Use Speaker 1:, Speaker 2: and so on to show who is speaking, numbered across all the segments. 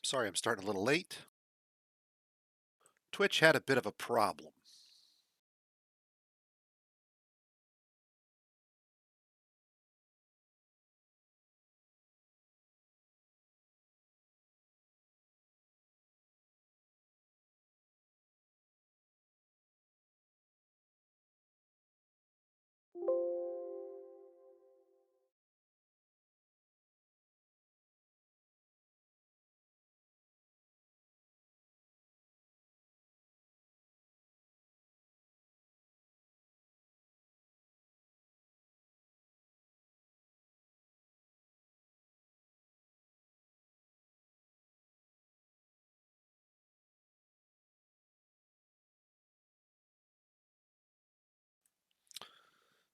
Speaker 1: Sorry I'm starting a little late. Twitch had a bit of a problem.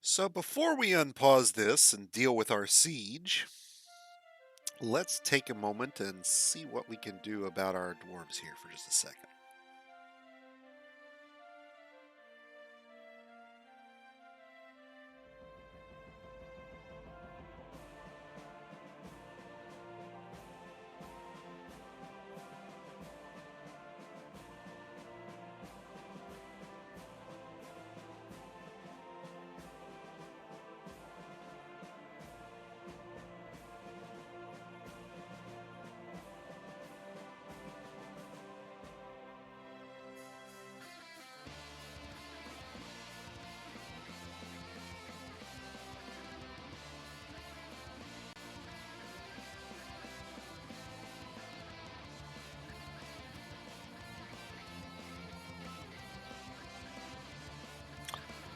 Speaker 1: So before we unpause this and deal with our siege, let's take a moment and see what we can do about our dwarves here for just a second.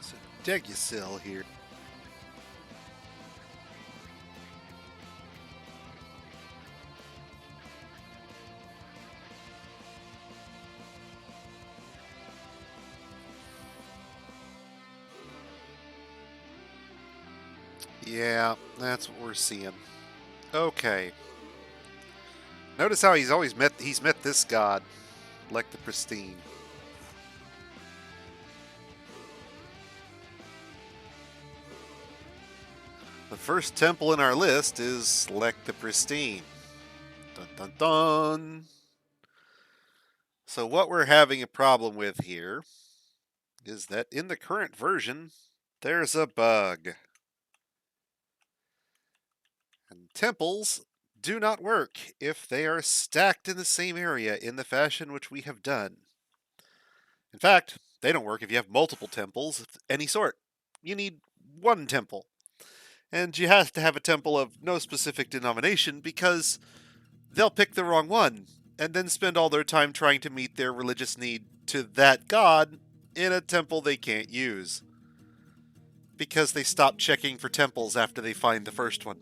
Speaker 1: So Degusil here. Yeah, that's what we're seeing. Okay. Notice how he's met this god, like the Pristine. The first temple in our list is Lek the Pristine. Dun dun dun. So what we're having a problem with here is that in the current version, there's a bug. And temples do not work if they are stacked in the same area in the fashion which we have done. In fact, they don't work if you have multiple temples of any sort. You need one temple. And you have to have a temple of no specific denomination because they'll pick the wrong one and then spend all their time trying to meet their religious need to that god in a temple they can't use because they stop checking for temples after they find the first one.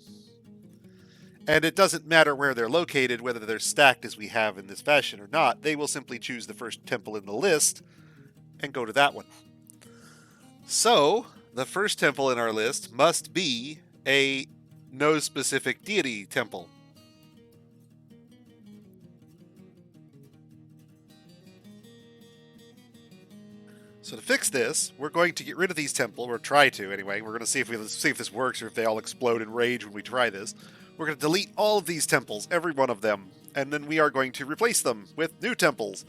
Speaker 1: And it doesn't matter where they're located, whether they're stacked as we have in this fashion or not, they will simply choose the first temple in the list and go to that one. So, the first temple in our list must be a no specific deity temple. So to fix this, we're going to get rid of these temples, or try to anyway. We're going to see if this works or if they all explode in rage when we try this. We're going to delete all of these temples, every one of them, and then we are going to replace them with new temples.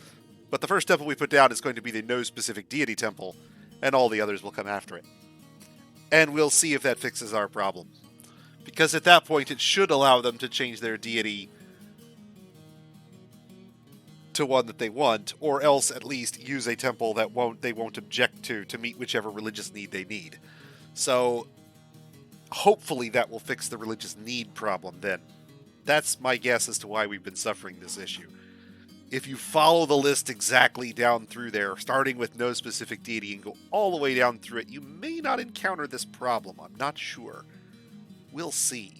Speaker 1: But the first temple we put down is going to be the no specific deity temple, and all the others will come after it. And we'll see if that fixes our problem. Because at that point, it should allow them to change their deity to one that they want, or else at least use a temple that they won't object to meet whichever religious need they need. So hopefully that will fix the religious need problem then. That's my guess as to why we've been suffering this issue. If you follow the list exactly down through there, starting with no specific deity and go all the way down through it, you may not encounter this problem. I'm not sure. We'll see.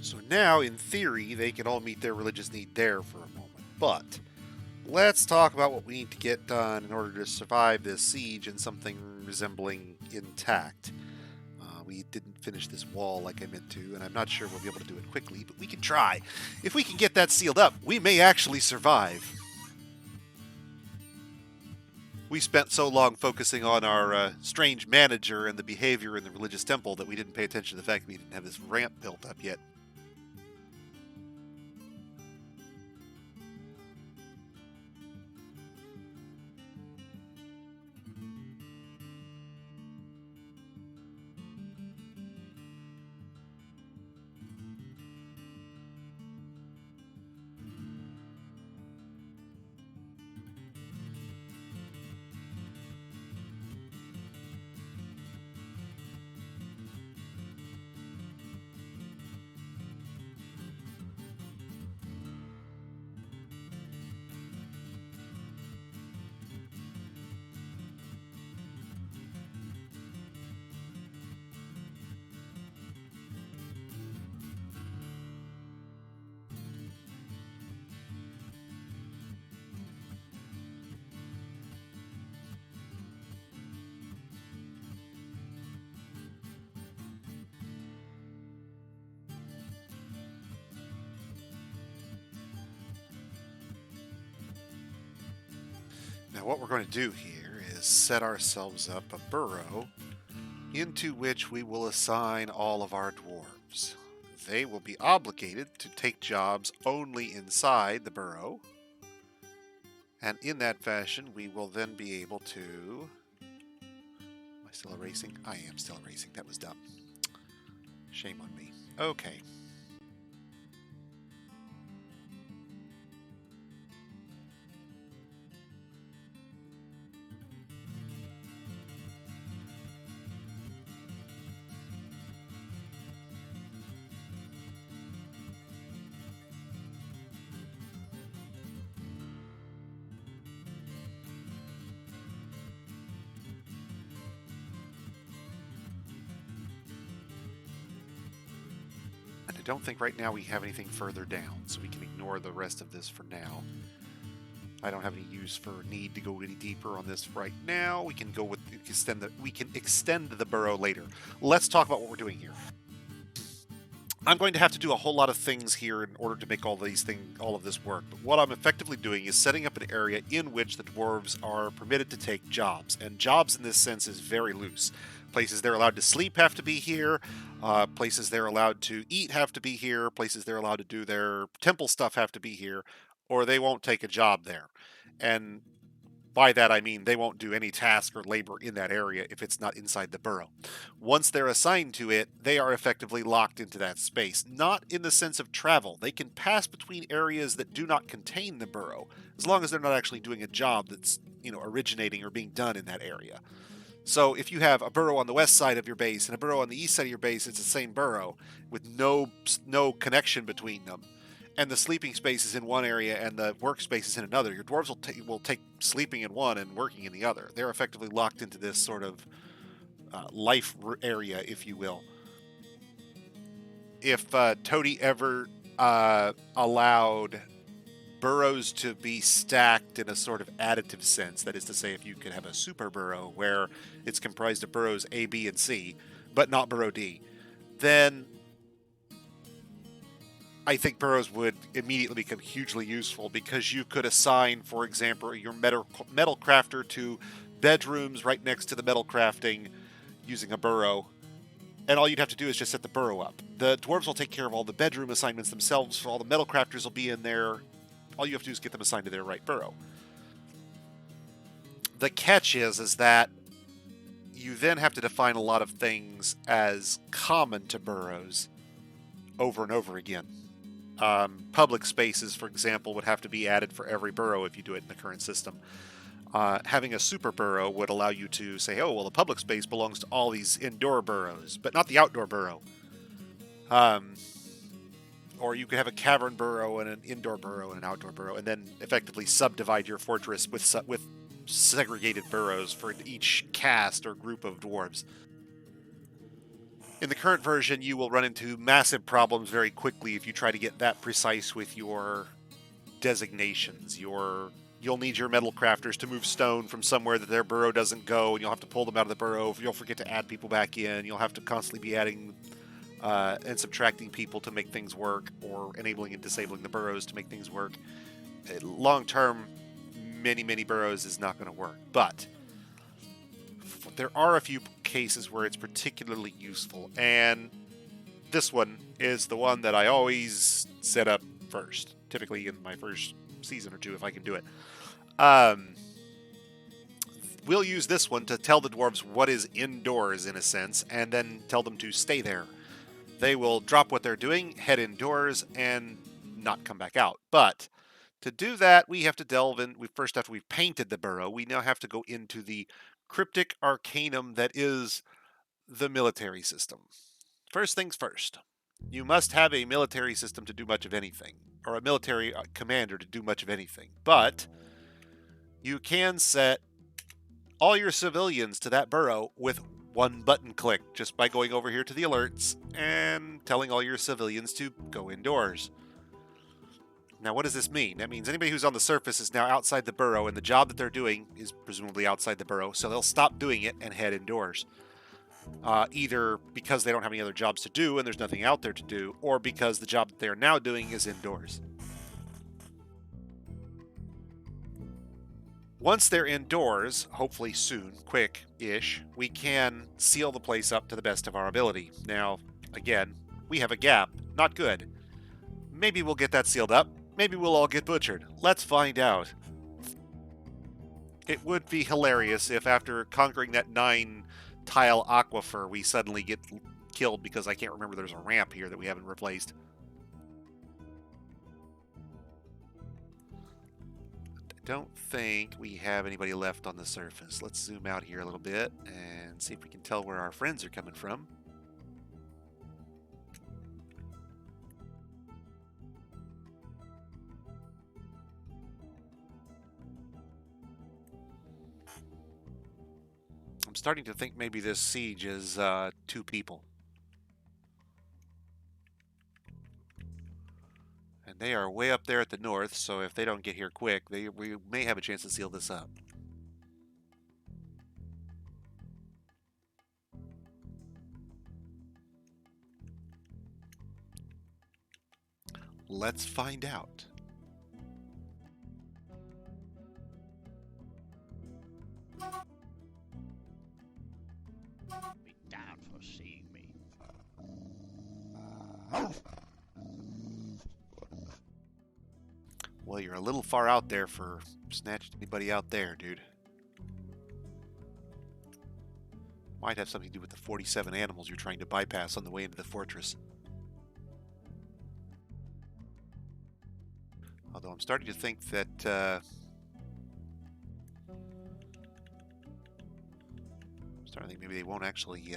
Speaker 1: So now, in theory, they can all meet their religious need there for a moment. But let's talk about what we need to get done in order to survive this siege in something resembling intact. We didn't finish this wall like I meant to, and I'm not sure we'll be able to do it quickly, but we can try. If we can get that sealed up, we may actually survive. We spent so long focusing on our strange manager and the behavior in the religious temple that we didn't pay attention to the fact that we didn't have this ramp built up yet. Now, what we're going to do here is set ourselves up a burrow into which we will assign all of our dwarves. They will be obligated to take jobs only inside the burrow, and in that fashion, we will then be able to... Am I still erasing? I am still erasing. That was dumb. Shame on me. Okay. And I don't think right now we have anything further down, so we can ignore the rest of this for now. I don't have any use for need to go any deeper on this right now. We can go with we can extend the burrow later. Let's talk about what we're doing here. I'm going to have to do a whole lot of things here in order to make all of this work. But what I'm effectively doing is setting up an area in which the dwarves are permitted to take jobs, and jobs in this sense is very loose. Places they're allowed to sleep have to be here. Places they're allowed to eat have to be here. Places they're allowed to do their temple stuff have to be here, or they won't take a job there. And by that I mean they won't do any task or labor in that area if it's not inside the burrow. Once they're assigned to it, they are effectively locked into that space. Not in the sense of travel. They can pass between areas that do not contain the burrow, as long as they're not actually doing a job that's, originating or being done in that area. So if you have a burrow on the west side of your base and a burrow on the east side of your base, it's the same burrow with no connection between them, and the sleeping space is in one area and the workspace is in another. Your dwarves will take sleeping in one and working in the other. They're effectively locked into this sort of life area, if you will. If Toady ever allowed burrows to be stacked in a sort of additive sense, that is to say, if you could have a super burrow where it's comprised of burrows A, B, and C, but not burrow D, then I think burrows would immediately become hugely useful, because you could assign, for example, your metal crafter to bedrooms right next to the metal crafting using a burrow, and all you'd have to do is just set the burrow up. The dwarves will take care of all the bedroom assignments themselves, for all the metal crafters will be in there. All you have to do is get them assigned to their right burrow. The catch is that you then have to define a lot of things as common to burrows over and over again. Public spaces, for example, would have to be added for every burrow if you do it in the current system. Having a super burrow would allow you to say, oh, well, the public space belongs to all these indoor burrows, but not the outdoor burrow. Or you could have a cavern burrow and an indoor burrow and an outdoor burrow, and then effectively subdivide your fortress with segregated burrows for each caste or group of dwarves. In the current version, you will run into massive problems very quickly if you try to get that precise with your designations. You'll need your metal crafters to move stone from somewhere that their burrow doesn't go, and you'll have to pull them out of the burrow. You'll forget to add people back in. You'll have to constantly be adding and subtracting people to make things work, or enabling and disabling the burrows to make things work. Long term, many burrows is not going to work, but there are a few cases where it's particularly useful, and this one is the one that I always set up first, typically in my first season or two if I can do it. We'll use this one to tell the dwarves what is indoors, in a sense, and then tell them to stay there. They will drop what they're doing, head indoors, and not come back out. But to do that, we have to delve in. First, after we've painted the burrow, we now have to go into the cryptic arcanum that is the military system. First things first, you must have a military system to do much of anything, or a military commander to do much of anything. But you can set all your civilians to that burrow with one button click, just by going over here to the alerts and telling all your civilians to go indoors. Now, what does this mean? That means anybody who's on the surface is now outside the burrow, and the job that they're doing is presumably outside the burrow, so they'll stop doing it and head indoors. Either because they don't have any other jobs to do and there's nothing out there to do, or because the job that they are now doing is indoors. Once they're indoors, hopefully soon, quick-ish, we can seal the place up to the best of our ability. Now, again, we have a gap. Not good. Maybe we'll get that sealed up. Maybe we'll all get butchered. Let's find out. It would be hilarious if after conquering that 9-tile aquifer, we suddenly get killed because I can't remember there's a ramp here that we haven't replaced. Don't think we have anybody left on the surface. Let's zoom out here a little bit and see if we can tell where our friends are coming from. I'm starting to think maybe this siege is 2 people. And they are way up there at the north, so if they don't get here quick, we may have a chance to seal this up. Let's find out.
Speaker 2: Be damned for seeing me.
Speaker 1: Well, you're a little far out there for snatching anybody out there, dude. Might have something to do with the 47 animals you're trying to bypass on the way into the fortress. Although I'm starting to think that I'm starting to think maybe they won't actually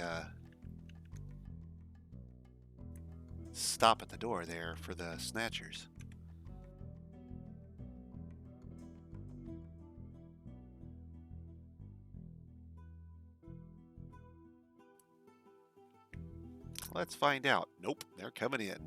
Speaker 1: stop at the door there for the snatchers. Let's find out. Nope, they're coming in.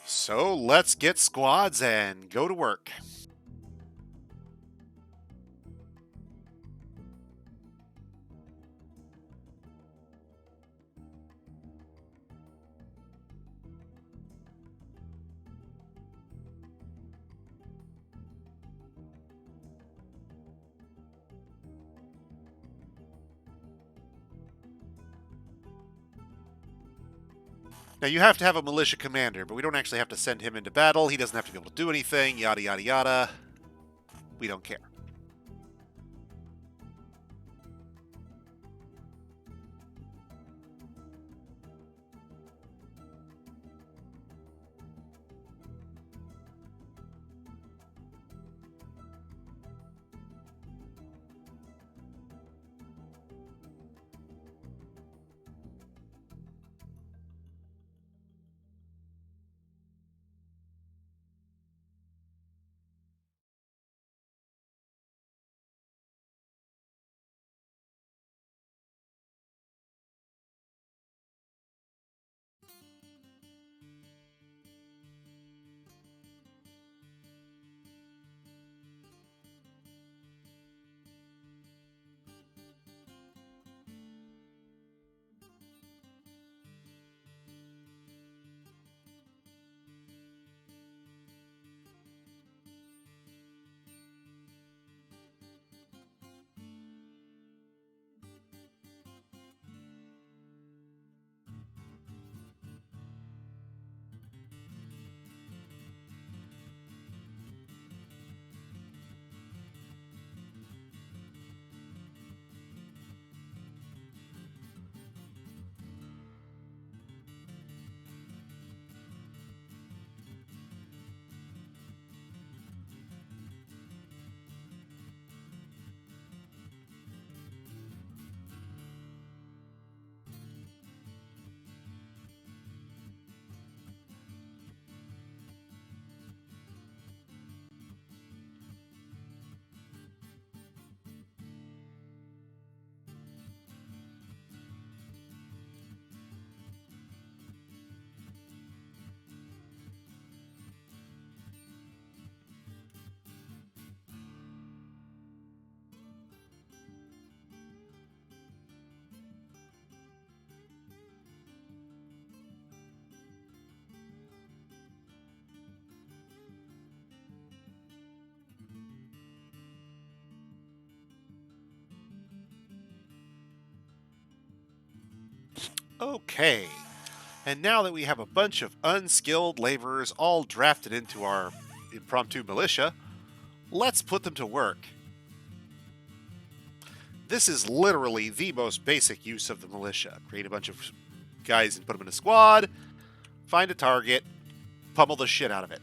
Speaker 1: So let's get squads and go to work. Now, you have to have a militia commander, but we don't actually have to send him into battle. He doesn't have to be able to do anything, yada, yada, yada. We don't care. Okay, and now that we have a bunch of unskilled laborers all drafted into our impromptu militia, let's put them to work. This is literally the most basic use of the militia. Create a bunch of guys and put them in a squad, find a target, pummel the shit out of it.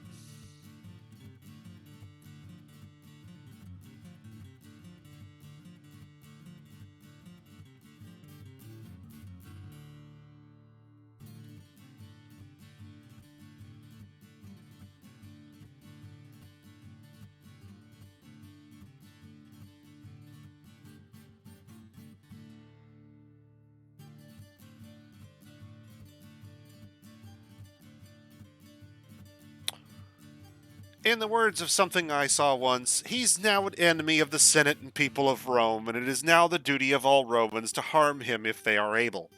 Speaker 1: In the words of something I saw once, he's now an enemy of the Senate and people of Rome, and it is now the duty of all Romans to harm him if they are able.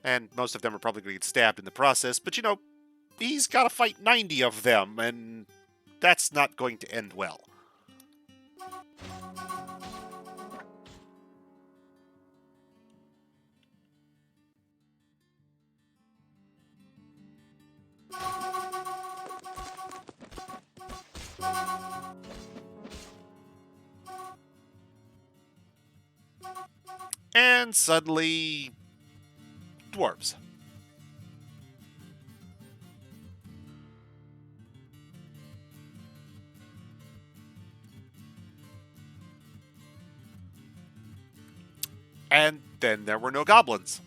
Speaker 1: And most of them are probably going to get stabbed in the process, but he's got to fight 90 of them, and that's not going to end well. And suddenly, dwarves. And then there were no goblins.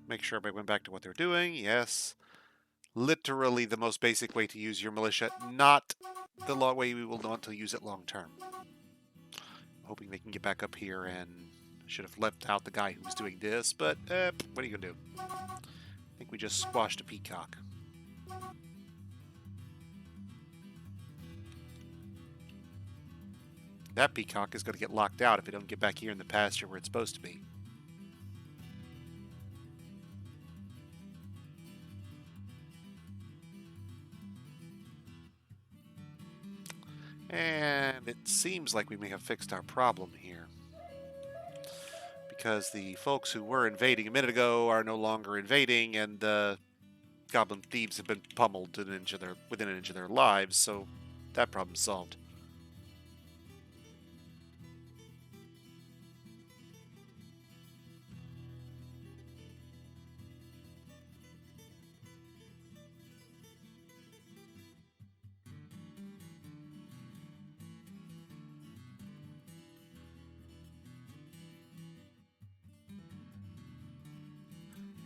Speaker 1: Make sure everybody went back to what they're doing. Yes. Literally the most basic way to use your militia, not the way we will want to use it long term. Hoping they can get back up here, and should have left out the guy who was doing this, but what are you going to do? I think we just squashed a peacock. That peacock is going to get locked out if it don't get back here in the pasture where it's supposed to be. And it seems like we may have fixed our problem here, because the folks who were invading a minute ago are no longer invading, and the goblin thieves have been pummeled within an inch of their lives, so that problem's solved.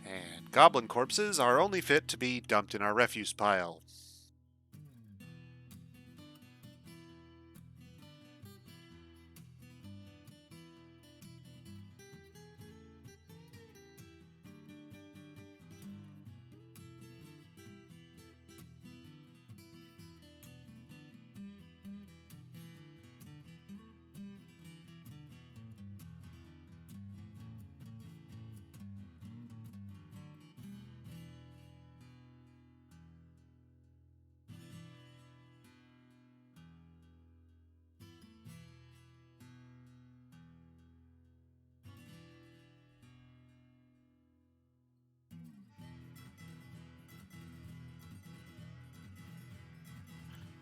Speaker 1: And goblin corpses are only fit to be dumped in our refuse pile.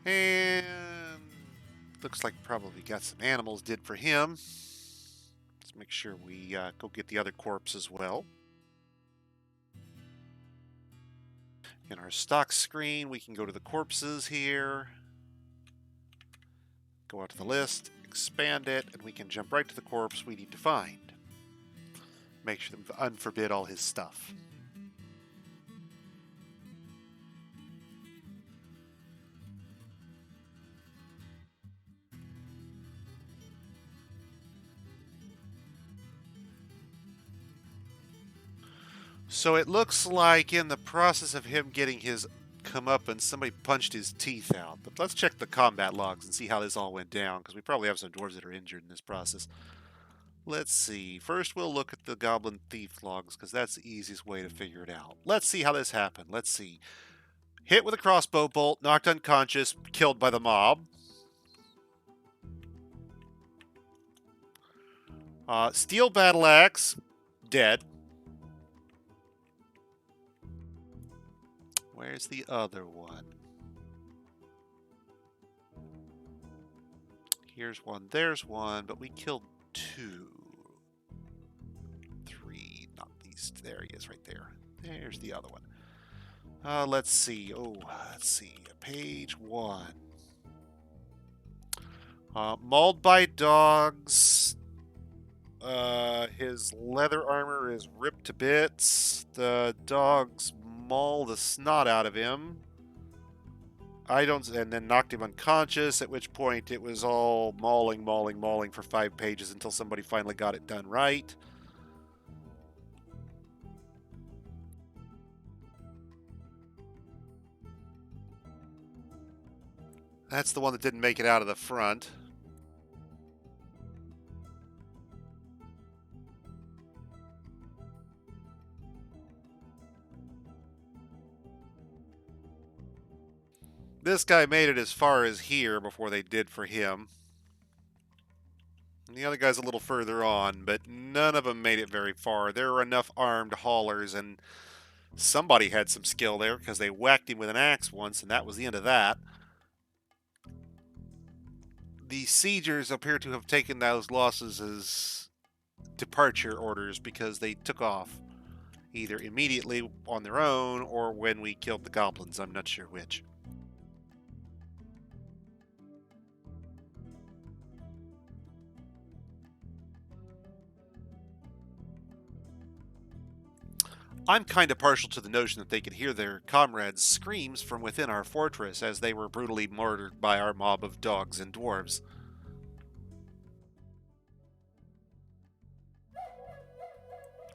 Speaker 1: And looks like probably got some animals did for him. Let's make sure we go get the other corpse as well. In our stock screen, we can go to the corpses here, go out to the list, expand it, and we can jump right to the corpse we need to find. Make sure to unforbid all his stuff. So it looks like in the process of him getting his comeuppance, somebody punched his teeth out. But let's check the combat logs and see how this all went down, because we probably have some dwarves that are injured in this process. Let's see. First, we'll look at the goblin thief logs, because that's the easiest way to figure it out. Let's see how this happened. Let's see. Hit with a crossbow bolt, knocked unconscious, killed by the mob. Steel battle axe, dead. Where's the other one? Here's one, there's one, but we killed two. Three, not these. There he is right there. There's the other one. Let's see. Let's see. Page 1. Mauled by dogs. His leather armor is ripped to bits. The dogs maul the snot out of him. And then knocked him unconscious, at which point it was all mauling for 5 pages until somebody finally got it done right. That's the one that didn't make it out of the front. This guy made it as far as here before they did for him. And the other guy's a little further on, but none of them made it very far. There were enough armed haulers, and somebody had some skill there because they whacked him with an axe once, and that was the end of that. The siegers appear to have taken those losses as departure orders because they took off either immediately on their own or when we killed the goblins. I'm not sure which. I'm kind of partial to the notion that they could hear their comrades' screams from within our fortress as they were brutally murdered by our mob of dogs and dwarves.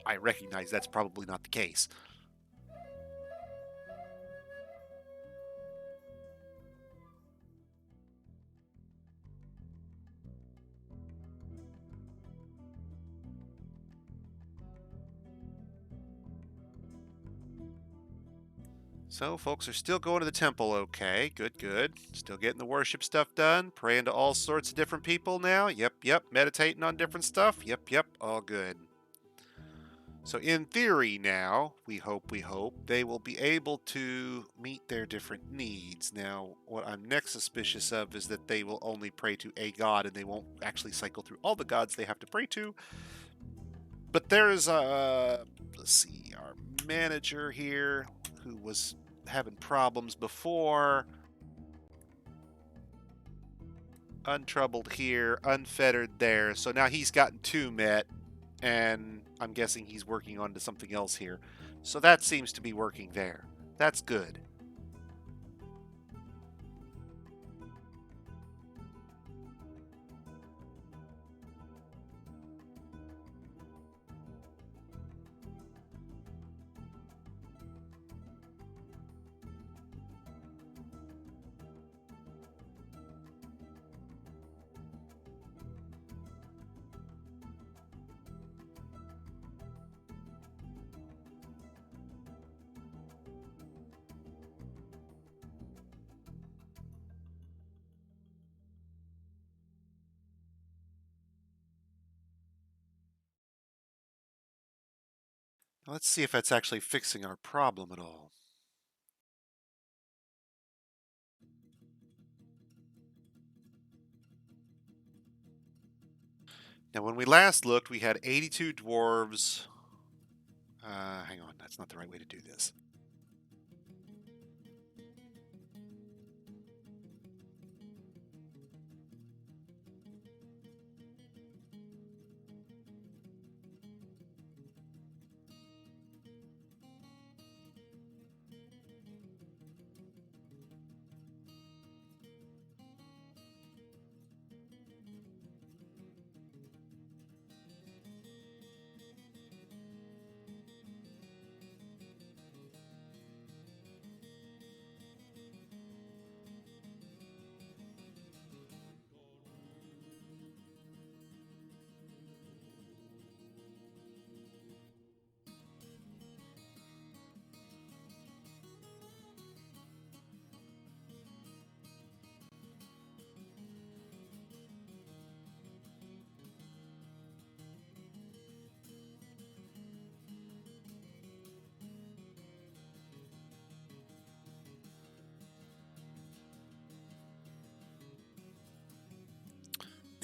Speaker 1: I recognize that's probably not the case. So, folks are still going to the temple okay. Good, good. Still getting the worship stuff done. Praying to all sorts of different people now. Yep. Meditating on different stuff. Yep. All good. So, in theory now, we hope, they will be able to meet their different needs. Now, what I'm next suspicious of is that they will only pray to a god and they won't actually cycle through all the gods they have to pray to. But there's, let's see, our manager here who was having problems before. Untroubled here, unfettered there. So now he's gotten 2 met, and I'm guessing he's working on to something else here. So that seems to be working there. That's good. Let's see if that's actually fixing our problem at all. Now, when we last looked, we had 82 dwarves. Hang on, that's not the right way to do this.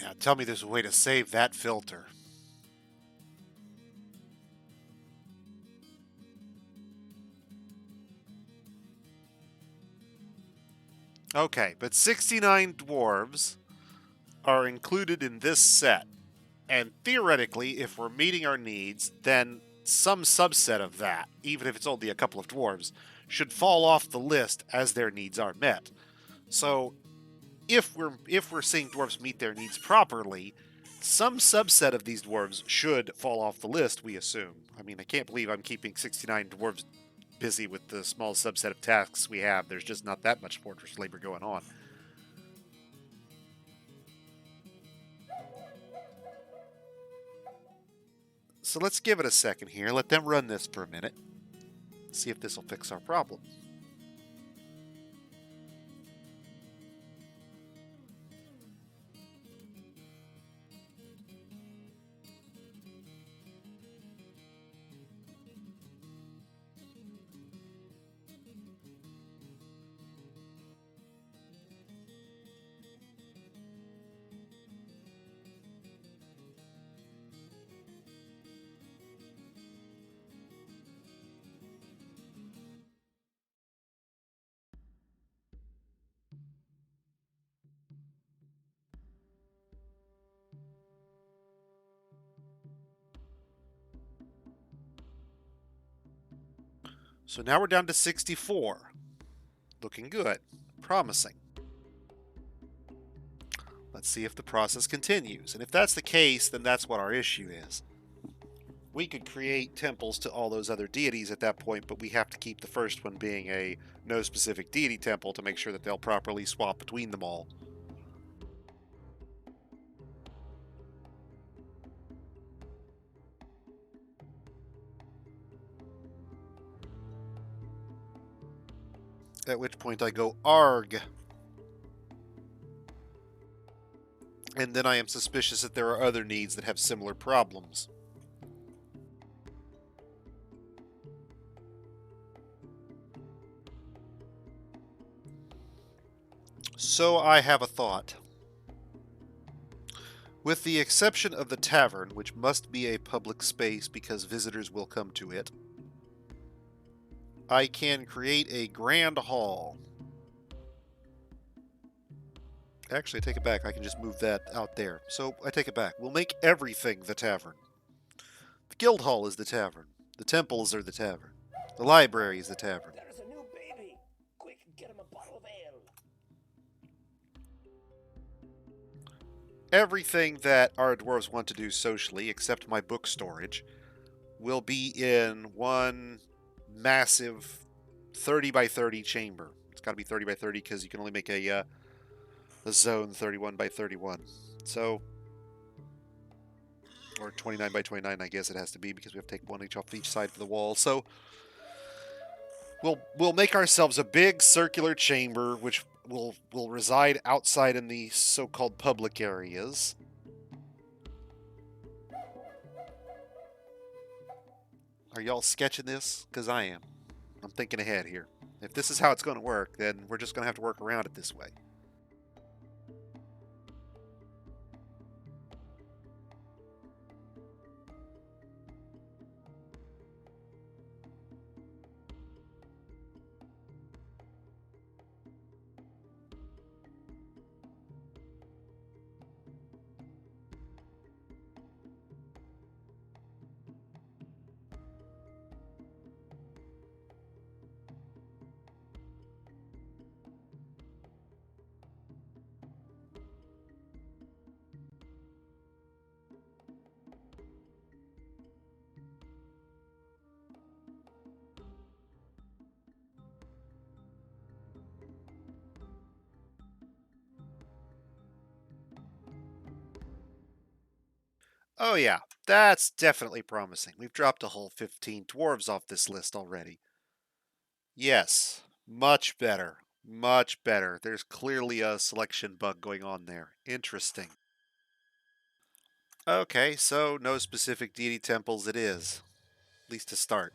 Speaker 1: Now tell me there's a way to save that filter. Okay, but 69 dwarves are included in this set. And theoretically, if we're meeting our needs, then some subset of that, even if it's only a couple of dwarves, should fall off the list as their needs are met. So if we're seeing dwarves meet their needs properly, some subset of these dwarves should fall off the list, we assume. I mean, I can't believe I'm keeping 69 dwarves busy with the small subset of tasks we have. There's just not that much fortress labor going on. So let's give it a second here. Let them run this for a minute. See if this will fix our problem. So now we're down to 64. Looking good. Promising. Let's see if the process continues. And if that's the case, then that's what our issue is. We could create temples to all those other deities at that point, but we have to keep the first one being a no specific deity temple to make sure that they'll properly swap between them all. At which point I go ARG. And then I am suspicious that there are other needs that have similar problems. So I have a thought. With the exception of the tavern, which must be a public space because visitors will come to it, I can create a grand hall. Actually, I take it back. I can just move that out there. So I take it back. We'll make everything the tavern. The guild hall is the tavern. The temples are the tavern. The library is the tavern.
Speaker 2: There's a new baby. Quick, get him a bottle of ale.
Speaker 1: Everything that our dwarves want to do socially, except my book storage, will be in one massive 30 by 30 chamber. It's got to be 30 by 30 because you can only make a zone 31 by 31. So, or 29 by 29, I guess it has to be because we have to take one each off each side of the wall. So, we'll make ourselves a big circular chamber, which will reside outside in the so-called public areas. Are y'all sketching this? Because I am. I'm thinking ahead here. If this is how it's going to work, then we're just going to have to work around it this way. Oh yeah, that's definitely promising. We've dropped a whole 15 dwarves off this list already. Yes, much better. Much better. There's clearly a selection bug going on there. Interesting. Okay, so no specific deity temples it is. At least to start.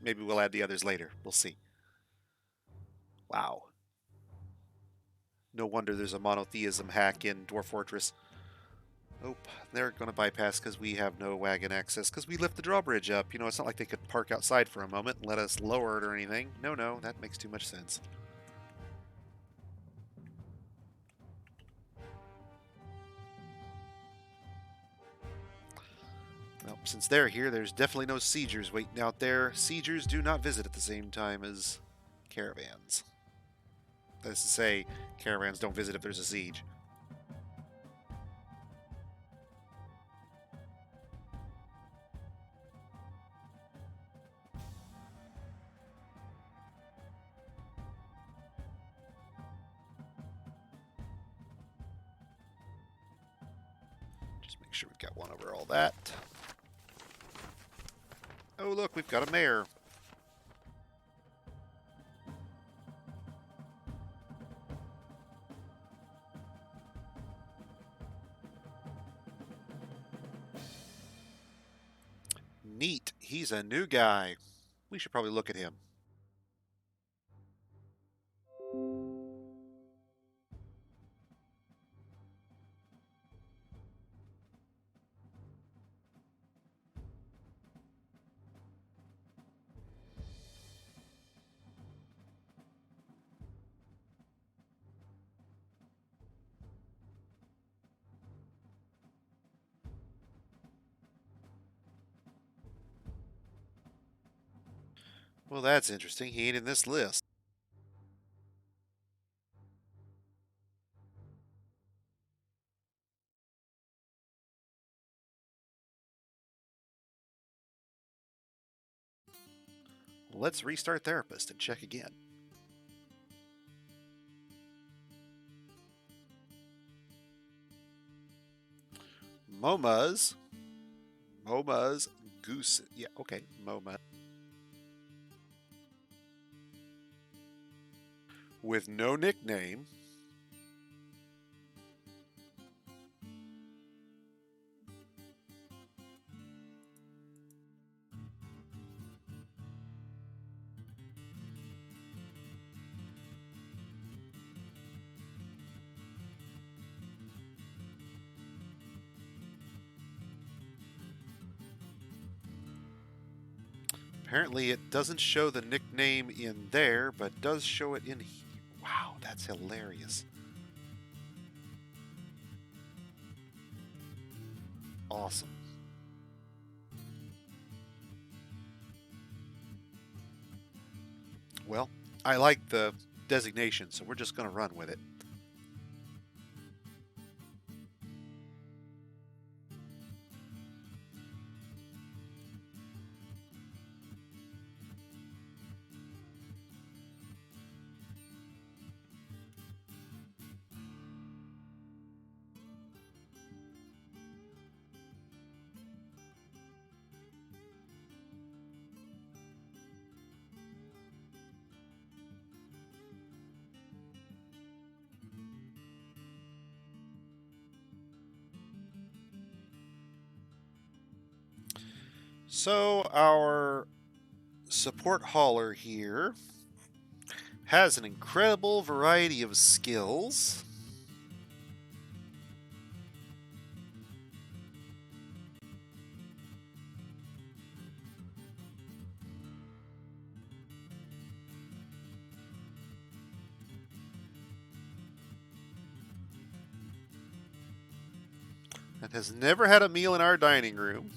Speaker 1: Maybe we'll add the others later. We'll see. Wow. No wonder there's a monotheism hack in Dwarf Fortress. Oh, they're going to bypass because we have no wagon access because we lift the drawbridge up. You know, it's not like they could park outside for a moment and let us lower it or anything. No, no, that makes too much sense. Well, since they're here, there's definitely no siegers waiting out there. Siegers do not visit at the same time as caravans. That is to say, caravans don't visit if there's a siege. Just make sure we've got one over all that. Oh, look, we've got a mayor. Neat. He's a new guy. We should probably look at him. Well, that's interesting. He ain't in this list. Let's restart Therapist and check again. MoMA's. MoMA's Goose. Yeah, okay. MoMA. With no nickname. Apparently, it doesn't show the nickname in there, but does show it in here. Wow, that's hilarious. Awesome. Well, I like the designation, so we're just going to run with it. So, our support hauler here has an incredible variety of skills. And has never had a meal in our dining room.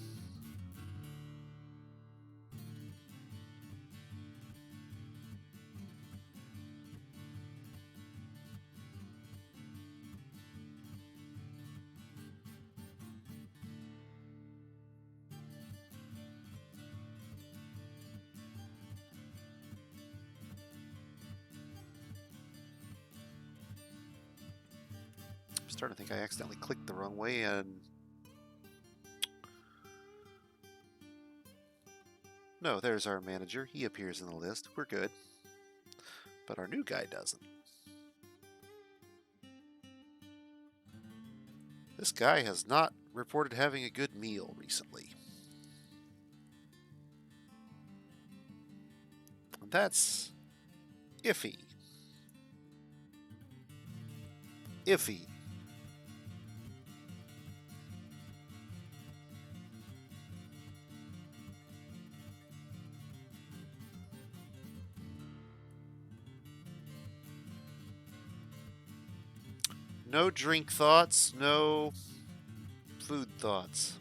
Speaker 1: I'm starting to think I accidentally clicked the wrong way and... No, there's our manager. He appears in the list. We're good. But our new guy doesn't. This guy has not reported having a good meal recently. And that's iffy. Iffy. No drink thoughts, no food thoughts.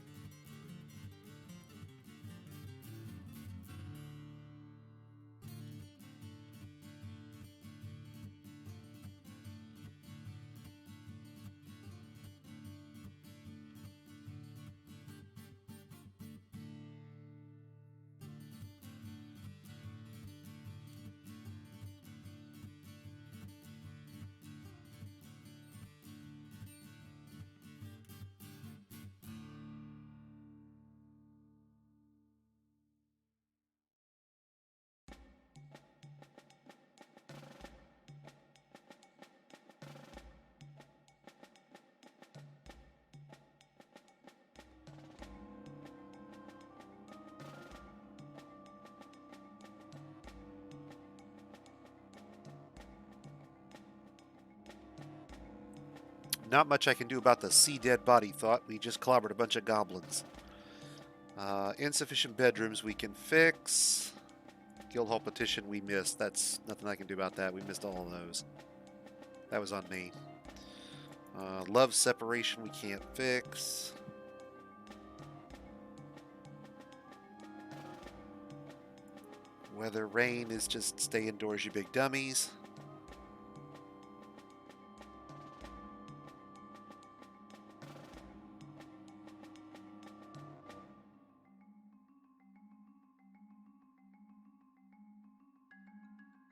Speaker 1: Not much I can do about the see dead body thought. We just clobbered a bunch of goblins. Insufficient bedrooms we can fix. Guildhall petition we missed. That's nothing I can do about that. We missed all of those. That was on me. Love separation we can't fix. Weather rain is just stay indoors, you big dummies.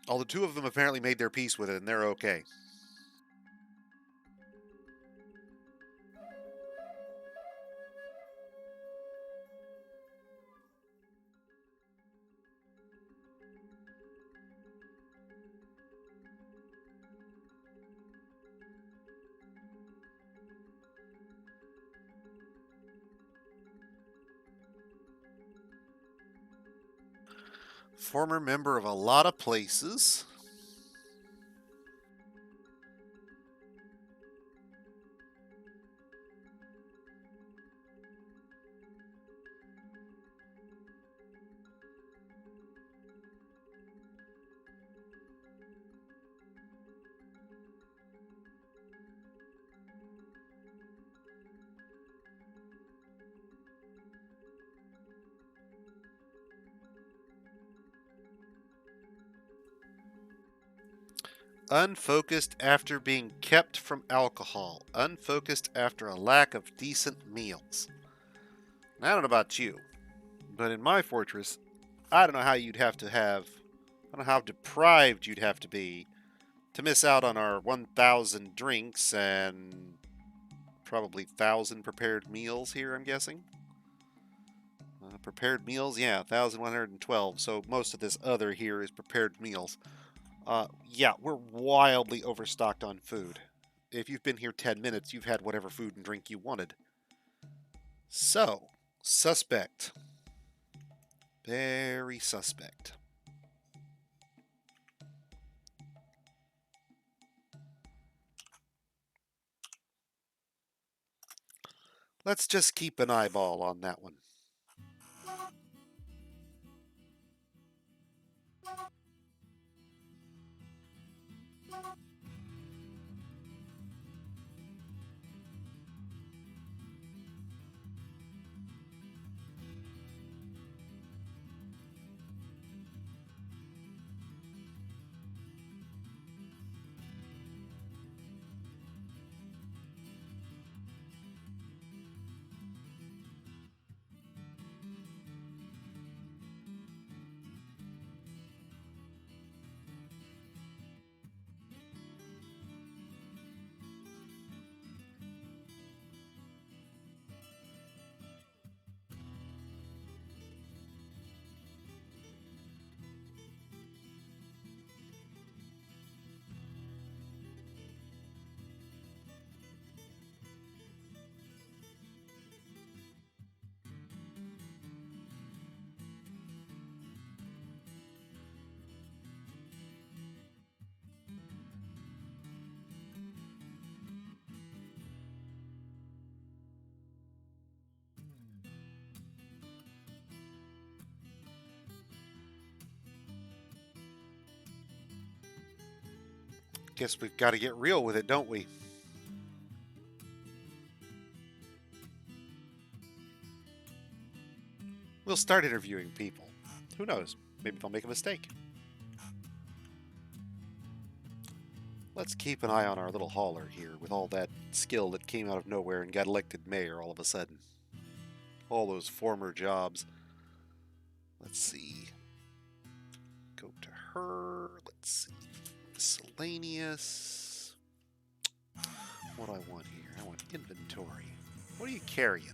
Speaker 1: All the two of them apparently made their peace with it, and they're okay. Former member of a lot of places. Unfocused after being kept from alcohol. Unfocused after a lack of decent meals. Now, I don't know about you, but in my fortress, I don't know how you'd have to have. I don't know how deprived you'd have to be to miss out on our 1,000 drinks and probably 1,000 prepared meals here, I'm guessing. Prepared meals, yeah, 1,112. So most of this other here is prepared meals. Yeah, we're wildly overstocked on food. If you've been here 10 minutes, you've had whatever food and drink you wanted. So, suspect. Very suspect. Let's just keep an eyeball on that one. Guess we've got to get real with it, don't we? start interviewing people. Who knows? Maybe they'll make a mistake. Let's keep an eye on our little hauler here with all that skill that came out of nowhere and got elected mayor all of a sudden. All those former jobs. Let's see. Go to her. Let's see. Miscellaneous. What do I want here? I want inventory. What are you carrying?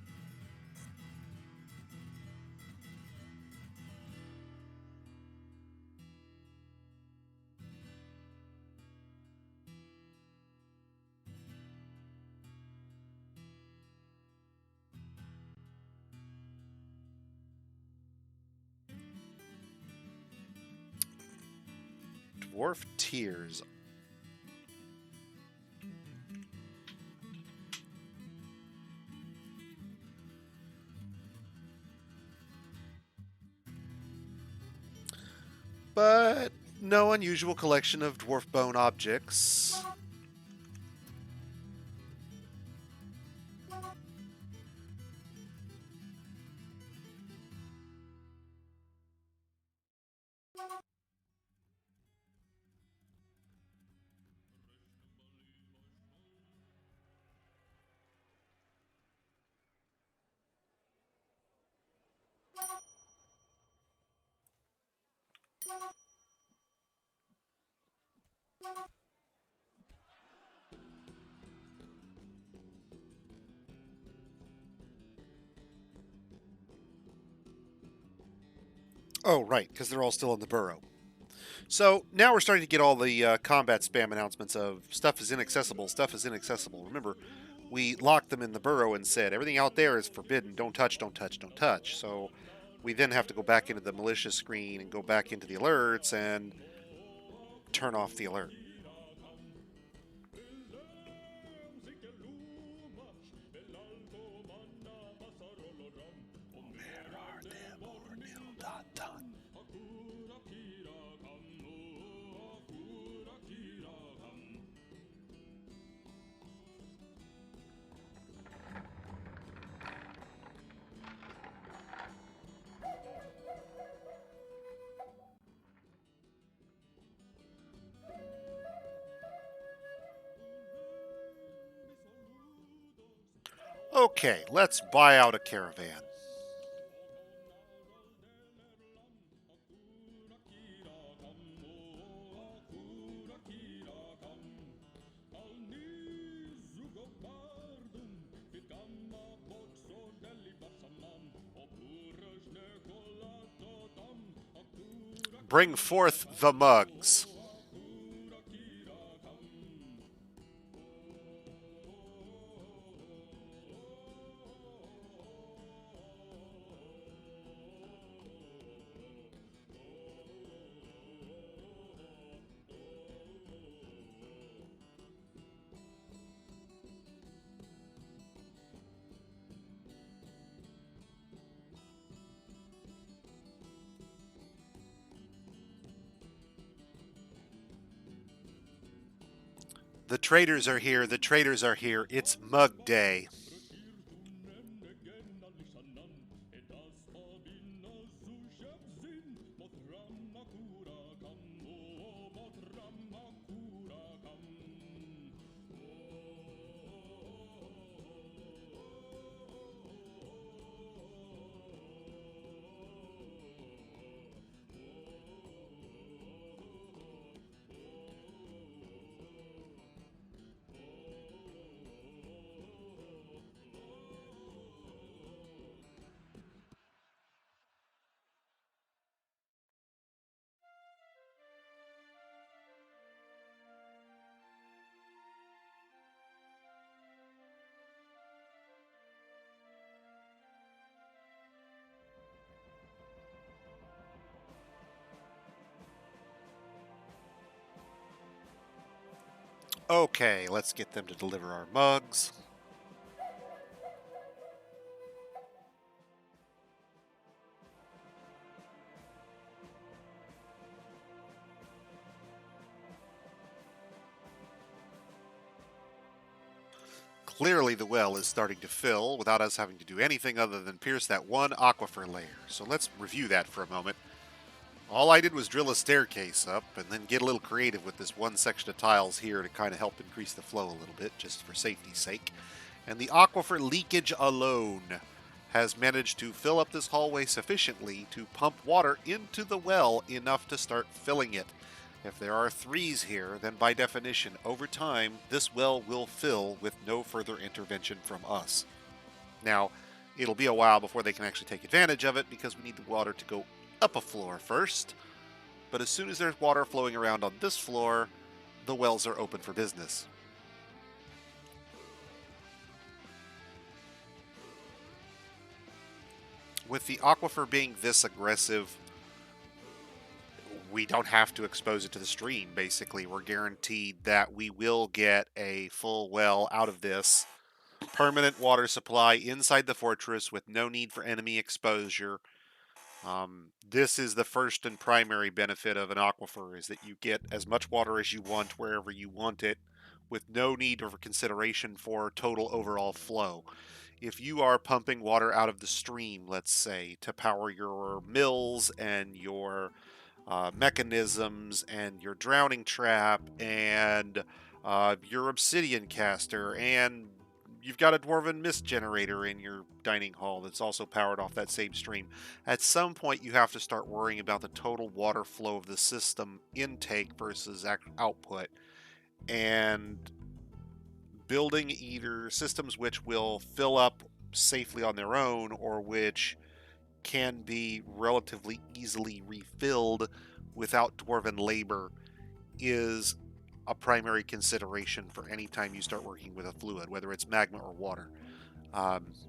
Speaker 1: Dwarf tears. But no unusual collection of dwarf bone objects. Oh, right, because they're all still in the burrow. So now we're starting to get all the combat spam announcements of stuff is inaccessible, stuff is inaccessible. Remember, we locked them in the burrow and said everything out there is forbidden. Don't touch, don't touch, don't touch. So we then have to go back into the malicious screen and go back into the alerts and turn off the alert. Okay, let's buy out a caravan. Bring forth the mugs. The traders are here. The traders are here. It's mug day. Okay, let's get them to deliver our mugs. Clearly, the well is starting to fill without us having to do anything other than pierce that one aquifer layer. So let's review that for a moment. All I did was drill a staircase up and then get a little creative with this one section of tiles here to kind of help increase the flow a little bit, just for safety's sake. And the aquifer leakage alone has managed to fill up this hallway sufficiently to pump water into the well enough to start filling it. If there are threes here, then by definition, over time, this well will fill with no further intervention from us. Now, it'll be a while before they can actually take advantage of it because we need the water to go up a floor first. But as soon as there's water flowing around on this floor, the wells are open for business. With the aquifer being this aggressive, we don't have to expose it to the stream, basically. We're guaranteed that we will get a full well out of this. Permanent water supply inside the fortress with no need for enemy exposure. This is the first and primary benefit of an aquifer, is that you get as much water as you want wherever you want it with no need or consideration for total overall flow. If you are pumping water out of the stream, let's say, to power your mills and your mechanisms and your drowning trap and your obsidian caster, and you've got a dwarven mist generator in your dining hall that's also powered off that same stream. At some point, you have to start worrying about the total water flow of the system intake versus output, and building either systems which will fill up safely on their own or which can be relatively easily refilled without dwarven labor is a primary consideration for any time you start working with a fluid, whether it's magma or water.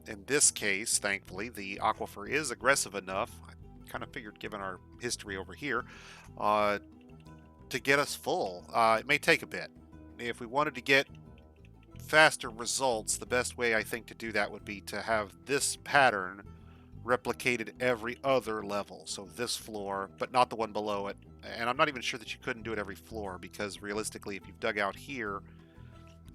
Speaker 1: In this case, thankfully, the aquifer is aggressive enough, I kind of figured given our history over here, to get us full. It may take a bit. If we wanted to get faster results, the best way I think to do that would be to have this pattern replicated every other level. So this floor, but not the one below it. And I'm not even sure that you couldn't do it every floor, because realistically, if you've dug out here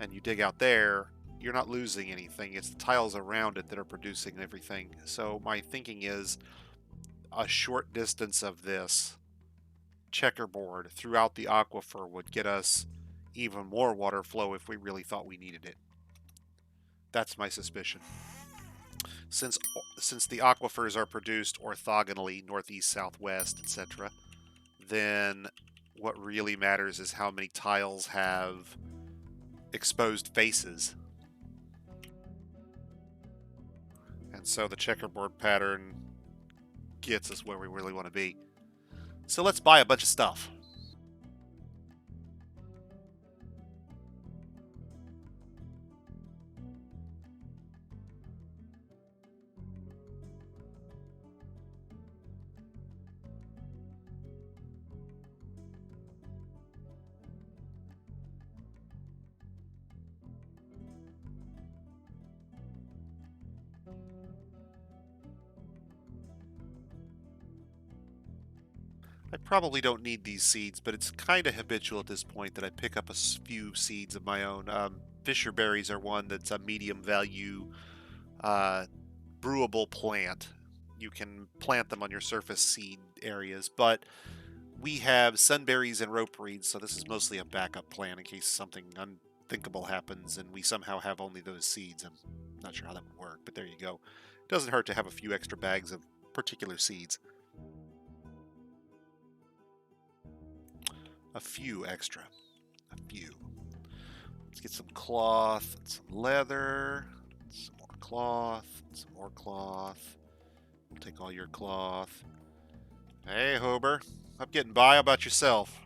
Speaker 1: and you dig out there, you're not losing anything. It's the tiles around it that are producing everything. So my thinking is a short distance of this checkerboard throughout the aquifer would get us even more water flow if we really thought we needed it. That's my suspicion. Since since the aquifers are produced orthogonally, northeast, southwest, etc., then what really matters is how many tiles have exposed faces. And so the checkerboard pattern gets us where we really want to be. So let's buy a bunch of stuff. I probably don't need these seeds, but it's kind of habitual at this point that I pick up a few seeds of my own. Fisher berries are one that's a medium value uh, brewable plant. You can plant them on your surface seed areas, but we have sunberries and rope reeds, so this is mostly a backup plan in case something unthinkable happens and we somehow have only those seeds. I'm not sure how that would work, but there you go. It doesn't hurt to have a few extra bags of particular seeds. A few extra. A few. Let's get some cloth and some leather. Some more cloth. Some more cloth. We'll take all your cloth. Hey, Hober. I'm getting by. How about yourself?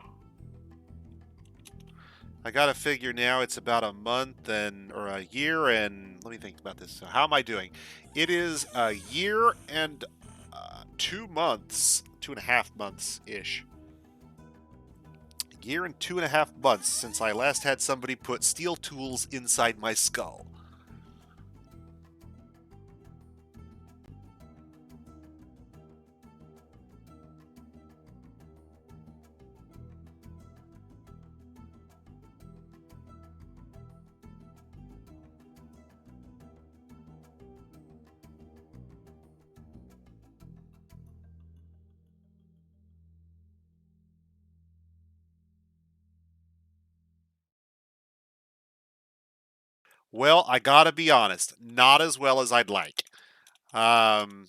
Speaker 1: I got to figure now it's about a month or a year and let me think about this. So how am I doing? It is a year and 2 months, 2.5 months-ish. Year and 2.5 months since I last had somebody put steel tools inside my skull. Well, I gotta be honest, not as well as I'd like. Um,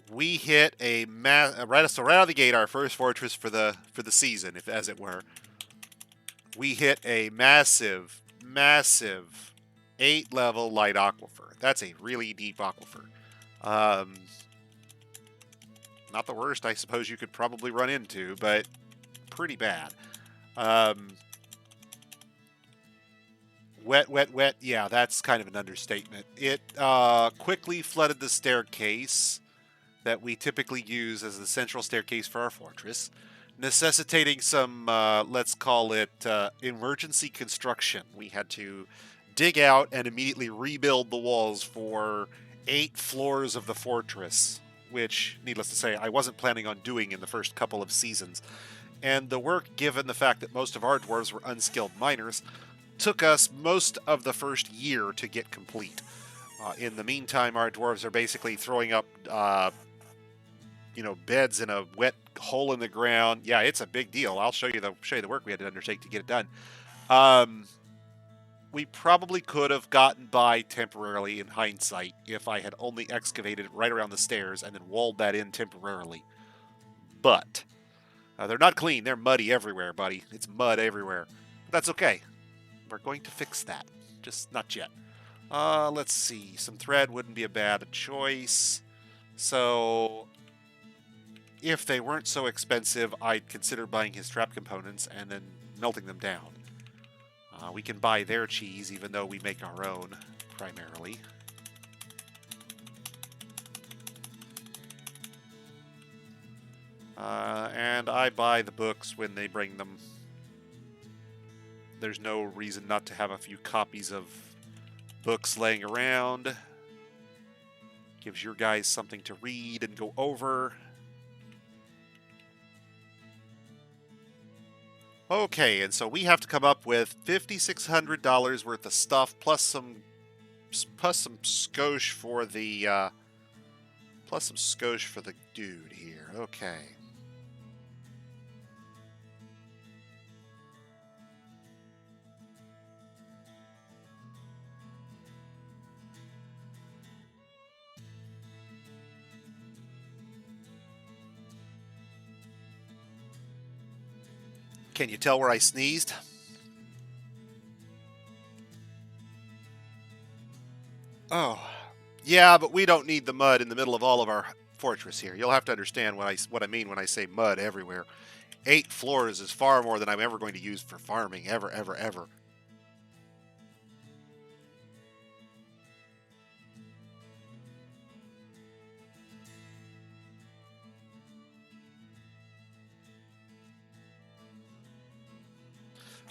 Speaker 1: we hit a right out of the gate, our first fortress for the season, if as it were. We hit a massive 8-level light aquifer. That's a really deep aquifer. Um, not the worst, I suppose you could probably run into, but pretty bad. Um, wet. Yeah, that's kind of an understatement. It quickly flooded the staircase that we typically use as the central staircase for our fortress, necessitating some, let's call it, emergency construction. We had to dig out and immediately rebuild the walls for 8 floors of the fortress, which, needless to say, I wasn't planning on doing in the first couple of seasons. And the work, given the fact that most of our dwarves were unskilled miners, took us most of the first year to get complete. In the meantime, our dwarves are basically throwing up beds in a wet hole in the ground. Yeah, it's a big deal. I'll show you the work we had to undertake to get it done. Um, we probably could have gotten by temporarily in hindsight if I had only excavated right around the stairs and then walled that in temporarily. But they're not clean. They're muddy everywhere, buddy. It's mud everywhere. But that's okay. We're going to fix that. Just not yet. Let's see. Some thread wouldn't be a bad choice. So if they weren't so expensive, I'd consider buying his trap components and then melting them down. We can buy their cheese, even though we make our own, primarily. And I buy the books when they bring them. There's no reason not to have a few copies of books laying around. Gives your guys something to read and go over. Okay, and so we have to come up with $5,600 worth of stuff plus some skosh for the dude here. Okay. Can you tell where I sneezed? Oh, yeah, but we don't need the mud in the middle of all of our fortress here. You'll have to understand what I mean when I say mud everywhere. 8 floors is far more than I'm ever going to use for farming, ever.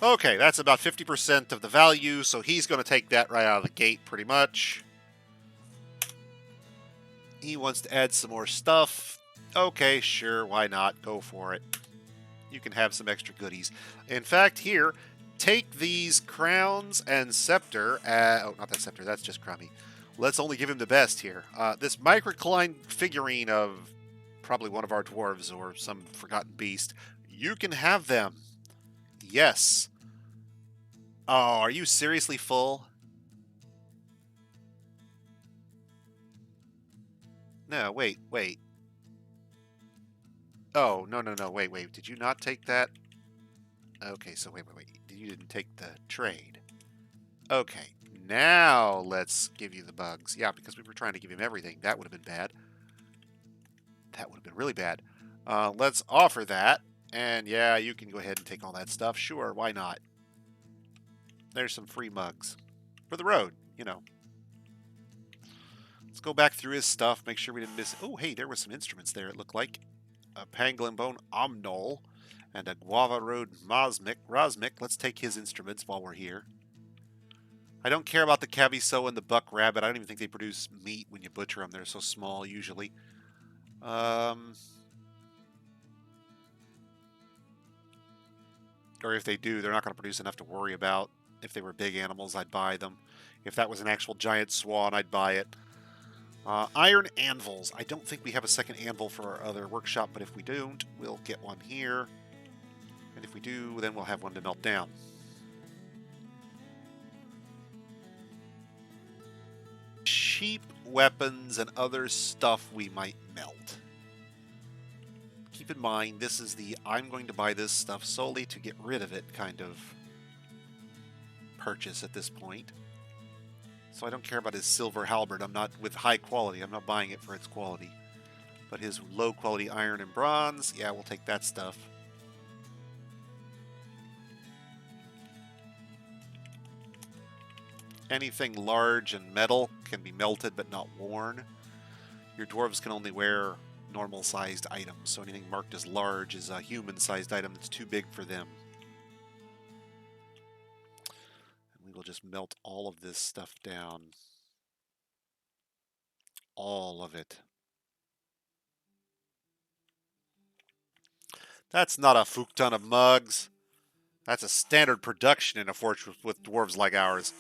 Speaker 1: Okay, that's about 50% of the value, so he's going to take that right out of the gate pretty much. He wants to add some more stuff. Okay, sure, why not? Go for it. You can have some extra goodies. In fact, here, take these crowns and scepter. Oh, not that scepter, that's just crummy. Let's only give him the best here. This microcline figurine of probably one of our dwarves or some forgotten beast. You can have them. Yes. Oh, are you seriously full? No, wait. Oh, no, wait. Did you not take that? Okay, so wait. You didn't take the trade. Okay, now let's give you the bugs. Yeah, because we were trying to give him everything. That would have been bad. That would have been really bad. Let's offer that. And yeah, you can go ahead and take all that stuff. Sure, why not? There's some free mugs. For the road, you know. Let's go back through his stuff, make sure we didn't miss... Oh, hey, there was some instruments there, it looked like. A pangolin bone omnol and a guava road rosmic. Let's take his instruments while we're here. I don't care about the cabiso and the buck rabbit. I don't even think they produce meat when you butcher them. They're so small, usually. Or if they do, they're not going to produce enough to worry about. If they were big animals, I'd buy them. If that was an actual giant swan, I'd buy it. Iron anvils. I don't think we have a second anvil for our other workshop, but if we don't, we'll get one here. And if we do, then we'll have one to melt down. cheap weapons and other stuff we might melt. Keep in mind, this is the I'm going to buy this stuff solely to get rid of it kind of purchase at this point. So I don't care about his silver halberd. I'm not with high quality. I'm not buying it for its quality. But his low quality iron and bronze, yeah, we'll take that stuff. Anything large and metal can be melted but not worn. Your dwarves can only wear normal sized items, so anything marked as large is a human sized item that's too big for them. And we will just melt all of this stuff down. All of it. That's not a fuck ton of mugs. That's a standard production in a fortress with dwarves like ours.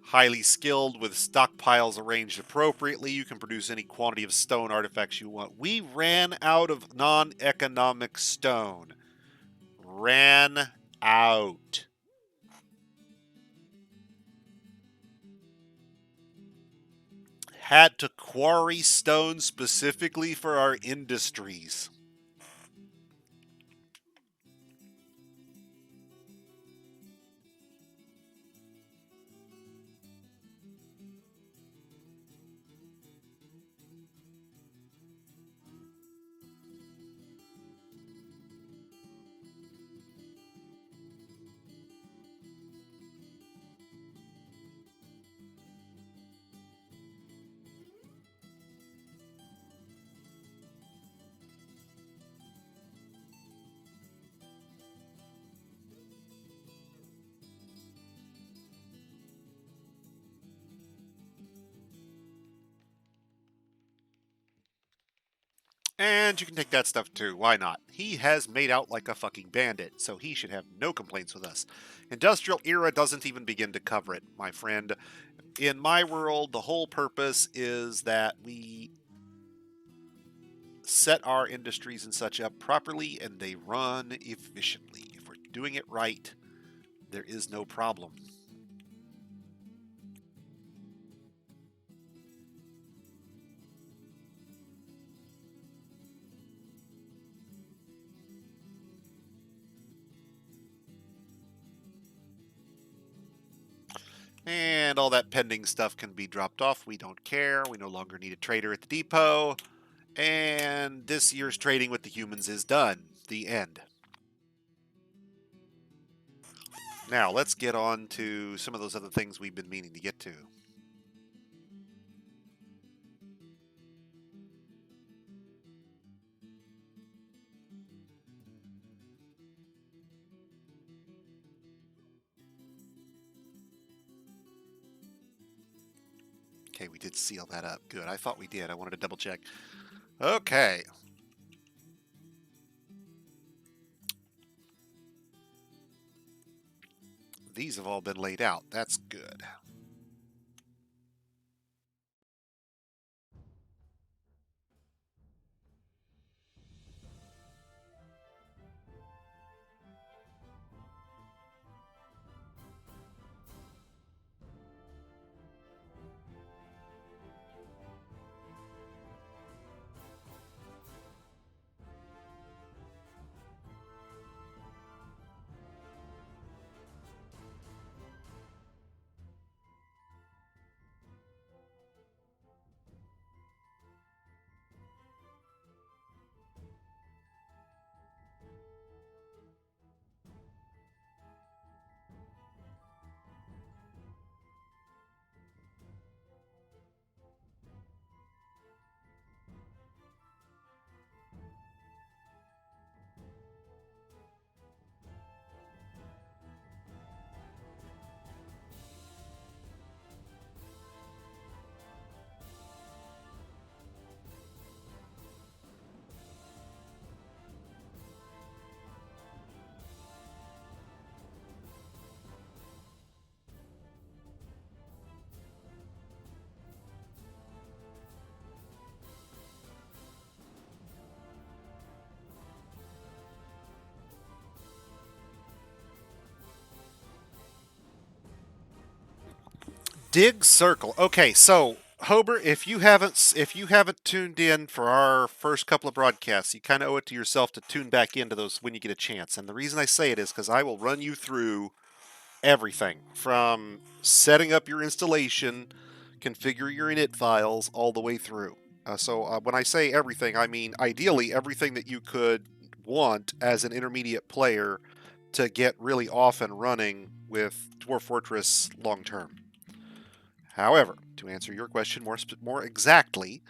Speaker 1: Highly skilled with stockpiles arranged appropriately, you can produce any quantity of stone artifacts you want. We ran out of non-economic stone. Ran out. Had to quarry stone specifically for our industries. And you can take that stuff too. Why not? He has made out like a fucking bandit, so he should have no complaints with us. Industrial era doesn't even begin to cover it, my friend. In my world, the whole purpose is that we set our industries and such up properly and they run efficiently. If we're doing it right, there is no problem. And all that pending stuff can be dropped off. We don't care. We no longer need a trader at the depot. And this year's trading with the humans is done. The end. Now, let's get on to some of those other things we've been meaning to get to. Okay, we did seal that up. Good. I thought we did. I wanted to double check. Okay. These have all been laid out. That's good. Dig circle. Okay, so Hober, if you haven't tuned in for our first couple of broadcasts, you kind of owe it to yourself to tune back into those when you get a chance. And the reason I say it is because I will run you through everything from setting up your installation, configure your init files, all the way through. So when I say everything, I mean ideally everything that you could want as an intermediate player to get really off and running with Dwarf Fortress long term. However, to answer your question more exactly,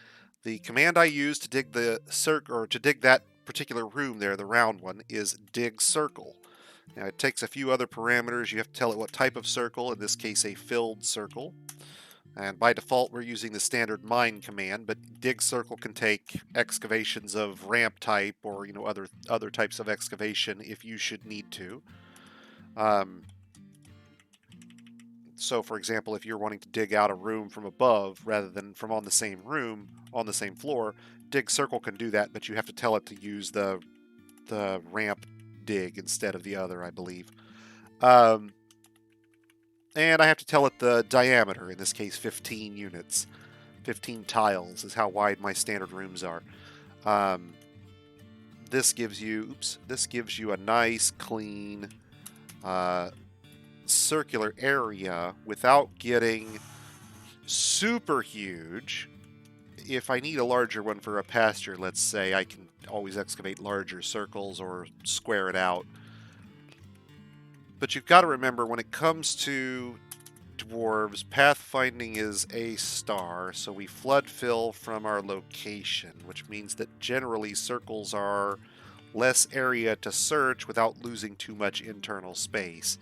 Speaker 1: the command I use to dig the or to dig that particular room there, the round one, is dig circle. Now it takes a few other parameters. You have to tell it what type of circle, in this case a filled circle. And by default we're using the standard mine command, but dig circle can take excavations of ramp type or other types of excavation if you should need to. Um, So, for example, if you're wanting to dig out a room from above rather than from on the same room, on the same floor, dig circle can do that, but you have to tell it to use the ramp dig instead of the other, I believe. Um, and I have to tell it the diameter, in this case 15 units. 15 tiles is how wide my standard rooms are. Um, this gives you a nice, clean, uh, circular area without getting super huge. If I need a larger one for a pasture, let's say, I can always excavate larger circles or square it out. But you've got to remember, when it comes to dwarves, pathfinding is a star, so we flood fill from our location, which means that generally circles are less area to search without losing too much internal space.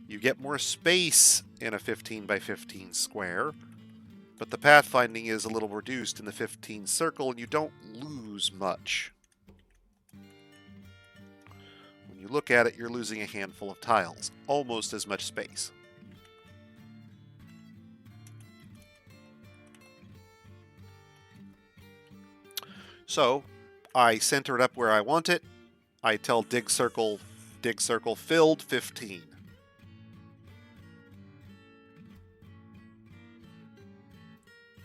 Speaker 1: You get more space in a 15 by 15 square, but the pathfinding is a little reduced in the 15 circle, and you don't lose much. When you look at it, you're losing a handful of tiles, almost as much space. So, I center it up where I want it. I tell dig circle filled 15.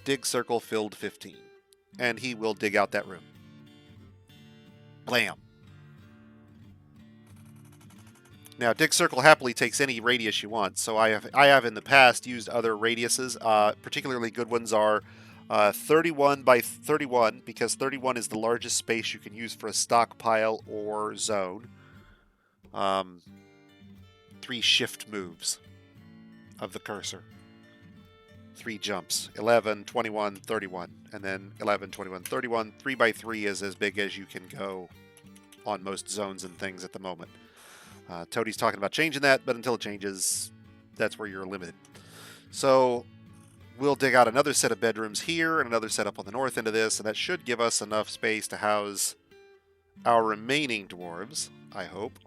Speaker 1: Dig circle filled 15. And he will dig out that room. Blam. Now, dig circle happily takes any radius you want. So I have in the past used other radiuses. Particularly good ones are 31 by 31, because 31 is the largest space you can use for a stockpile or zone. 3 shift moves of the cursor. 3 jumps. 11, 21, 31. And then 11, 21, 31. 3 by 3 is as big as you can go on most zones and things at the moment. Toadie's talking about changing that, but until it changes, that's where you're limited. So we'll dig out another set of bedrooms here and another set up on the north end of this, and that should give us enough space to house our remaining dwarves, I hope.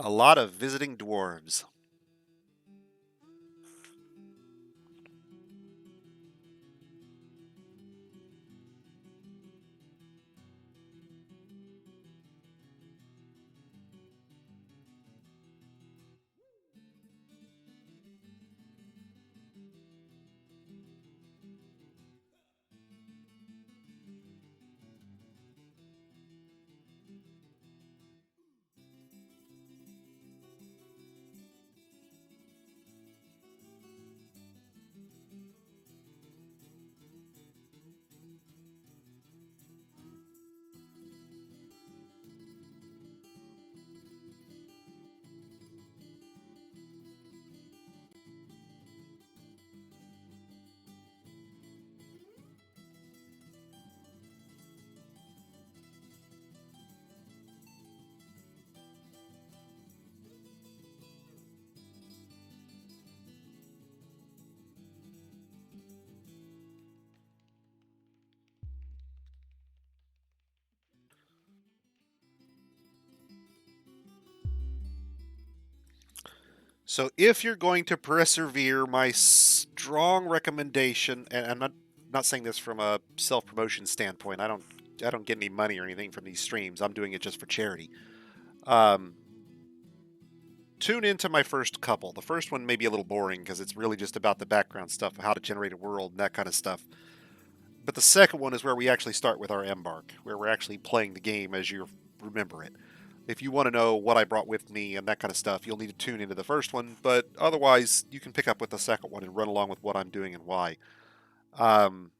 Speaker 1: A lot of visiting dwarves. So if you're going to persevere, my strong recommendation, and I'm not saying this from a self-promotion standpoint. I don't get any money or anything from these streams. I'm doing it just for charity. Um, Tune into my first couple. The first one may be a little boring because it's really just about the background stuff, how to generate a world and that kind of stuff. But the second one is where we actually start with our embark, where we're actually playing the game as you remember it. If you want to know what I brought with me and that kind of stuff, you'll need to tune into the first one. But otherwise, you can pick up with the second one and run along with what I'm doing and why. Um,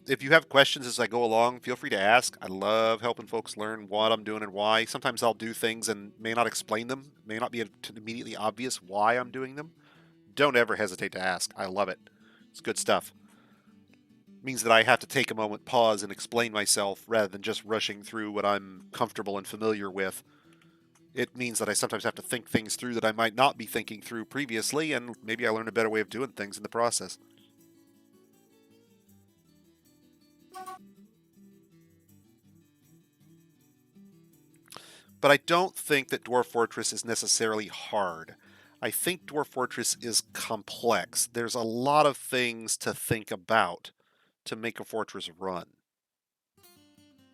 Speaker 1: if you have questions as I go along, feel free to ask. I love helping folks learn what I'm doing and why. Sometimes I'll do things and may not explain them, may not be immediately obvious why I'm doing them. Don't ever hesitate to ask. I love it. It's good stuff. It means that I have to take a moment, pause, and explain myself rather than just rushing through what I'm comfortable and familiar with. It means that I sometimes have to think things through that I might not be thinking through previously, and maybe I learn a better way of doing things in the process. But I don't think that Dwarf Fortress is necessarily hard. I think Dwarf Fortress is complex. There's a lot of things to think about to make a fortress run.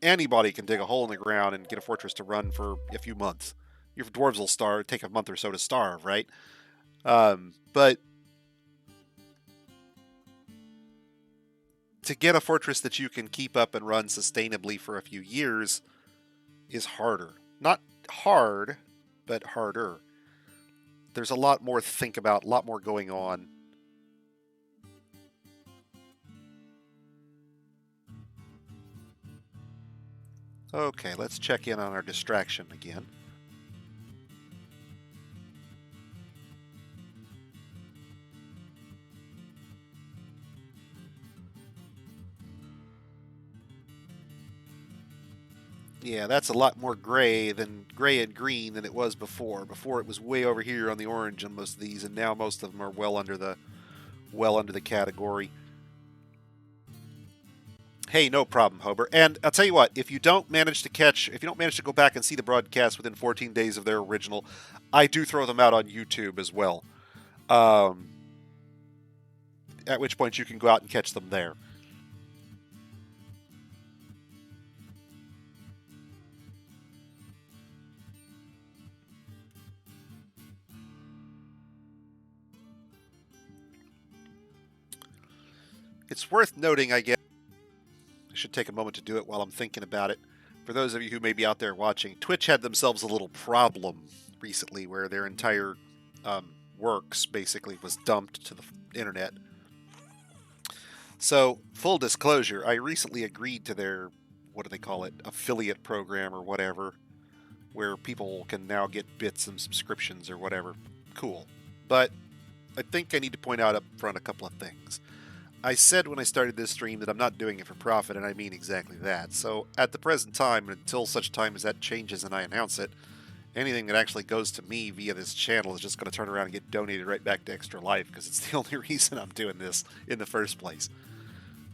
Speaker 1: Anybody can dig a hole in the ground and get a fortress to run for a few months. Your dwarves will starve, take a month or so to starve, right? But to get a fortress that you can keep up and run sustainably for a few years is harder. Not hard, but harder. There's a lot more to think about, a lot more going on. Okay, let's check in on our distraction again. Yeah, that's a lot more gray and green than it was before. Before it was way over here on the orange on most of these, and now most of them are well under the category. Hey, no problem, Hober. And I'll tell you what, if you don't manage to go back and see the broadcast within 14 days of their original, I do throw them out on YouTube as well. Um, at which point you can go out and catch them there. It's worth noting, I guess, I should take a moment to do it while I'm thinking about it. For those of you who may be out there watching, Twitch had themselves a little problem recently where their entire works basically was dumped to the internet. So, full disclosure, I recently agreed to their, what do they call it, affiliate program or whatever, where people can now get bits and subscriptions or whatever. Cool. But I think I need to point out up front a couple of things. I said when I started this stream that I'm not doing it for profit, and I mean exactly that. So, at the present time, until such time as that changes and I announce it, anything that actually goes to me via this channel is just going to turn around and get donated right back to Extra Life because it's the only reason I'm doing this in the first place.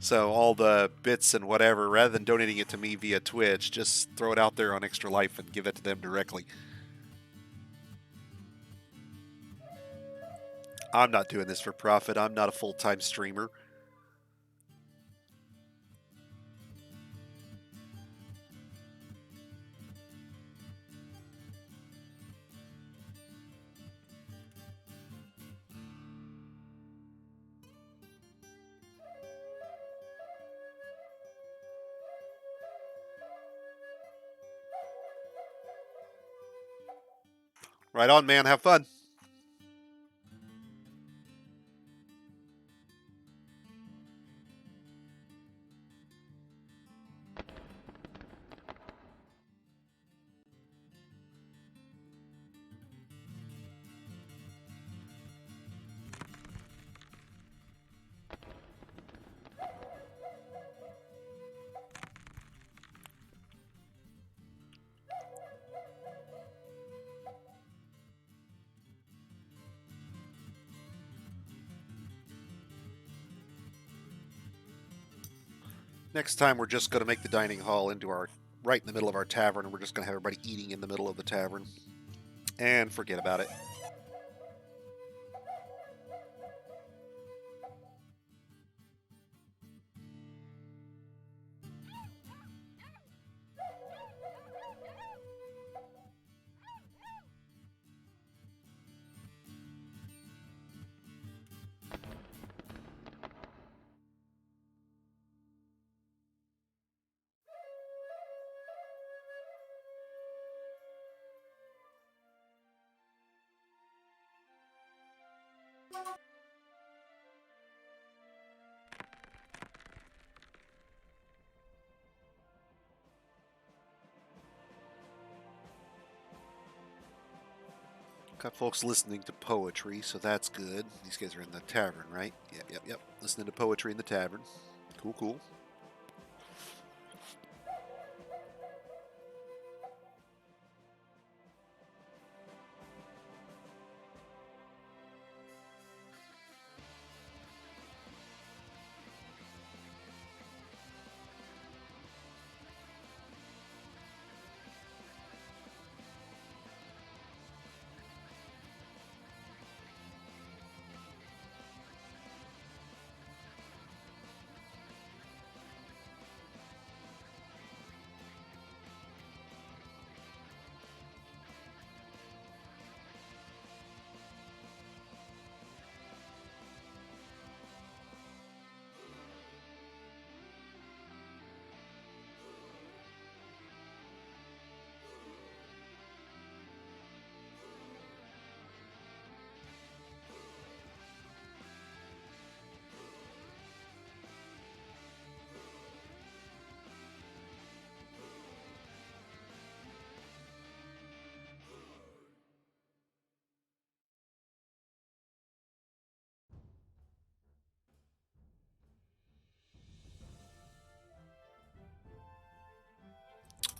Speaker 1: So all the bits and whatever, rather than donating it to me via Twitch, just throw it out there on Extra Life and give it to them directly. I'm not doing this for profit. I'm not a full-time streamer. Right on, man. Have fun. Next time, we're just going to make the dining hall into our right in the middle of our tavern, and we're just going to have everybody eating in the middle of the tavern. And forget about it. Got folks listening to poetry, so that's good. These guys are in the tavern, right? Yep. Listening to poetry in the tavern. Cool.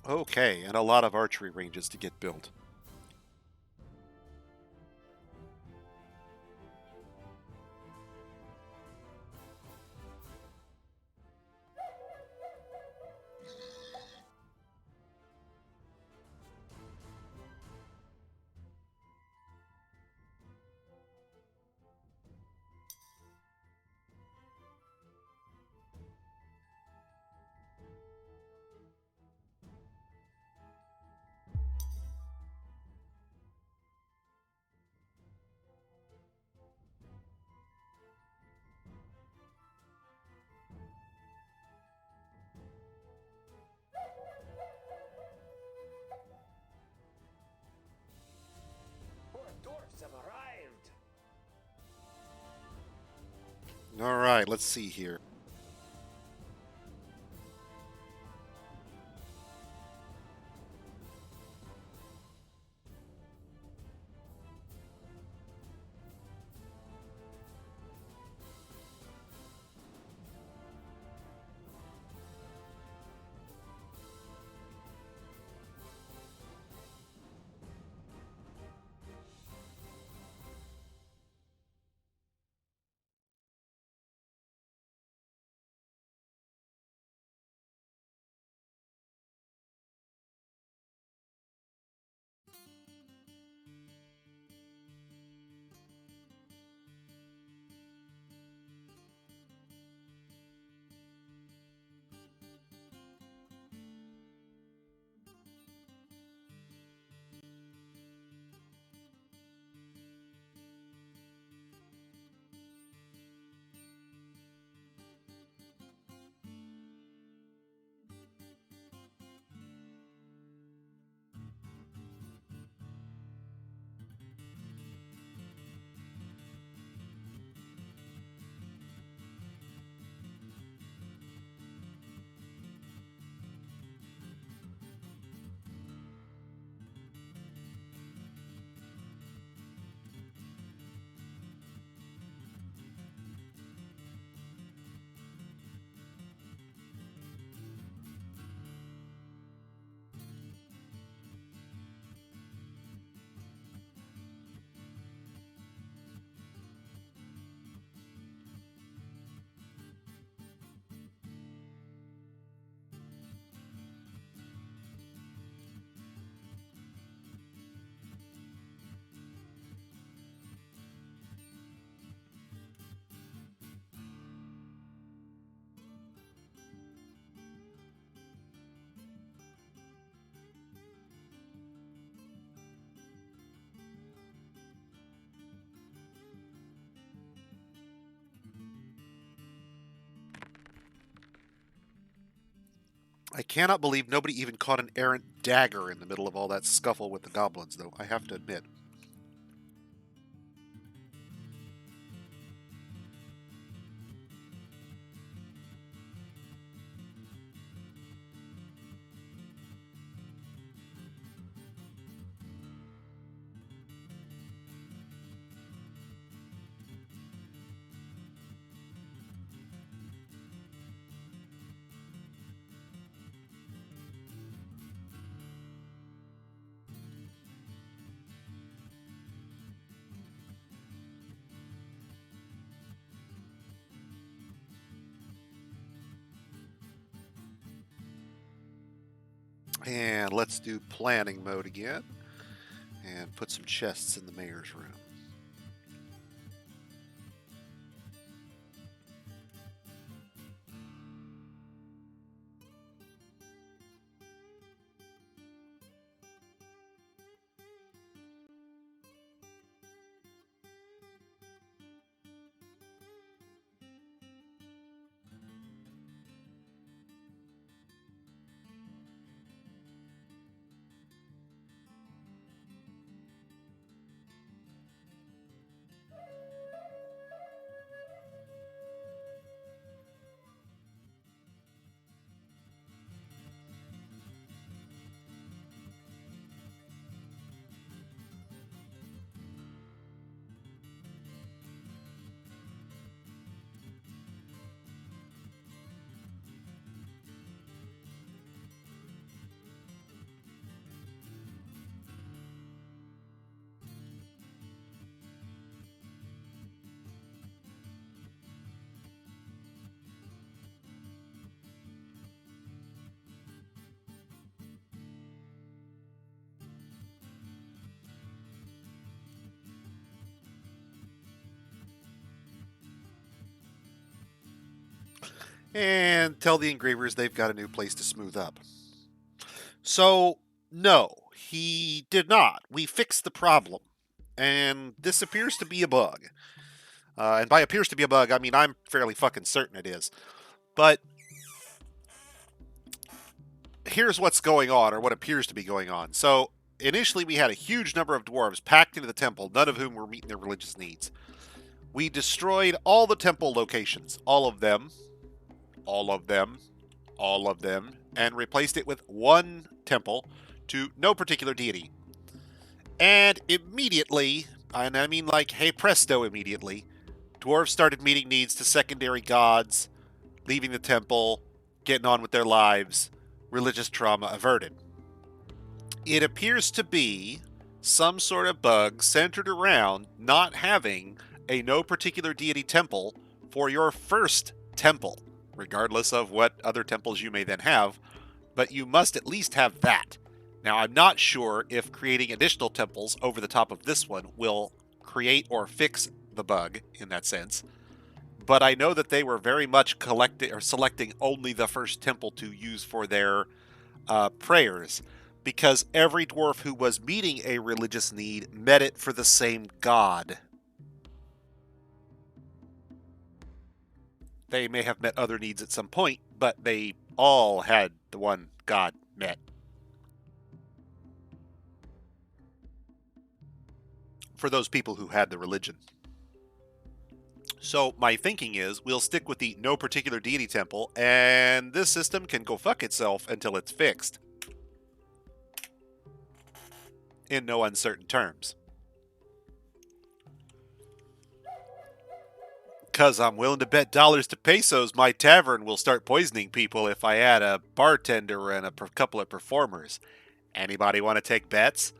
Speaker 1: Okay, and a lot of archery ranges to get built.
Speaker 2: More dwarfs have arrived.
Speaker 1: All right, let's see here. I cannot believe nobody even caught an errant dagger in the middle of all that scuffle with the goblins, though, I have to admit. And let's do planning mode again and put some chests in the mayor's room. And tell the engravers they've got a new place to smooth up. So, no, he did not. We fixed the problem. And this appears to be a bug. And by appears to be a bug, I mean I'm fairly fucking certain it is. But here's what's going on, or what appears to be going on. So, initially we had a huge number of dwarves packed into the temple, none of whom were meeting their religious needs. We destroyed all the temple locations, all of them, all of them, all of them, and replaced it with one temple to no particular deity. And immediately, and I mean like, hey presto, immediately, dwarves started meeting needs to secondary gods, leaving the temple, getting on with their lives, religious trauma averted. It appears to be some sort of bug centered around not having a no particular deity temple for your first temple, regardless of what other temples you may then have, but you must at least have that. Now, I'm not sure if creating additional temples over the top of this one will create or fix the bug in that sense, but I know that they were very much collecting or selecting only the first temple to use for their prayers, because every dwarf who was meeting a religious need met it for the same god. They may have met other needs at some point, but they all had the one god met. For those people who had the religion. So my thinking is we'll stick with the no particular deity temple, and this system can go fuck itself until it's fixed. In no uncertain terms. Because I'm willing to bet dollars to pesos my tavern will start poisoning people if I add a bartender and a couple of performers. Anybody want to take bets?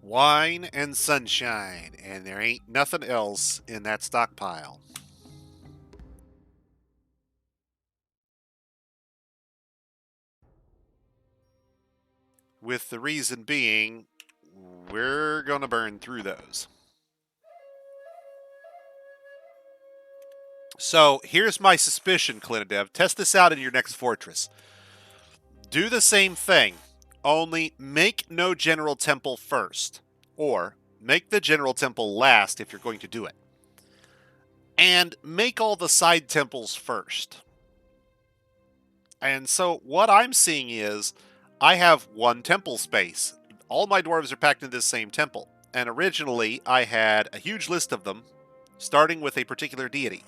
Speaker 1: Wine and sunshine, and there ain't nothing else in that stockpile. With the reason being, we're gonna burn through those. So here's my suspicion, Clinidev. Test this out in your next fortress. Do the same thing. Only make no general temple first, or make the general temple last if you're going to do it. And make all the side temples first. And so what I'm seeing is I have one temple space. All my dwarves are packed in this same temple. And originally I had a huge list of them, starting with a particular deity.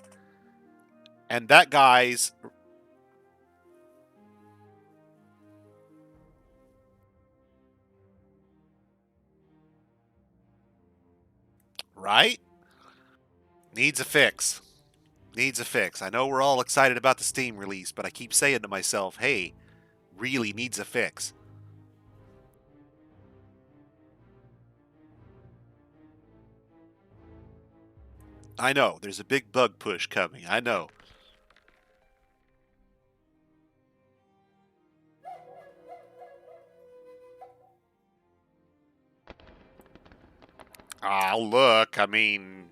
Speaker 1: And that guy's right? Needs a fix. Needs a fix. I know we're all excited about the Steam release, but I keep saying to myself, hey, really needs a fix. I know, there's a big bug push coming. I know. Look, I mean,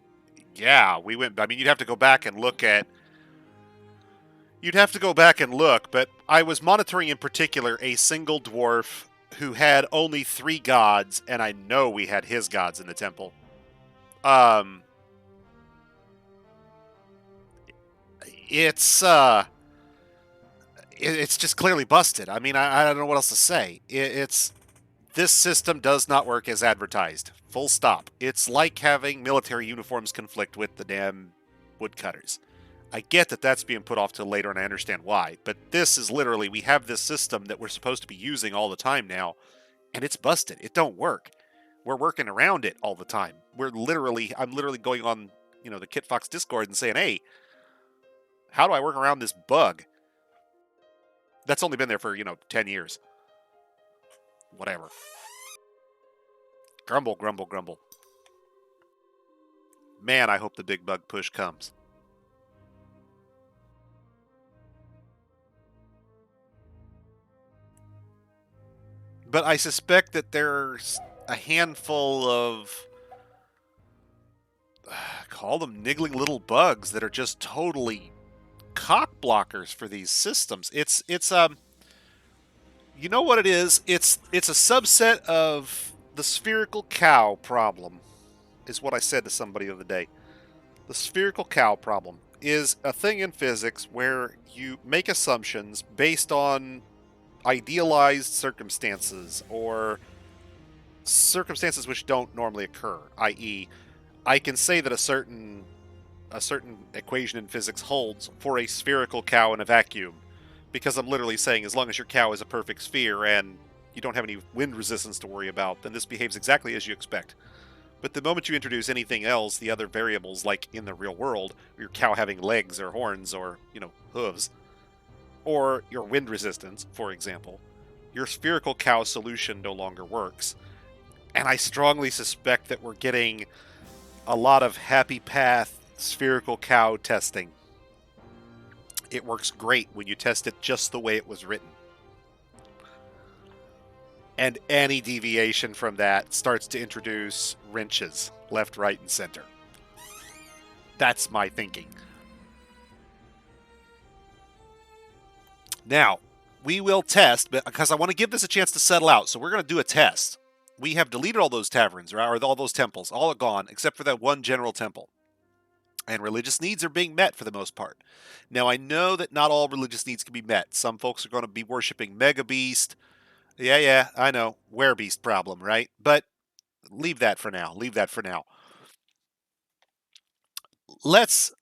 Speaker 1: yeah, we went. I mean, you'd have to go back and look at. You'd have to go back and look, but I was monitoring in particular a single dwarf who had only 3 gods, and I know we had his gods in the temple. Um, it's it's just clearly busted. I mean, I don't know what else to say. It's this system does not work as advertised. Full stop. It's like having military uniforms conflict with the damn woodcutters. I get that that's being put off till later, and I understand why. But this is literally, we have this system that we're supposed to be using all the time now, and it's busted. It don't work. We're working around it all the time. I'm literally going on, the Kit Fox Discord and saying, hey, how do I work around this bug? That's only been there for, 10 years. Whatever. Grumble, grumble, grumble. Man, I hope the big bug push comes. But I suspect that there's a handful of call them niggling little bugs that are just totally cock blockers for these systems. It's you know what it is? It's a subset of the spherical cow problem, is what I said to somebody the other day. The spherical cow problem is a thing in physics where you make assumptions based on idealized circumstances or circumstances which don't normally occur, i.e., I can say that a certain equation in physics holds for a spherical cow in a vacuum because I'm literally saying as long as your cow is a perfect sphere and you don't have any wind resistance to worry about, then this behaves exactly as you expect. But the moment you introduce anything else, the other variables like in the real world, your cow having legs or horns or, hooves, or your wind resistance, for example, your spherical cow solution no longer works. And I strongly suspect that we're getting a lot of happy path spherical cow testing. It works great when you test it just the way it was written. And any deviation from that starts to introduce wrenches left, right, and center. That's my thinking. Now, we will test, because I want to give this a chance to settle out. So we're going to do a test. We have deleted all those taverns, or all those temples. All are gone, except for that one general temple. And religious needs are being met for the most part. Now, I know that not all religious needs can be met. Some folks are going to be worshiping Mega Beast. Yeah, I know. Beast problem, right? But leave that for now. Leave that for now. Let's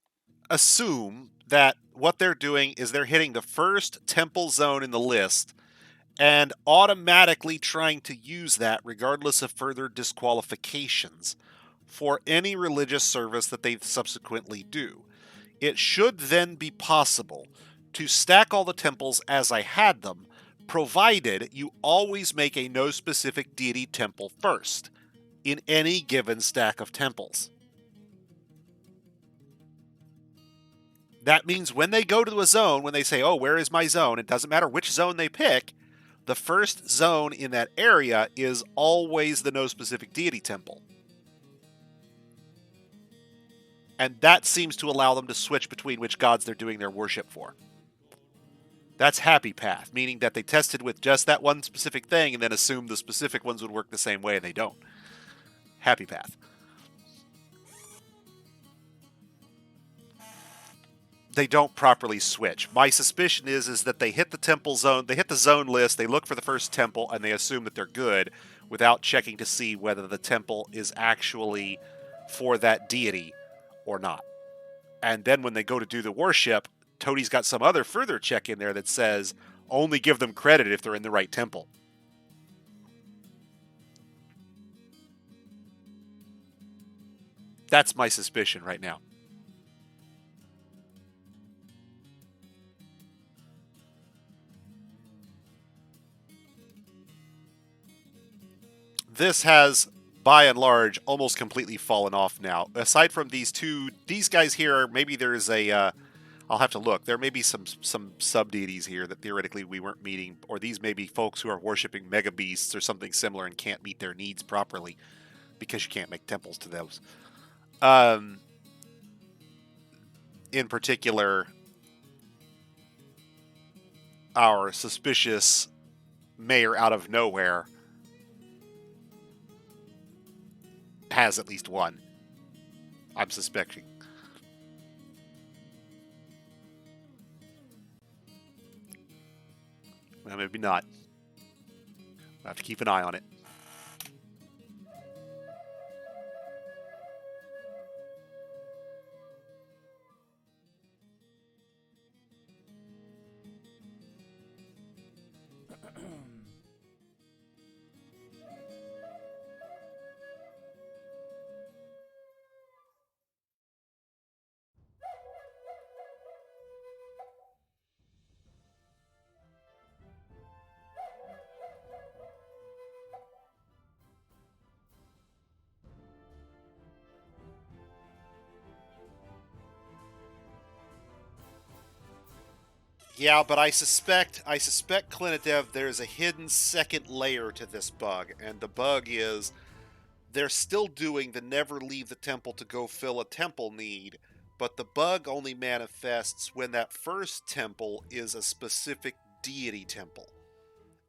Speaker 1: assume that what they're doing is they're hitting the first temple zone in the list and automatically trying to use that regardless of further disqualifications for any religious service that they subsequently do. It should then be possible to stack all the temples as I had them, provided you always make a no specific deity temple first in any given stack of temples. That means when they go to a zone, when they say, oh, where is my zone? It doesn't matter which zone they pick. The first zone in that area is always the no specific deity temple. And that seems to allow them to switch between which gods they're doing their worship for. That's happy path, meaning that they tested with just that one specific thing and then assumed the specific ones would work the same way, and they don't. Happy path. They don't properly switch. My suspicion is that they hit the temple zone, they hit the zone list, they look for the first temple, and they assume that they're good without checking to see whether the temple is actually for that deity or not. And then when they go to do the worship, Toadie's got some other further check in there that says only give them credit if they're in the right temple. That's my suspicion right now. This has, by and large, almost completely fallen off now. Aside from these guys here, maybe there's a. I'll have to look. There may be some sub deities here that theoretically we weren't meeting, or these may be folks who are worshiping mega beasts or something similar and can't meet their needs properly because you can't make temples to those. Um, in particular, our suspicious mayor out of nowhere has at least one. I'm suspecting. Well, maybe not. I'll have to keep an eye on it. Yeah, but I suspect Clinidev, there's a hidden second layer to this bug, and the bug is they're still doing the never leave the temple to go fill a temple need, but the bug only manifests when that first temple is a specific deity temple.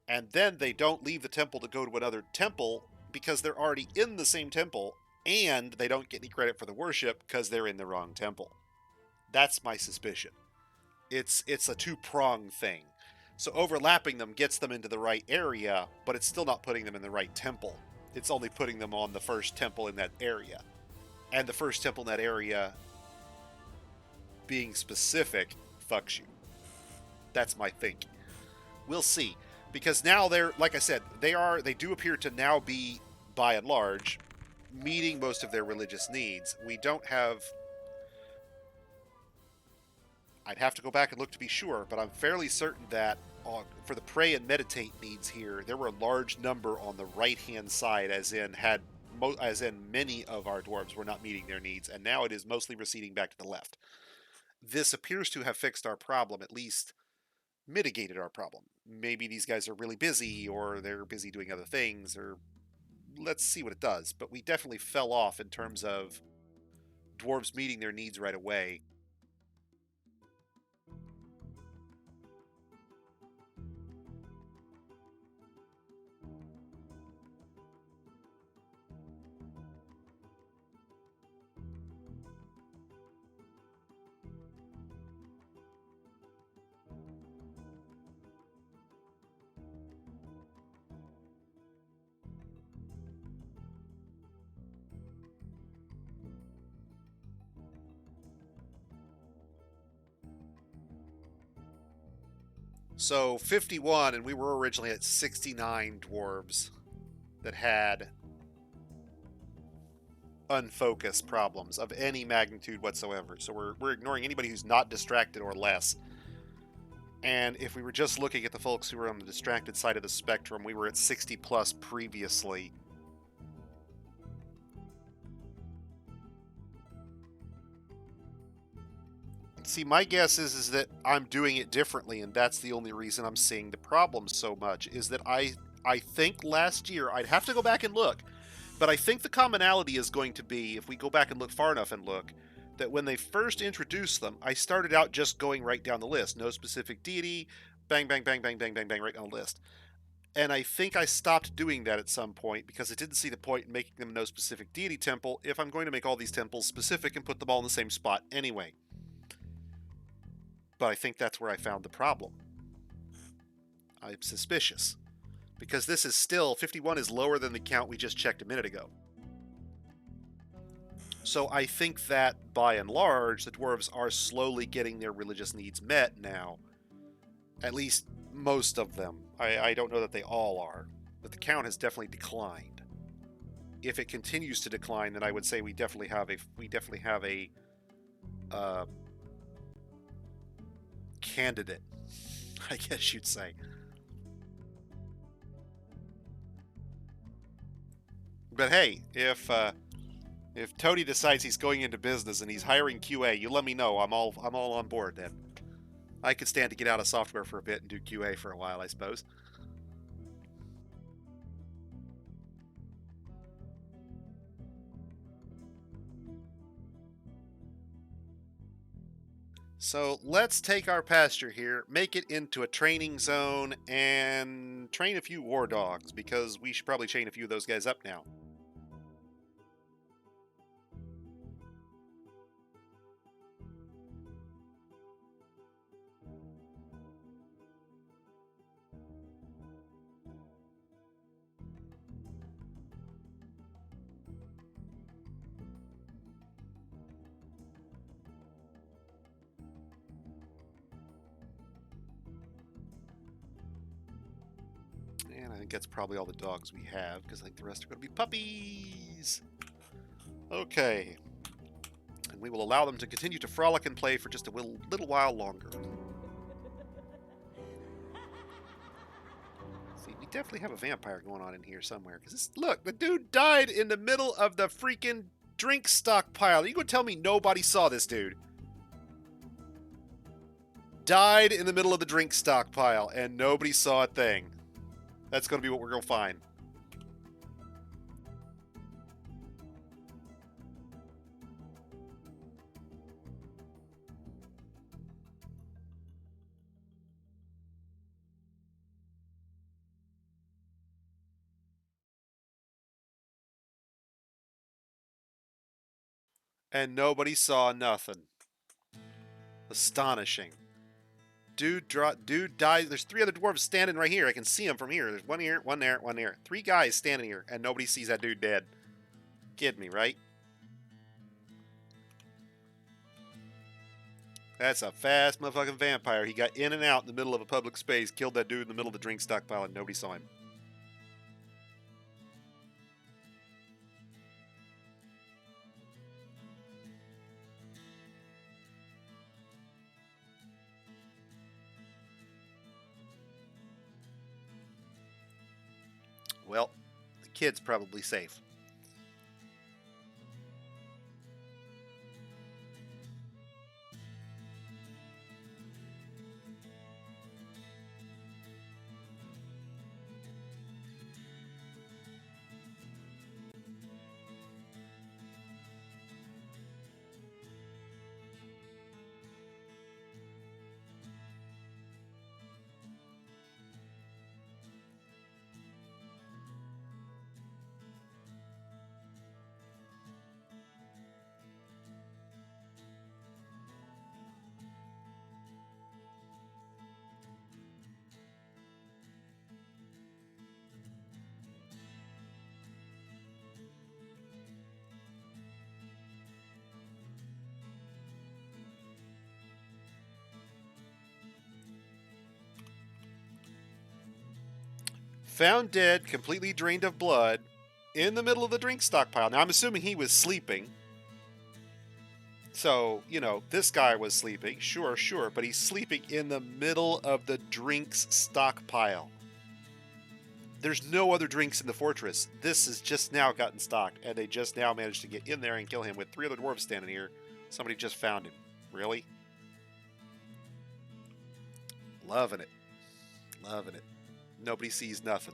Speaker 1: And then they don't leave the temple to go to another temple because they're already in the same temple, and they don't get any credit for the worship because they're in the wrong temple. That's my suspicion. It's a two-pronged thing. So overlapping them gets them into the right area, but it's still not putting them in the right temple. It's only putting them on the first temple in that area. And the first temple in that area being specific fucks you. That's my thinking. We'll see. Because now they're, like I said, they do appear to now be, by and large, meeting most of their religious needs. We don't have, I'd have to go back and look to be sure, but I'm fairly certain that for the pray and meditate needs here, there were a large number on the right-hand side, as in many of our dwarves were not meeting their needs, and now it is mostly receding back to the left. This appears to have fixed our problem, at least mitigated our problem. Maybe these guys are really busy, or they're busy doing other things, or let's see what it does. But we definitely fell off in terms of dwarves meeting their needs right away. So 51, and we were originally at 69 dwarves that had unfocused problems of any magnitude whatsoever. So we're ignoring anybody who's not distracted or less. And if we were just looking at the folks who were on the distracted side of the spectrum, we were at 60 plus previously. See, my guess is that I'm doing it differently, and that's the only reason I'm seeing the problem so much, is that I think last year, I'd have to go back and look, but I think the commonality is going to be, if we go back and look far enough and look, that when they first introduced them, I started out just going right down the list. No specific deity, Bang, bang, bang, bang, bang, bang, bang, right on the list. And I think I stopped doing that at some point because I didn't see the point in making them no specific deity temple if I'm going to make all these temples specific and put them all in the same spot anyway. But I think that's where I found the problem. I'm suspicious. Because this is still, 51 is lower than the count we just checked a minute ago. So I think that, by and large, the dwarves are slowly getting their religious needs met now. At least most of them. I don't know that they all are, but the count has definitely declined. If it continues to decline, then I would say we definitely have a uh, candidate, I guess you'd say. But hey, if Tony decides he's going into business and he's hiring QA, you let me know. I'm all on board then. I could stand to get out of software for a bit and do QA for a while, I suppose. So let's take our pasture here, make it into a training zone, and train a few war dogs, because we should probably chain a few of those guys up now. And I think that's probably all the dogs we have, because I think the rest are going to be puppies. Okay. And we will allow them to continue to frolic and play for just a little while longer. See, we definitely have a vampire going on in here somewhere. Because look, the dude died in the middle of the freaking drink stockpile. You gonna tell me nobody saw this dude? Died in the middle of the drink stockpile, and nobody saw a thing. That's gonna be what we're gonna find. And nobody saw nothing. Astonishing. Dude died. There's 3 other dwarves standing right here. I can see them from here. There's one here, one there, one there. 3 guys standing here, and nobody sees that dude dead. Kidding me, right? That's a fast motherfucking vampire. He got in and out in the middle of a public space, killed that dude in the middle of the drink stockpile, and nobody saw him. Well, the kid's probably safe. Found dead, completely drained of blood, in the middle of the drink stockpile. Now, I'm assuming he was sleeping. So, this guy was sleeping. Sure, but he's sleeping in the middle of the drinks stockpile. There's no other drinks in the fortress. This has just now gotten stocked, and they just now managed to get in there and kill him with 3 other dwarves standing here. Somebody just found him. Really? Loving it. Loving it. Nobody sees nothing.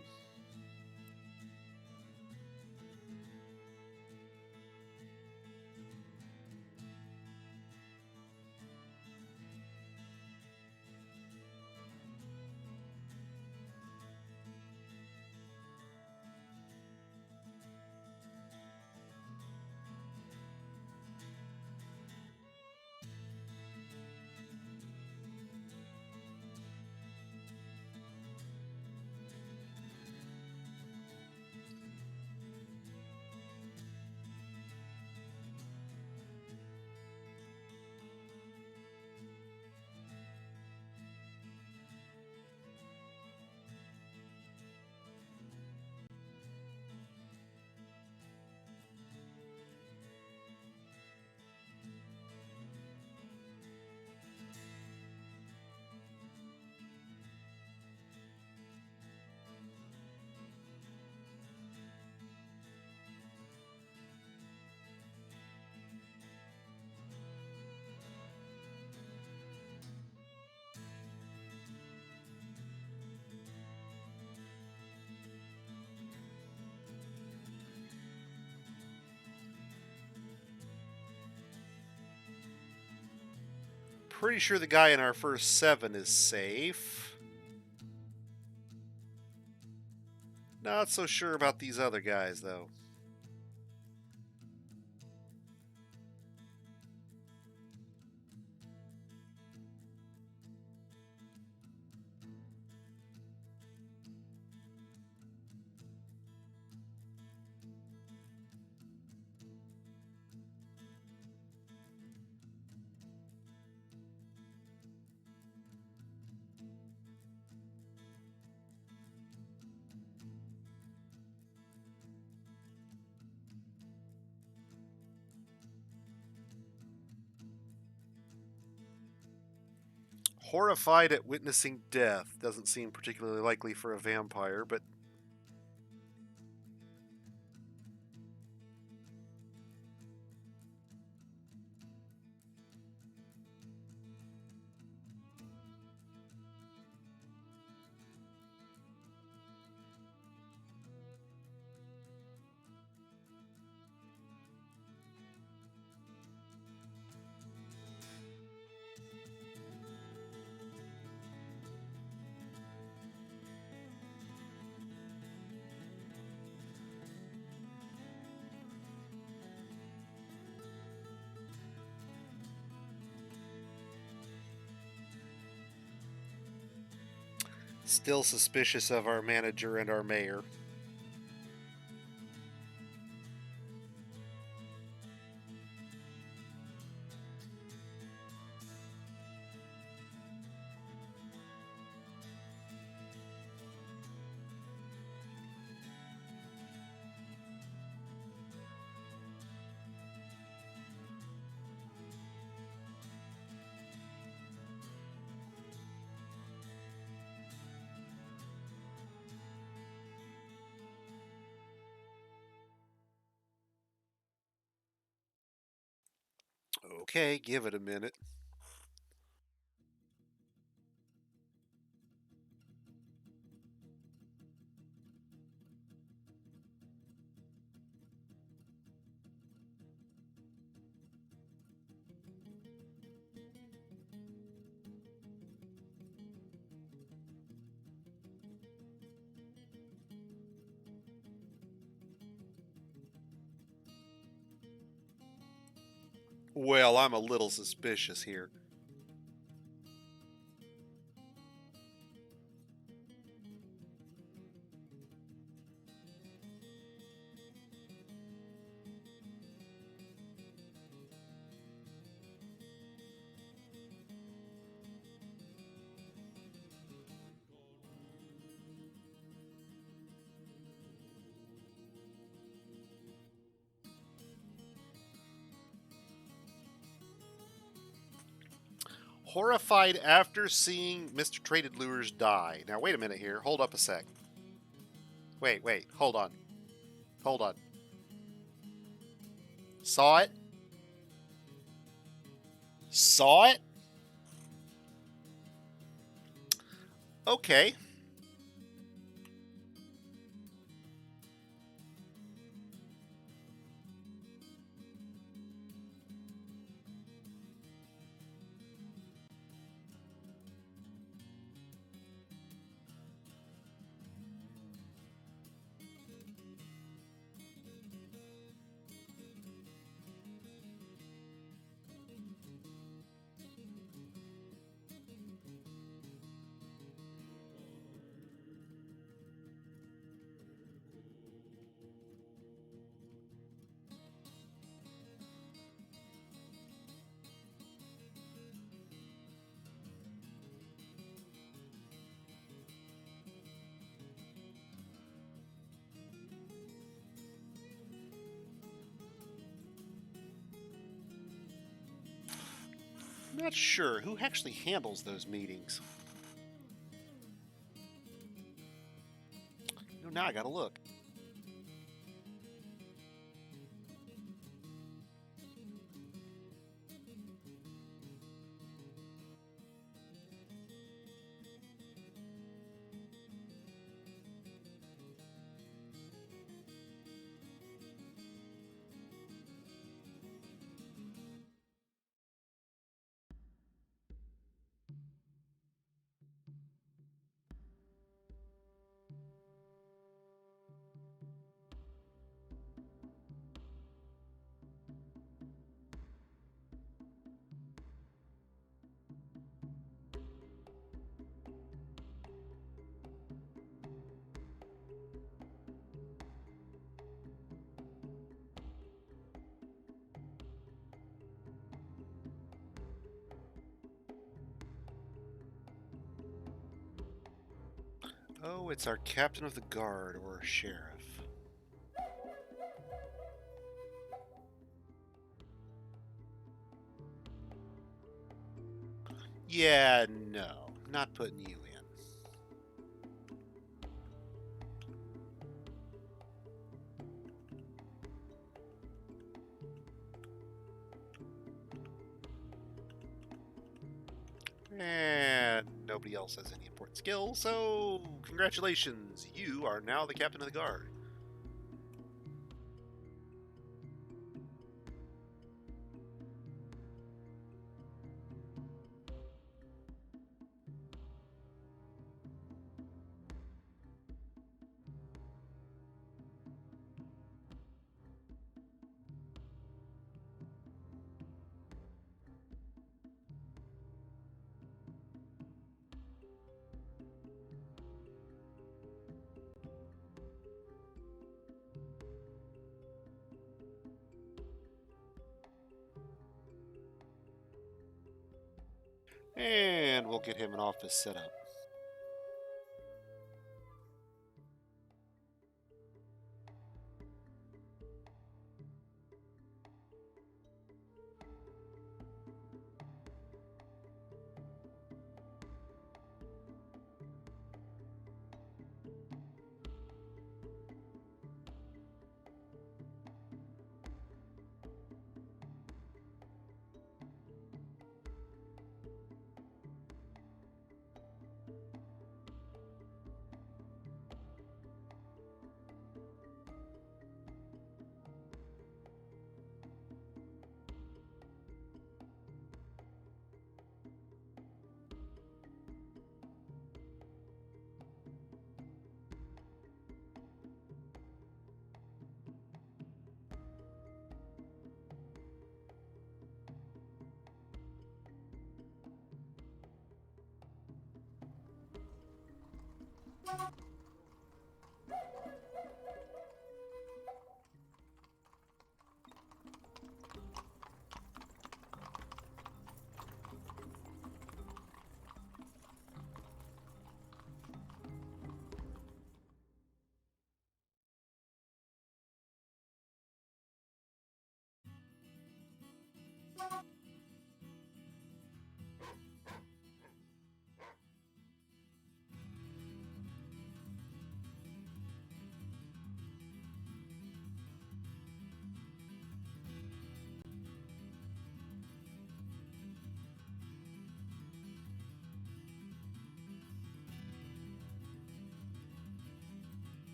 Speaker 1: Pretty sure the guy in our first 7 is safe. Not so sure about these other guys, though. Horrified at witnessing death. Doesn't seem particularly likely for a vampire, but still suspicious of our manager and our mayor. Okay, give it a minute. Well, I'm a little suspicious here. Horrified after seeing Mr. Traded Lures die. Now, wait a minute here. Hold up a sec. Wait. Hold on. Hold on. Saw it? Saw it? Okay. I'm not sure who actually handles those meetings. No, now I gotta look. Oh, it's our captain of the guard or sheriff. Yeah, no, not putting you in. And nobody else has any important skills, so congratulations, you are now the captain of the guard. And we'll get him an office set up.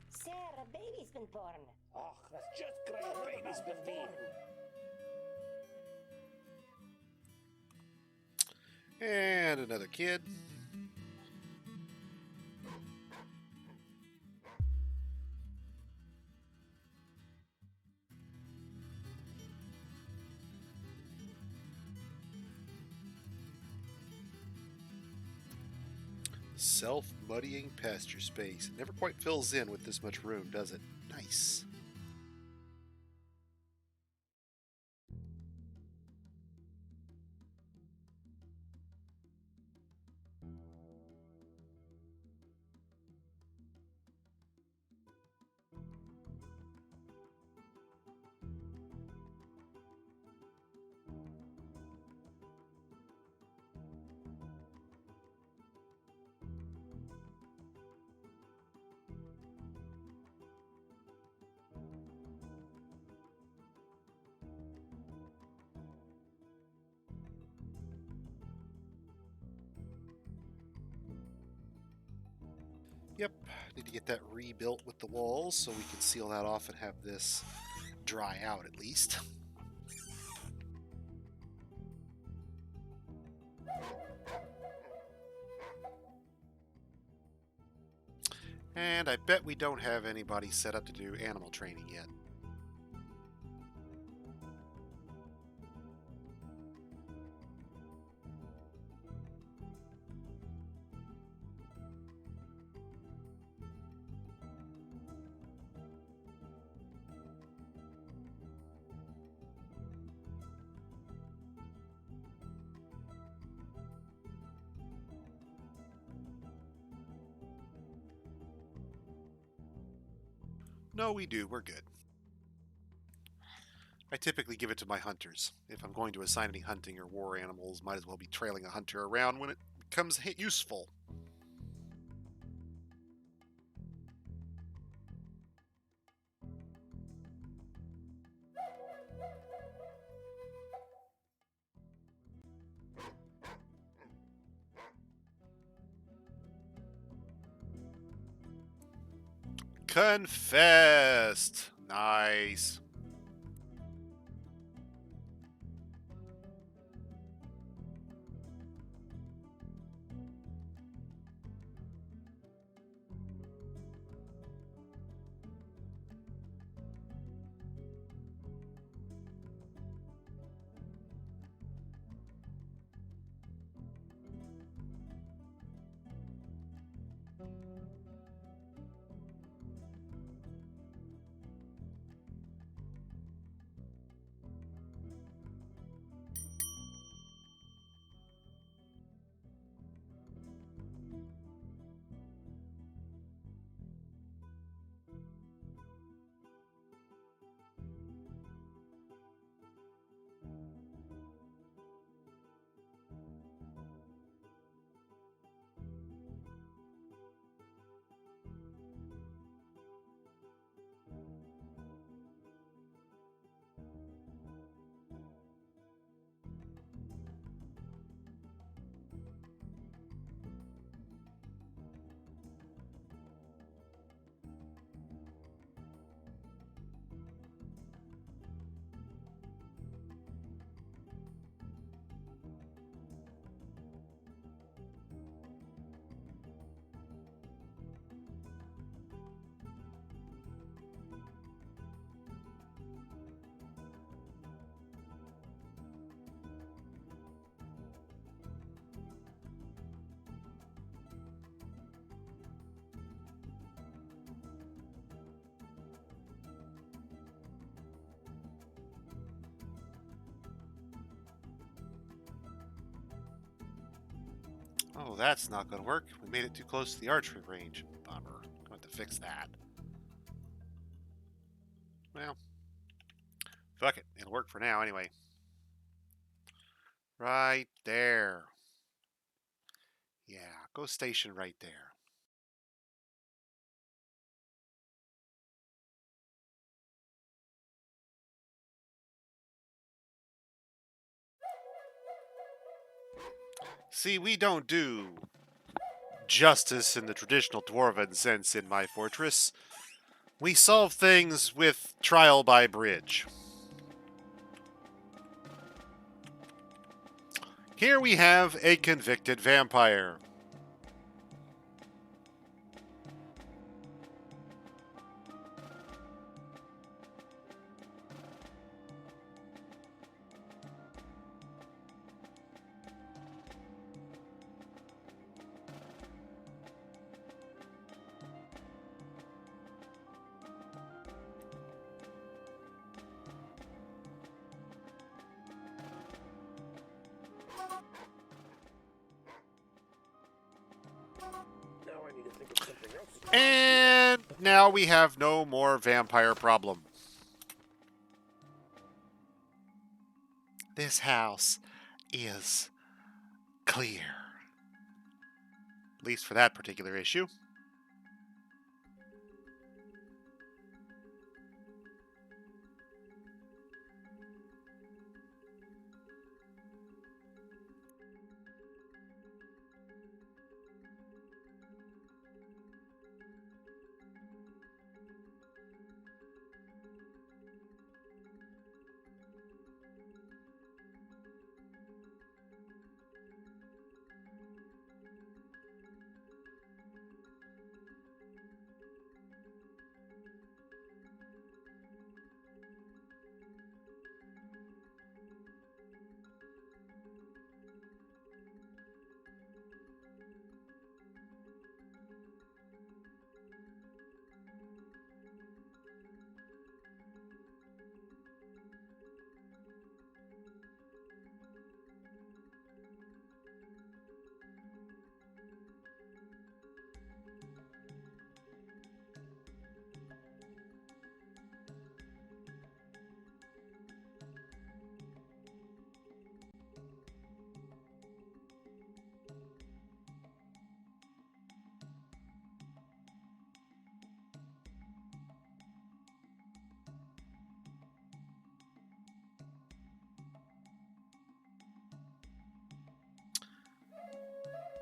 Speaker 3: Sir, a baby's been born.
Speaker 2: Oh, that's just great. A baby's been born.
Speaker 1: And another kid. Self-muddying pasture space. It never quite fills in with this much room, does it? Nice. Yep, need to get that rebuilt with the walls so we can seal that off and have this dry out at least. And I bet we don't have anybody set up to do animal training yet. No, we do. We're good. I typically give it to my hunters. If I'm going to assign any hunting or war animals, might as well be trailing a hunter around when it becomes useful. Confessed. Nice. Oh, that's not going to work. We made it too close to the archery range. Bummer. Going to fix that. Well, fuck it. It'll work for now anyway. Right there. Yeah, go station right there. See, we don't do justice in the traditional dwarven sense in my fortress. We solve things with trial by bridge. Here we have a convicted vampire.
Speaker 2: Now I need to think of something else to do.
Speaker 1: And now we have no more vampire problem. This house is clear. At least for that particular issue.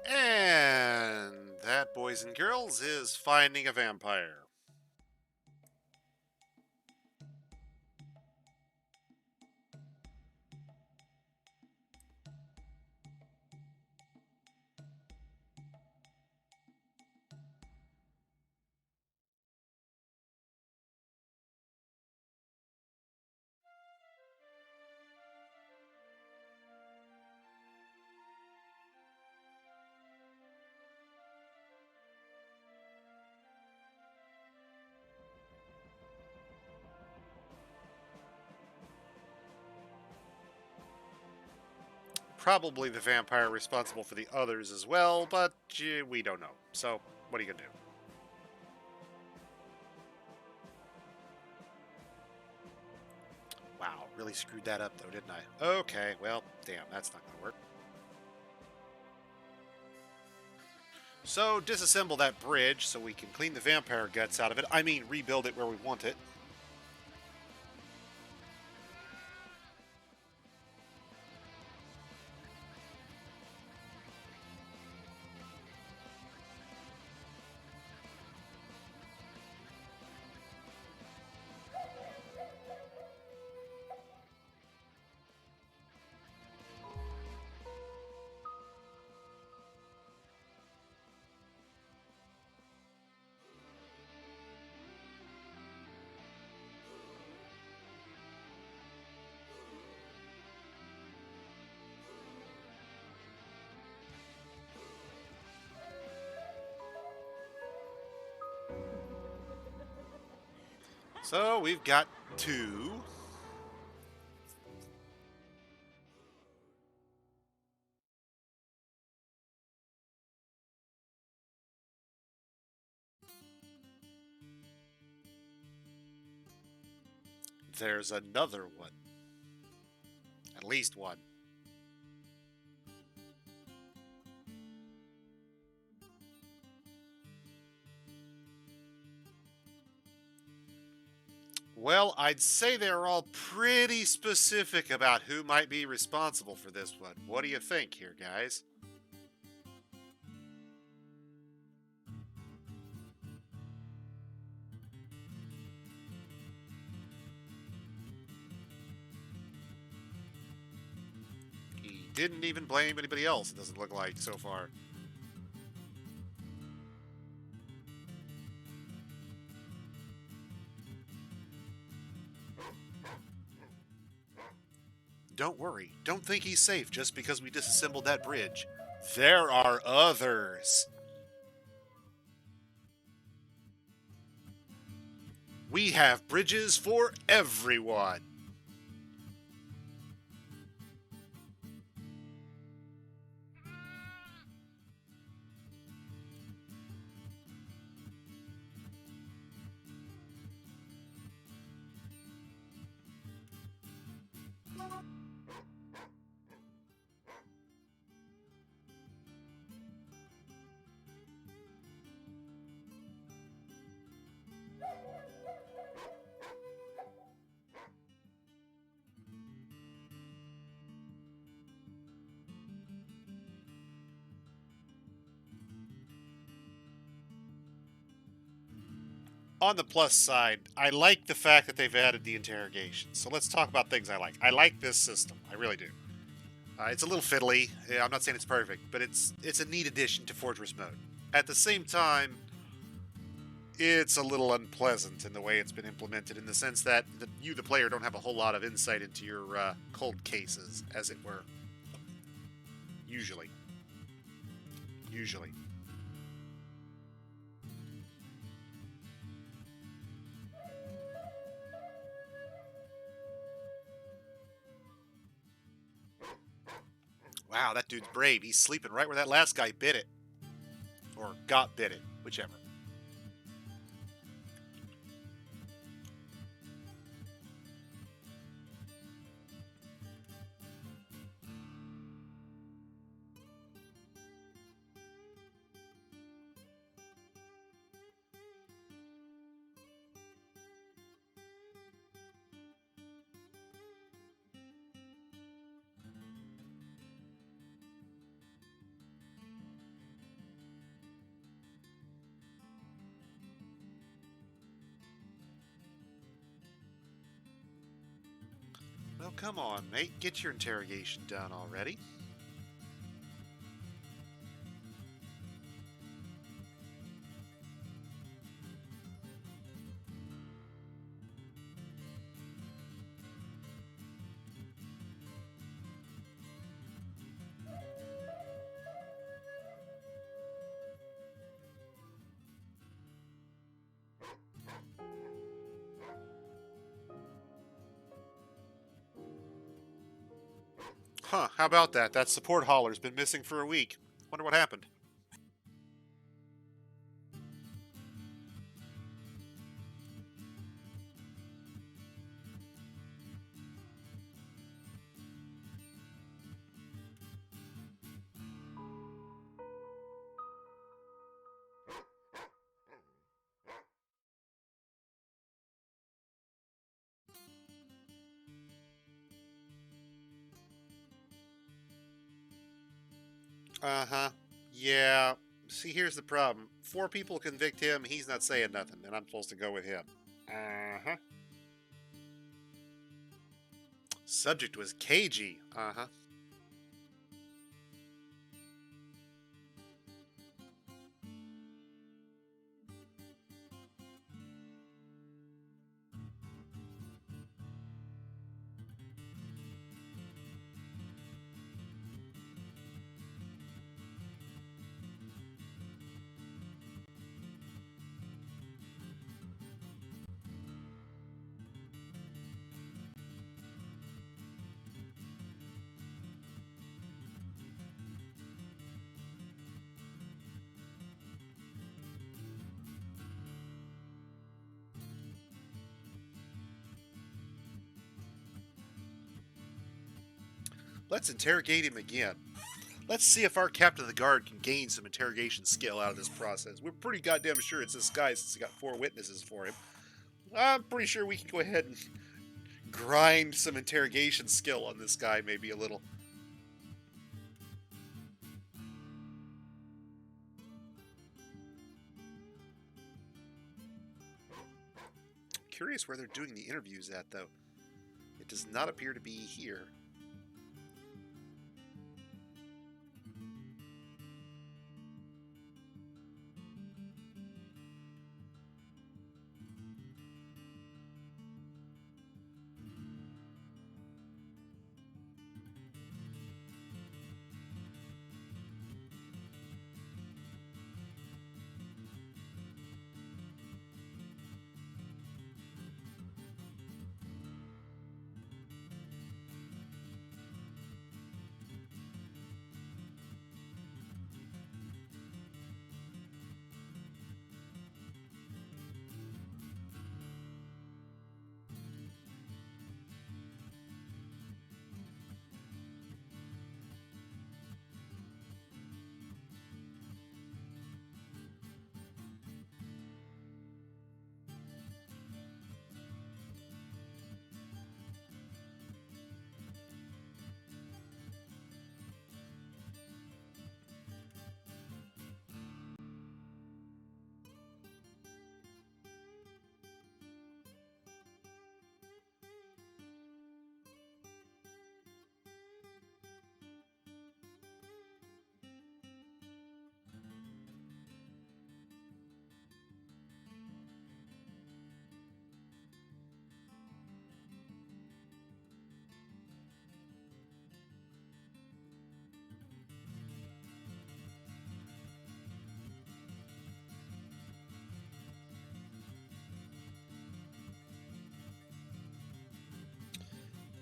Speaker 1: And that, boys and girls, is Finding a Vampire. Probably the vampire responsible for the others as well, but we don't know. So, what are you going to do? Wow, really screwed that up though, didn't I? Okay, well, damn, that's not going to work. So, disassemble that bridge so we can clean the vampire guts out of it. I mean, rebuild it where we want it. So, we've got two. There's another one. At least one. Well, I'd say they're all pretty specific about who might be responsible for this one. What do you think here, guys? Didn't even blame anybody else, it doesn't look like, so far. Don't worry. Don't think he's safe just because we disassembled that bridge. There are others. We have bridges for everyone. On the plus side, I like the fact that they've added the interrogation. So let's talk about things I like. I like this system. I really do. It's a little fiddly. Yeah, I'm not saying it's perfect, but it's a neat addition to Fortress mode. At the same time, it's a little unpleasant in the way it's been implemented, in the sense that you, the player, don't have a whole lot of insight into your cold cases, as it were. Usually. Usually. Wow, that dude's brave. He's sleeping right where that last guy bit it. Or got bit it, whichever. Well, come on, mate. Get your interrogation done already. Huh, how about that? That support hauler's been missing for a week. Wonder what happened. Uh-huh. Yeah. See, here's the problem. 4 people convict him, he's not saying nothing, and I'm supposed to go with him. Uh-huh. Subject was cagey. Uh-huh. Let's interrogate him again. Let's see if our captain of the guard can gain some interrogation skill out of this process. We're pretty goddamn sure it's this guy, since he got 4 witnesses for him. I'm pretty sure we can go ahead and grind some interrogation skill on this guy, maybe a little. Curious where they're doing the interviews at, though. It does not appear to be here.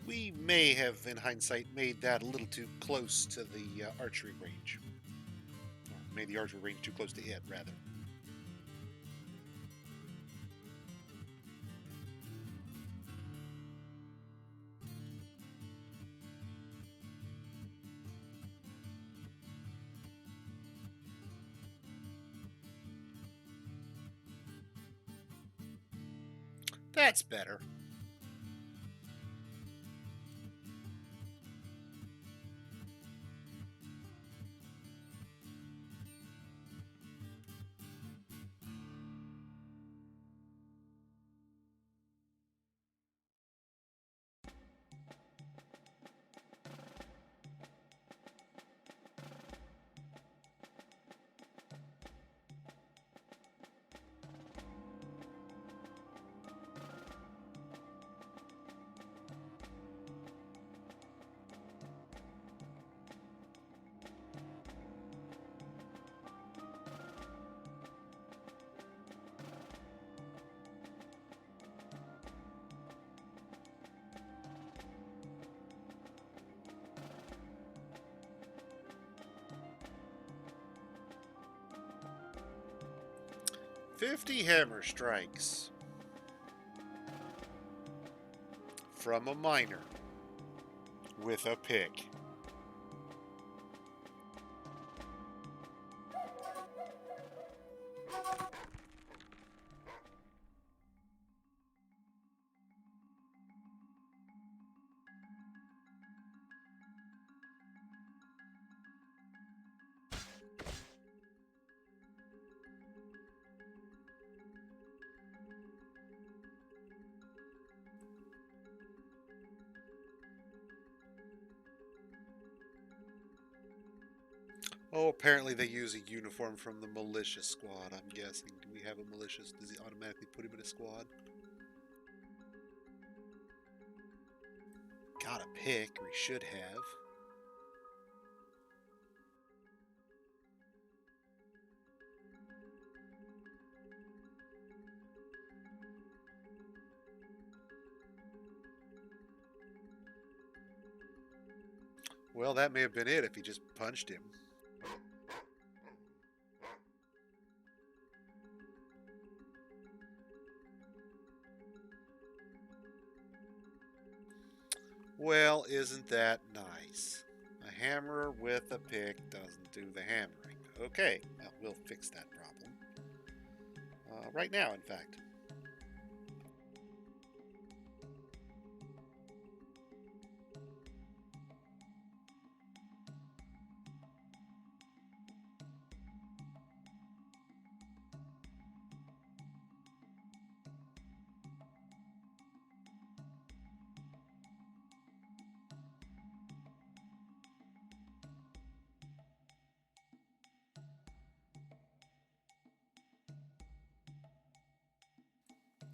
Speaker 1: We may have, in hindsight, made that a little too close to the archery range. Or made the archery range too close to it, rather. That's better. "50 hammer strikes from a miner with a pick." Oh, apparently they use a uniform from the militia squad, I'm guessing. Do we have a militia? Does he automatically put him in a squad? Got a pick, or he should have. Well, that may have been it if he just punched him. Well, isn't that nice? A hammer with a pick doesn't do the hammering. Okay, well, we'll fix that problem. Right now, in fact.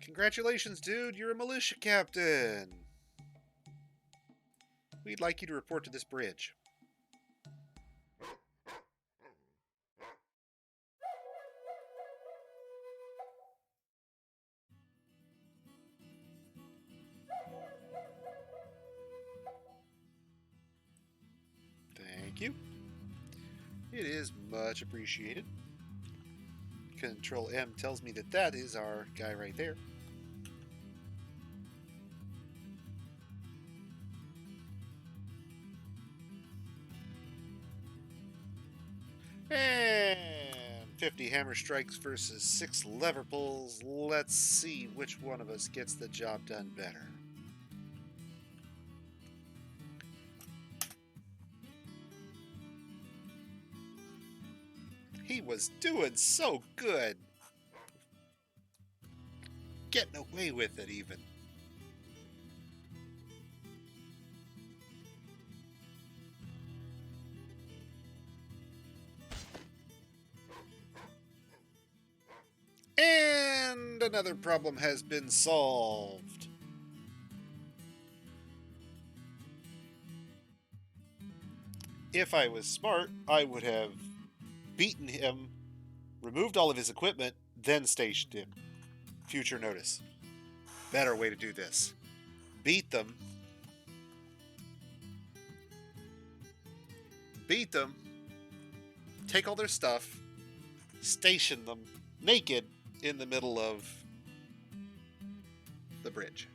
Speaker 1: Congratulations, dude, you're a militia captain. We'd like you to report to this bridge. Thank you. It is much appreciated. Control M tells me that that is our guy right there. And 50 hammer strikes versus 6 lever pulls. Let's see which one of us gets the job done better. He was doing so good. Getting away with it, even. And another problem has been solved. If I was smart, I would have beaten him, removed all of his equipment, then stationed him. Future notice. Better way to do this. Beat them, beat them, take all their stuff, station them naked in the middle of the bridge.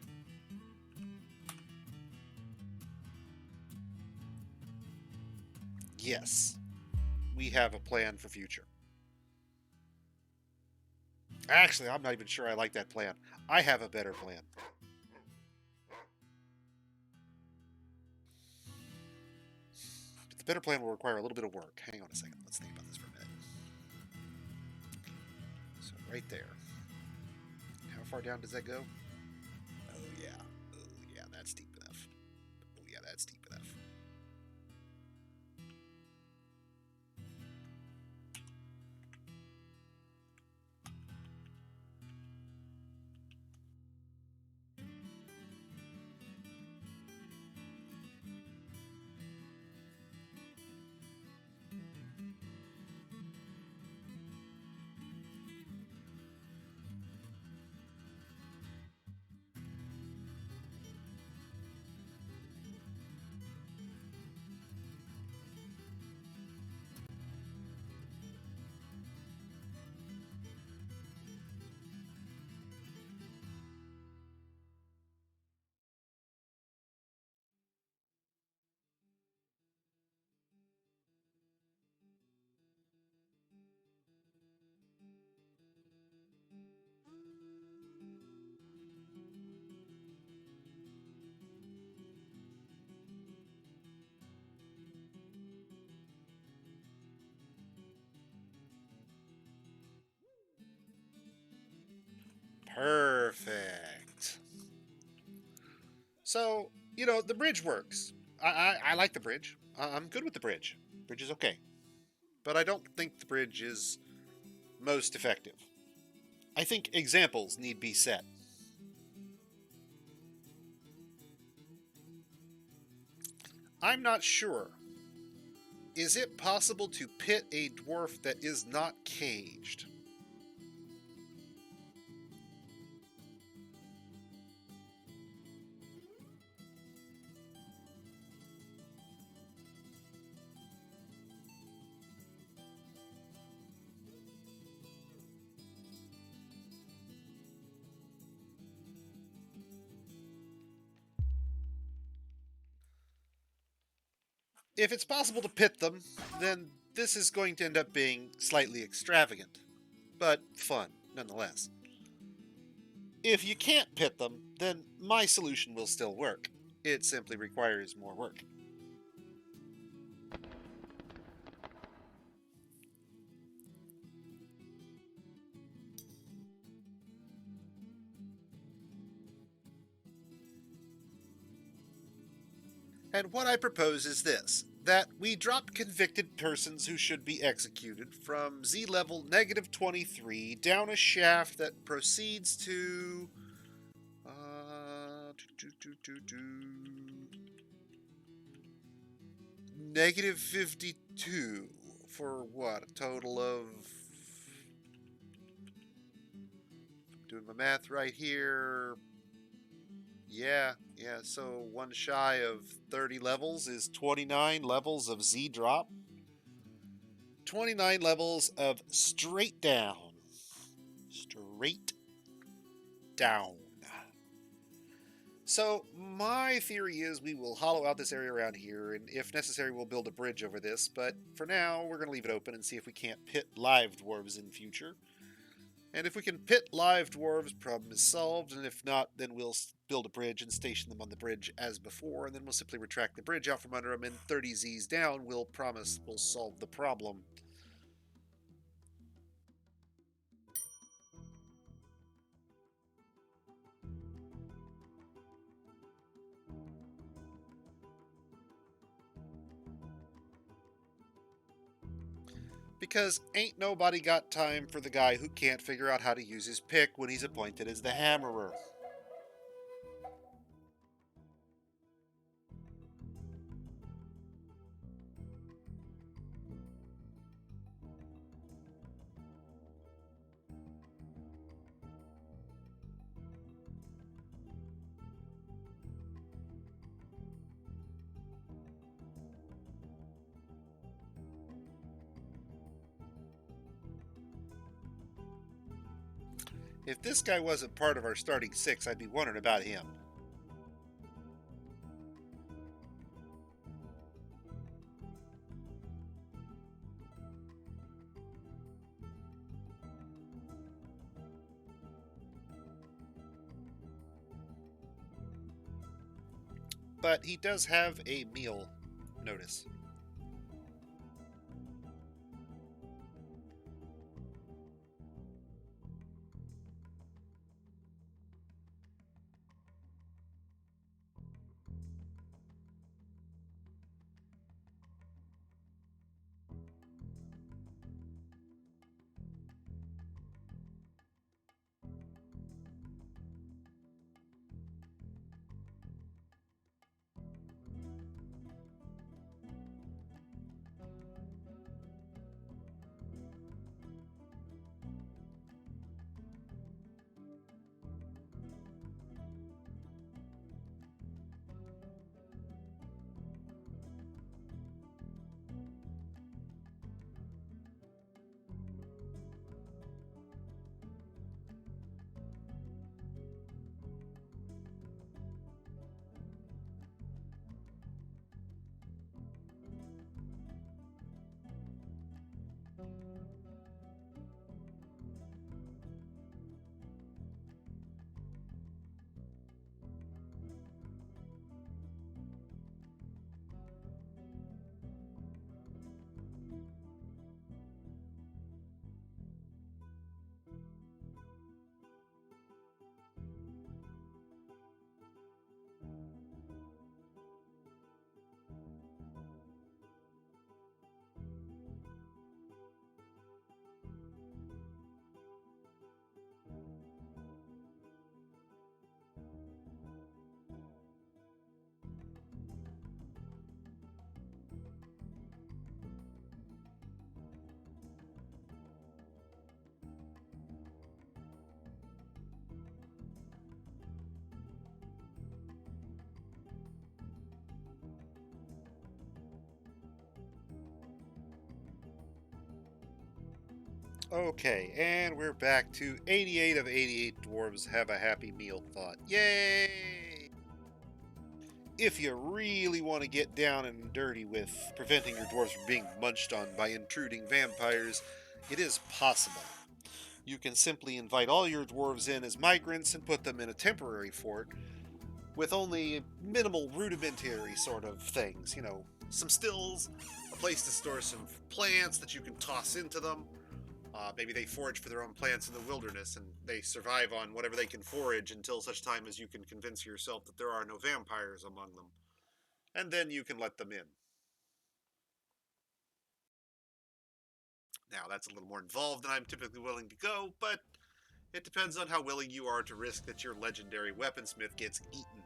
Speaker 1: Yes, we have a plan for future. Actually, I'm not even sure I like that plan. I have a better plan. But the better plan will require a little bit of work. Hang on a second. Let's think about this for a minute. So right there. How far down does that go? Oh yeah. Oh yeah, that's deep enough. Oh yeah, that's deep enough. Perfect. So, the bridge works. I like the bridge. I'm good with the bridge. Bridge is okay. But I don't think the bridge is most effective. I think examples need be set. I'm not sure. Is it possible to pit a dwarf that is not caged? If it's possible to pit them, then this is going to end up being slightly extravagant, but fun nonetheless. If you can't pit them, then my solution will still work. It simply requires more work. And what I propose is this, that we drop convicted persons who should be executed from Z level -23 down a shaft that proceeds to -52 for what? A total of, doing my math right here. Yeah, so one shy of 30 levels is 29 levels of Z drop. 29 levels of straight down. Straight down. So, my theory is we will hollow out this area around here, and if necessary, we'll build a bridge over this, but for now, we're going to leave it open and see if we can't pit live dwarves in future. And if we can pit live dwarves, problem is solved, and if not, then we'll build a bridge and station them on the bridge as before, and then we'll simply retract the bridge out from under them, and 30 Z's down, we'll promise we'll solve the problem. Because ain't nobody got time for the guy who can't figure out how to use his pick when he's appointed as the hammerer. If this guy wasn't part of our starting six, I'd be wondering about him. But he does have a meal notice. Okay, and we're back to 88 of 88 dwarves have a happy meal thought. Yay! If you really want to get down and dirty with preventing your dwarves from being munched on by intruding vampires, it is possible. You can simply invite all your dwarves in as migrants and put them in a temporary fort with only minimal rudimentary sort of things. Some stills, a place to store some plants that you can toss into them. Maybe they forage for their own plants in the wilderness and they survive on whatever they can forage until such time as you can convince yourself that there are no vampires among them. And then you can let them in. Now, that's a little more involved than I'm typically willing to go, but it depends on how willing you are to risk that your legendary weaponsmith gets eaten.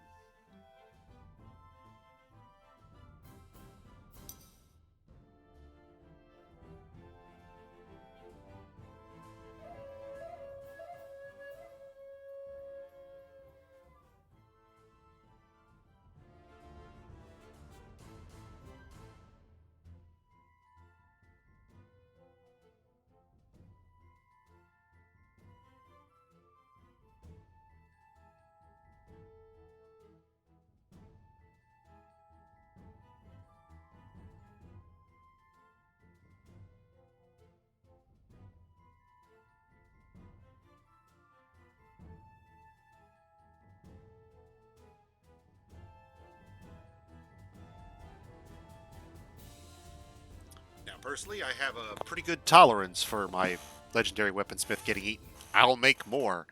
Speaker 1: Now, personally, I have a pretty good tolerance for my legendary weaponsmith getting eaten. I'll make more.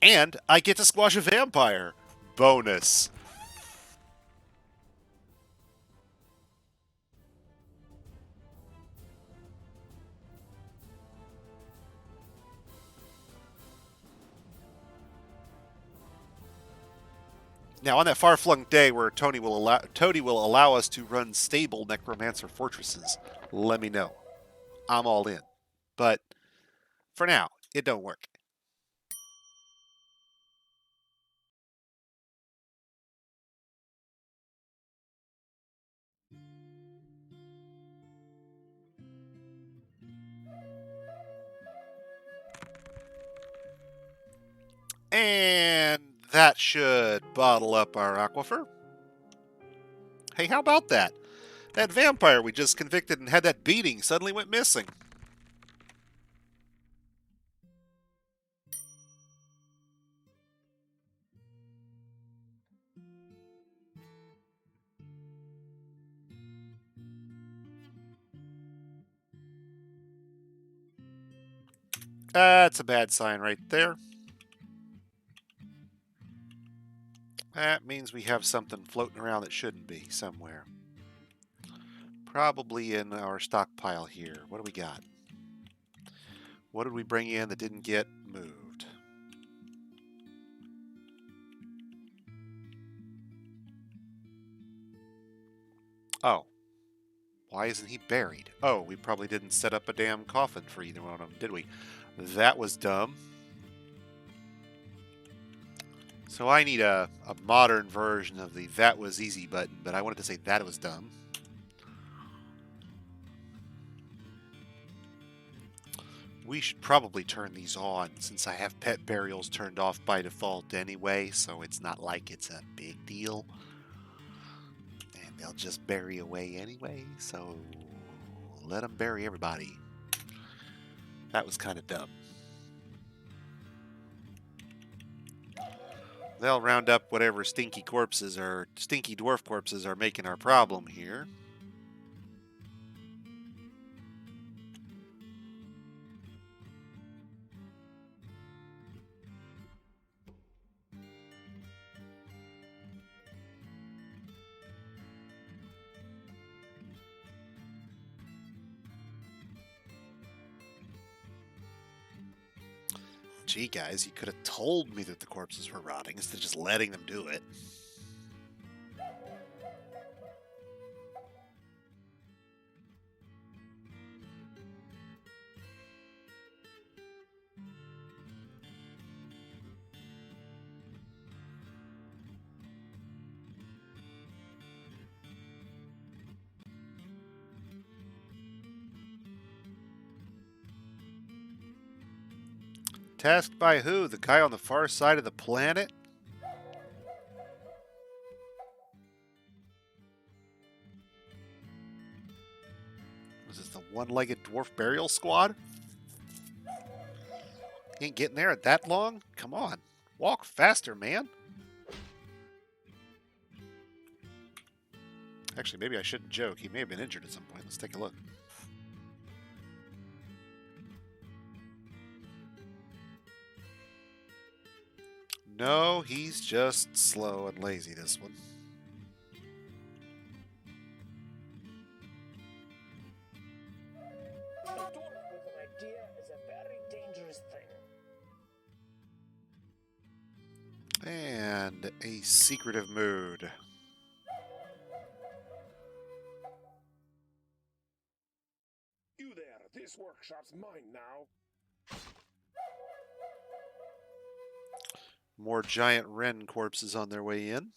Speaker 1: And I get to squash a vampire. Bonus. Now, on that far-flung day where Toady will allow us to run stable necromancer fortresses, let me know. I'm all in. But for now, it don't work. And that should bottle up our aquifer. Hey, how about that? That vampire we just convicted and had that beating suddenly went missing. That's a bad sign right there. That means we have something floating around that shouldn't be somewhere. Probably in our stockpile here. What do we got? What did we bring in that didn't get moved? Oh. Why isn't he buried? Oh, we probably didn't set up a damn coffin for either one of them, did we? That was dumb. So I need a modern version of the that was easy button, but I wanted to say that was dumb. We should probably turn these on since I have pet burials turned off by default anyway, so it's not like it's a big deal. And they'll just bury away anyway, so let them bury everybody. That was kind of dumb. They'll round up whatever stinky corpses or stinky dwarf corpses are making our problem here. Gee, guys, you could have told me that the corpses were rotting instead of just letting them do it. Tasked by who? The guy on the far side of the planet? Was this the one-legged dwarf burial squad? Ain't getting there that long? Come on. Walk faster, man. Actually, maybe I shouldn't joke. He may have been injured at some point. Let's take a look. No, he's just slow and lazy, this one.
Speaker 2: A dwarf with an idea is a very dangerous thing.
Speaker 1: And a secretive mood.
Speaker 2: You there, this workshop's mine now.
Speaker 1: More giant wren corpses on their way in.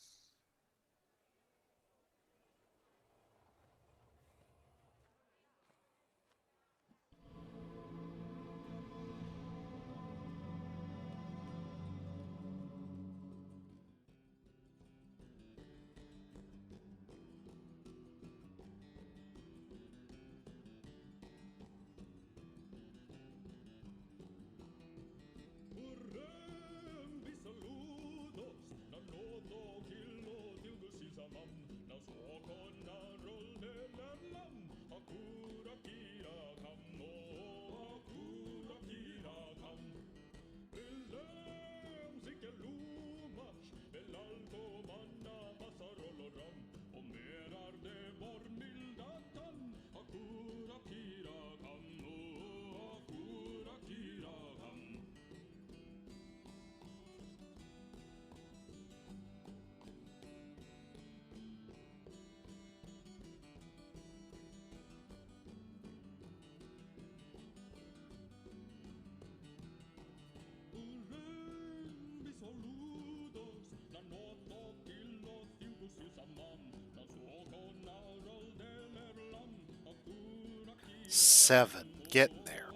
Speaker 1: Seven. Getting there.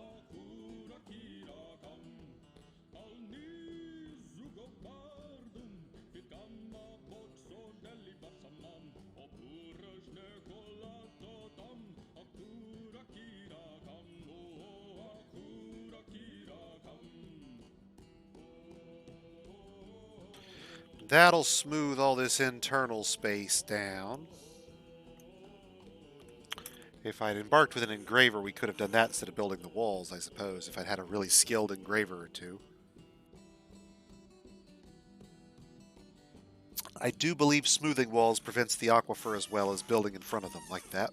Speaker 1: That'll smooth all this internal space down. If I'd embarked with an engraver, we could have done that instead of building the walls, I suppose, if I'd had a really skilled engraver or two. I do believe smoothing walls prevents the aquifer as well as building in front of them like that.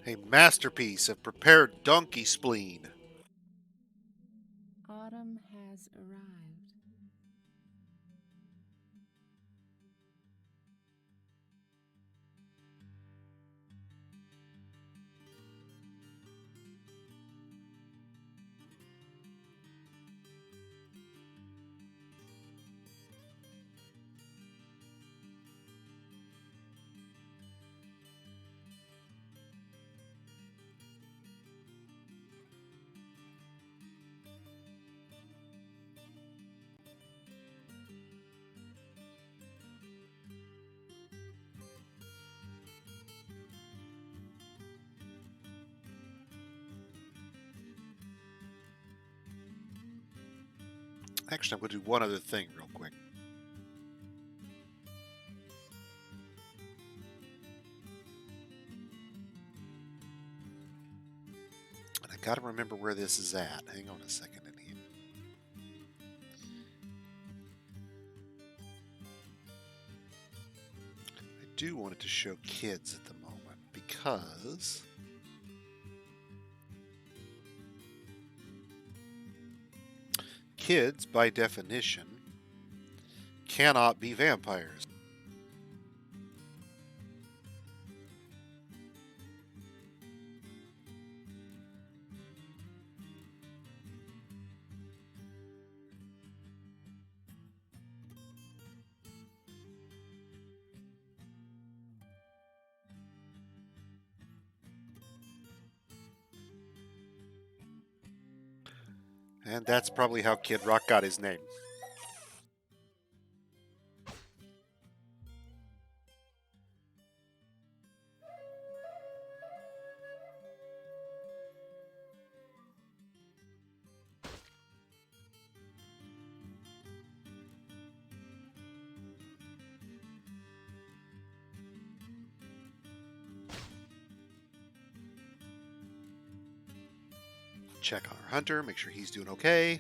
Speaker 1: A masterpiece of prepared donkey spleen.
Speaker 4: Autumn has arrived.
Speaker 1: Actually, I'm going to do one other thing real quick. And I got to remember where this is at. Hang on a second in here. I do want it to show kids at the moment because kids, by definition, cannot be vampires. And that's probably how Kid Rock got his name. Check on our hunter, make sure he's doing okay.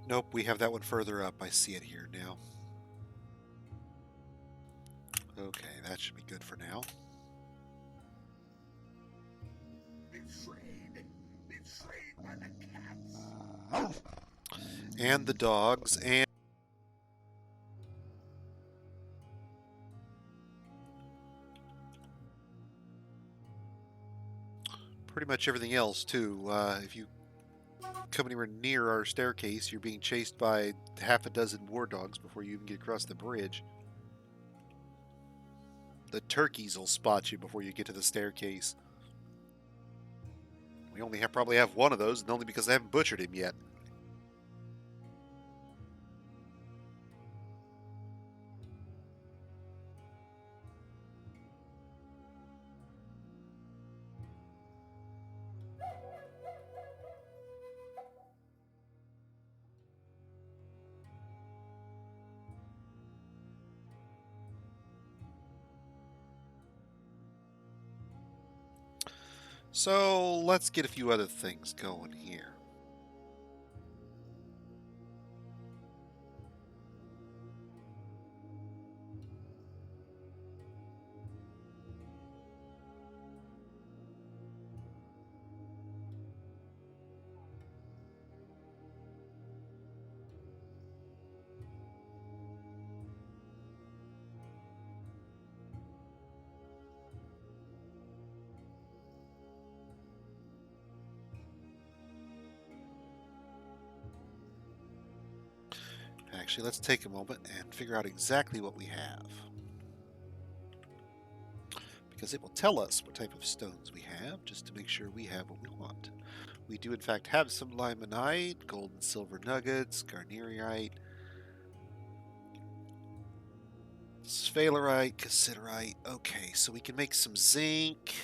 Speaker 1: Nope, we have that one further up. I see it here now. Okay, that should be good for now.
Speaker 2: Betrayed by the cats.
Speaker 1: And the dogs, and pretty much everything else, too. If you come anywhere near our staircase, you're being chased by half a dozen war dogs before you even get across the bridge. The turkeys will spot you before you get to the staircase. We only probably have one of those, and only because I haven't butchered him yet. So let's get a few other things going here. Actually, let's take a moment and figure out exactly what we have, because it will tell us what type of stones we have, just to make sure we have what we want. We do, in fact, have some limonite, gold and silver nuggets, garnierite, sphalerite, cassiterite. Okay, so we can make some zinc.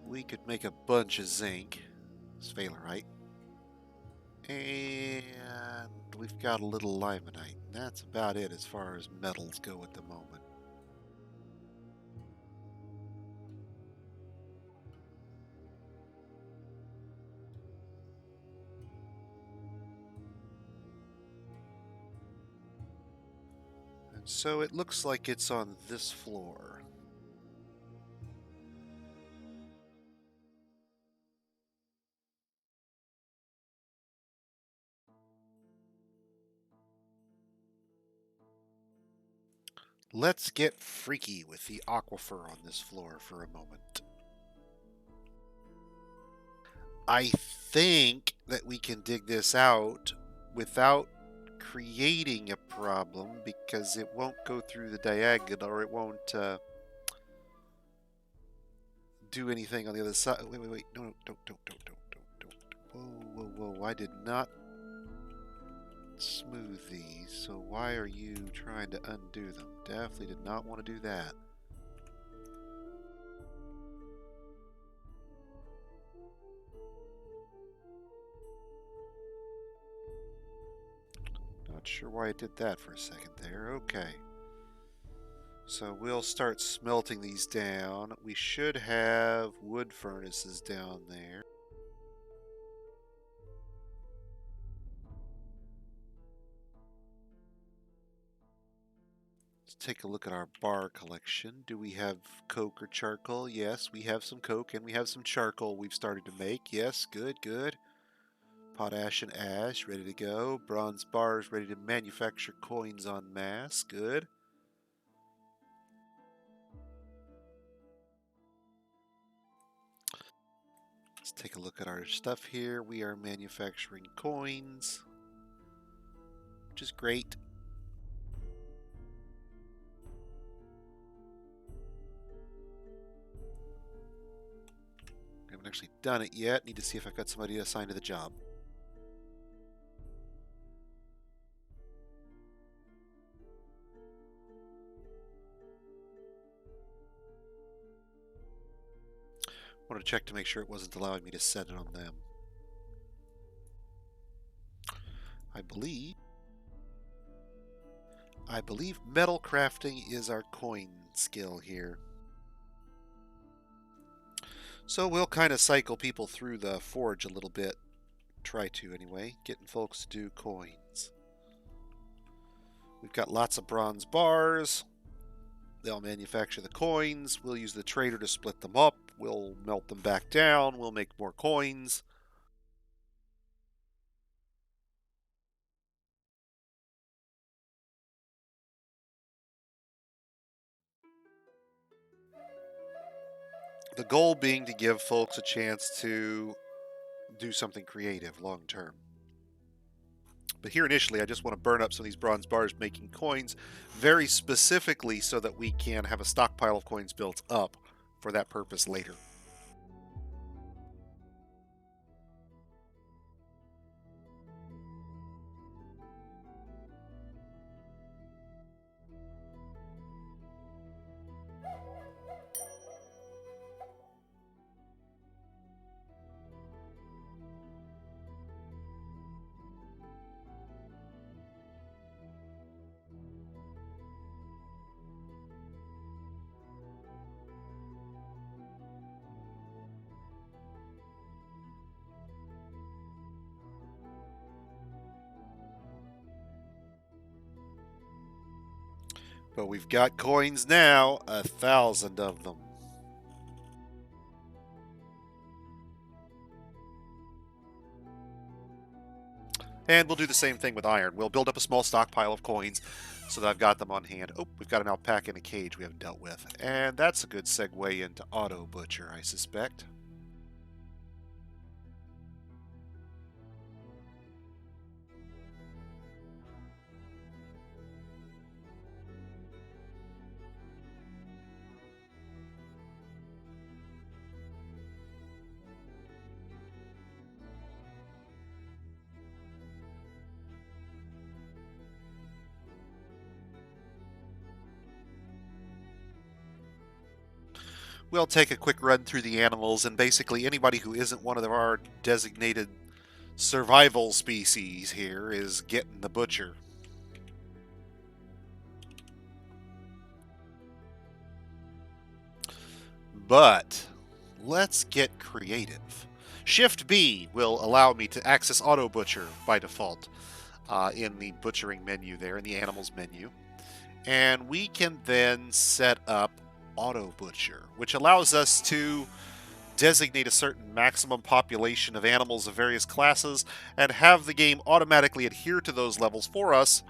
Speaker 1: We could make a bunch of zinc, sphalerite. And we've got a little limonite. That's about it as far as metals go at the moment. And so it looks like it's on this floor. Let's get freaky with the aquifer on this floor for a moment. I think that we can dig this out without creating a problem, because it won't go through the diagonal, or it won't do anything on the other side. Wait. No, don't. Whoa. I did not smooth these, so why are you trying to undo them? Definitely did not want to do that. Not sure why it did that for a second there. Okay. So we'll start smelting these down. We should have wood furnaces down there. Let's take a look at our bar collection. Do we have coke or charcoal? Yes, we have some coke and we have some charcoal we've started to make. Yes, good. Potash and ash, ready to go. Bronze bars, ready to manufacture coins en masse. Good. Let's take a look at our stuff here. We are manufacturing coins, which is great. I haven't actually done it yet. Need to see if I've got somebody assigned to the job. Wanted to check to make sure it wasn't allowing me to set it on them. I believe metal crafting is our coin skill here. So we'll kind of cycle people through the forge a little bit. Try to, anyway. Getting folks to do coins. We've got lots of bronze bars. They'll manufacture the coins. We'll use the trader to split them up. We'll melt them back down. We'll make more coins. The goal being to give folks a chance to do something creative long term. But here initially, I just want to burn up some of these bronze bars making coins very specifically so that we can have a stockpile of coins built up for that purpose later. But we've got coins now, 1,000 of them. And we'll do the same thing with iron. We'll build up a small stockpile of coins so that I've got them on hand. Oh, we've got an alpaca in a cage we haven't dealt with. And that's a good segue into Auto Butcher, I suspect. We'll take a quick run through the animals, and basically anybody who isn't one of our designated survival species here is getting the butcher. But let's get creative. Shift B will allow me to access Auto Butcher by default in the butchering menu there, in the animals menu. And we can then set up Auto Butcher, which allows us to designate a certain maximum population of animals of various classes and have the game automatically adhere to those levels for us,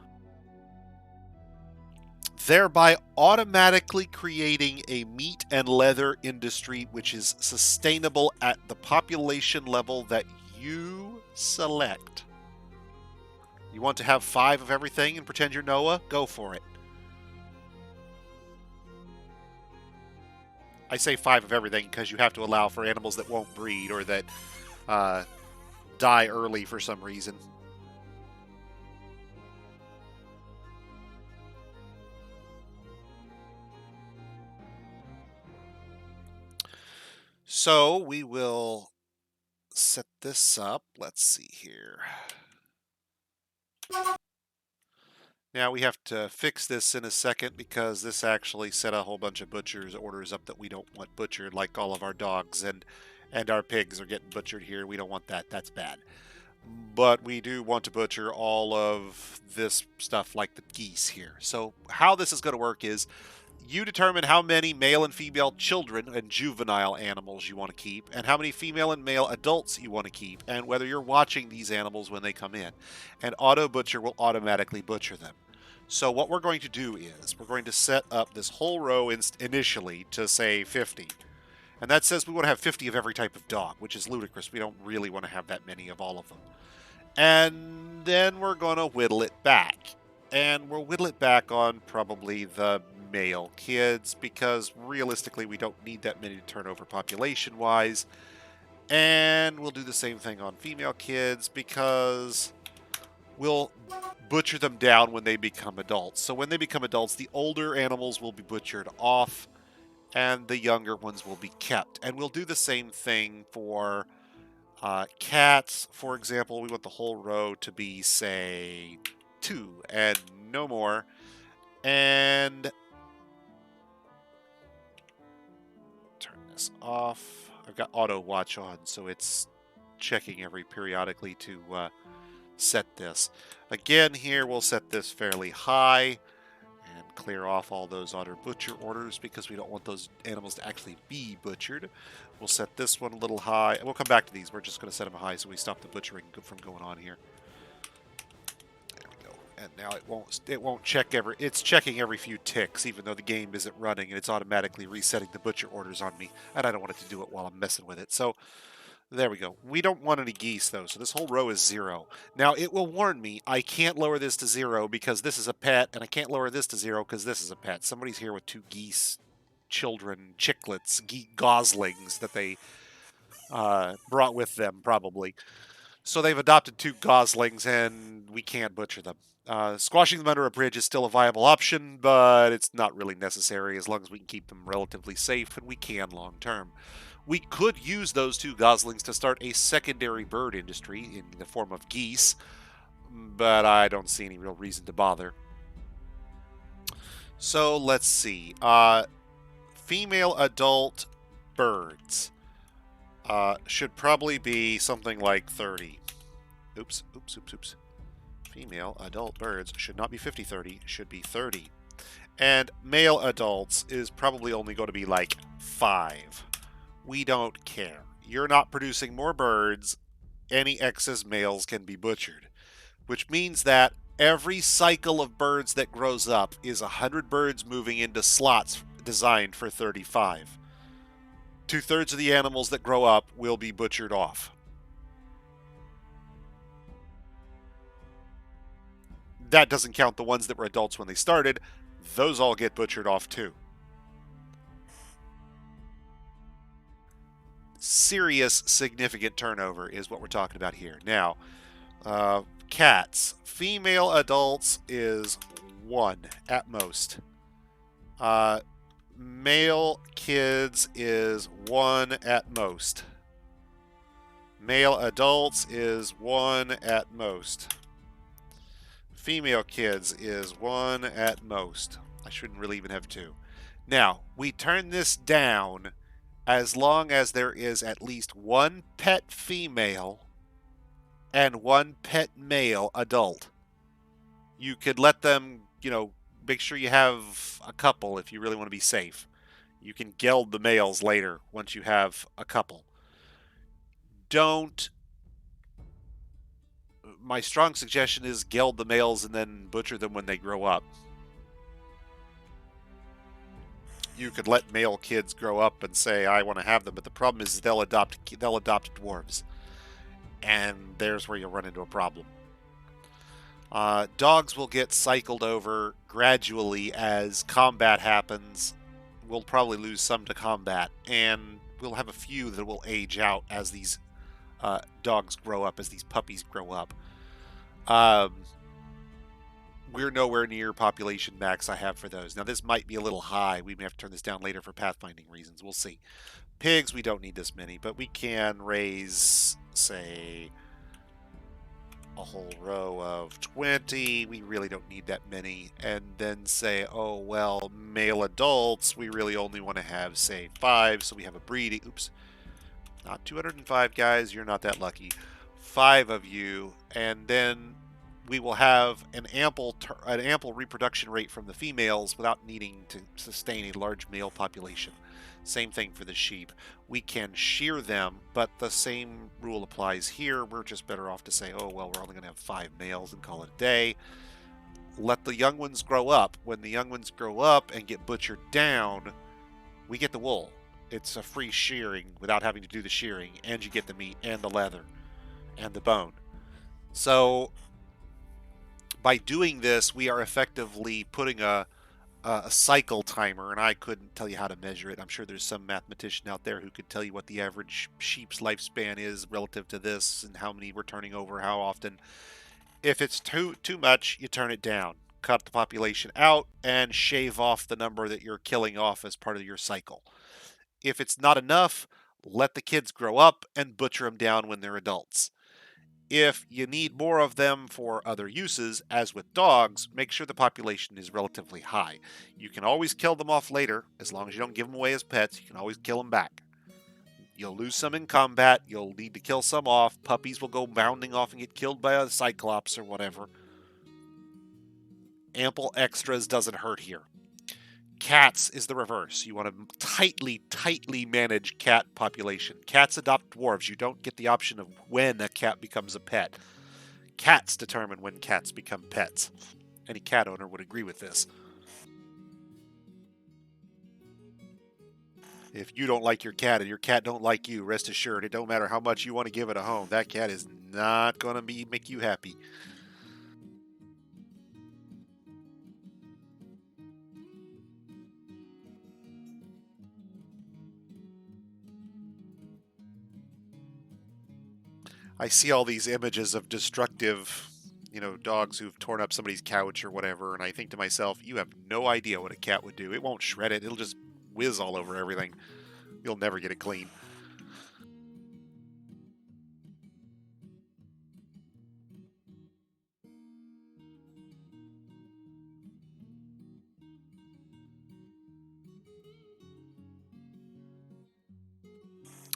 Speaker 1: thereby automatically creating a meat and leather industry which is sustainable at the population level that you select. You want to have 5 of everything and pretend you're Noah? Go for it. I say 5 of everything because you have to allow for animals that won't breed or that die early for some reason. So we will set this up. Let's see here. Now we have to fix this in a second because this actually set a whole bunch of butchers orders up that we don't want butchered, like all of our dogs and our pigs are getting butchered here. We don't want that. That's bad. But we do want to butcher all of this stuff like the geese here. So how this is going to work is you determine how many male and female children and juvenile animals you want to keep, and how many female and male adults you want to keep, and whether you're watching these animals when they come in. And Auto Butcher will automatically butcher them. So what we're going to do is we're going to set up this whole row initially to say 50. And that says we want to have 50 of every type of dog, which is ludicrous. We don't really want to have that many of all of them. And then we're going to whittle it back. And we'll whittle it back on probably the male kids, because realistically we don't need that many to turn over population-wise. And we'll do the same thing on female kids, because we'll butcher them down when they become adults. So when they become adults, the older animals will be butchered off, and the younger ones will be kept. And we'll do the same thing for cats, for example. We want the whole row to be, say, 2 and no more. And turn this off. I've got auto watch on, so it's checking periodically to set this. Again, here we'll set this fairly high and clear off all those auto butcher orders because we don't want those animals to actually be butchered. We'll set this one a little high. We'll come back to these. We're just going to set them high so we stop the butchering from going on here. There we go. And now it won't check it's checking every few ticks, even though the game isn't running, and it's automatically resetting the butcher orders on me, and I don't want it to do it while I'm messing with it. So there we go. We don't want any geese, though, so this whole row is 0. Now, it will warn me I can't lower this to 0 because this is a pet, and I can't lower this to 0 because this is a pet. Somebody's here with 2 geese children, chicklets, goslings that they brought with them, probably. So they've adopted 2 goslings, and we can't butcher them. Squashing them under a bridge is still a viable option, but it's not really necessary as long as we can keep them relatively safe, and we can long term. We could use those 2 goslings to start a secondary bird industry in the form of geese, but I don't see any real reason to bother. So let's see. Female adult birds should probably be something like 30. Oops. Female adult birds should not be 50-30, should be 30. And male adults is probably only going to be like 5. We don't care. You're not producing more birds. Any excess males can be butchered, which means that every cycle of birds that grows up is 100 birds moving into slots designed for 35. 2/3 of the animals that grow up will be butchered off. That doesn't count the ones that were adults when they started. Those all get butchered off too. Serious, significant turnover is what we're talking about here. Now, cats. Female adults is 1 at most. Male kids is 1 at most. Male adults is 1 at most. Female kids is 1 at most. I shouldn't really even have 2. Now, we turn this down as long as there is at least 1 pet female and 1 pet male adult. You could let them, make sure you have a couple if you really want to be safe. You can geld the males later once you have a couple. My strong suggestion is geld the males and then butcher them when they grow up. You could let male kids grow up and say, I want to have them, but the problem is they'll adopt dwarves. And there's where you'll run into a problem. Dogs will get cycled over gradually as combat happens. We'll probably lose some to combat, and we'll have a few that will age out as these dogs grow up, as these puppies grow up. We're nowhere near population max I have for those. Now, this might be a little high. We may have to turn this down later for pathfinding reasons. We'll see. Pigs, we don't need this many, but we can raise, say, a whole row of 20. We really don't need that many. And then say, oh, well, male adults, we really only want to have, say, 5. So we have a breeding. Oops. Not 205, guys. You're not that lucky. 5 of you. And then we will have an ample reproduction rate from the females without needing to sustain a large male population. Same thing for the sheep. We can shear them, but the same rule applies here. We're just better off to say, oh, well, we're only going to have 5 males and call it a day. Let the young ones grow up. When the young ones grow up and get butchered down, we get the wool. It's a free shearing without having to do the shearing, and you get the meat and the leather and the bone. So by doing this, we are effectively putting a cycle timer, and I couldn't tell you how to measure it. I'm sure there's some mathematician out there who could tell you what the average sheep's lifespan is relative to this and how many we're turning over, how often. If it's too much, you turn it down. Cut the population out and shave off the number that you're killing off as part of your cycle. If it's not enough, let the kids grow up and butcher them down when they're adults. If you need more of them for other uses, as with dogs, make sure the population is relatively high. You can always kill them off later, as long as you don't give them away as pets. You can always kill them back. You'll lose some in combat. You'll need to kill some off. Puppies will go bounding off and get killed by a cyclops or whatever. Ample extras doesn't hurt here. Cats is the reverse. You want to tightly manage cat population. Cats adopt dwarves. You don't get the option of when a cat becomes a pet. Cats determine when cats become pets. Any cat owner would agree with this. If you don't like your cat and your cat don't like you, rest assured, it don't matter how much you want to give it a home. That cat is not going to make you happy. I see all these images of destructive, dogs who've torn up somebody's couch or whatever, and I think to myself, you have no idea what a cat would do. It won't shred it. It'll just whiz all over everything. You'll never get it clean.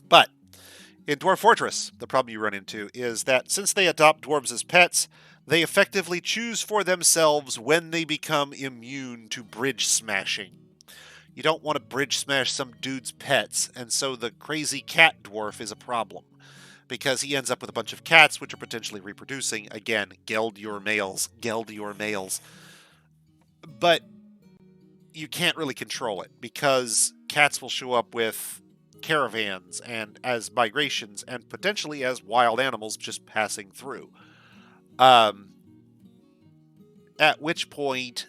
Speaker 1: But in Dwarf Fortress, the problem you run into is that since they adopt dwarves as pets, they effectively choose for themselves when they become immune to bridge smashing. You don't want to bridge smash some dude's pets, and so the crazy cat dwarf is a problem. Because he ends up with a bunch of cats which are potentially reproducing. Again, geld your males. But you can't really control it, because cats will show up with caravans and as migrations and potentially as wild animals just passing through. At which point,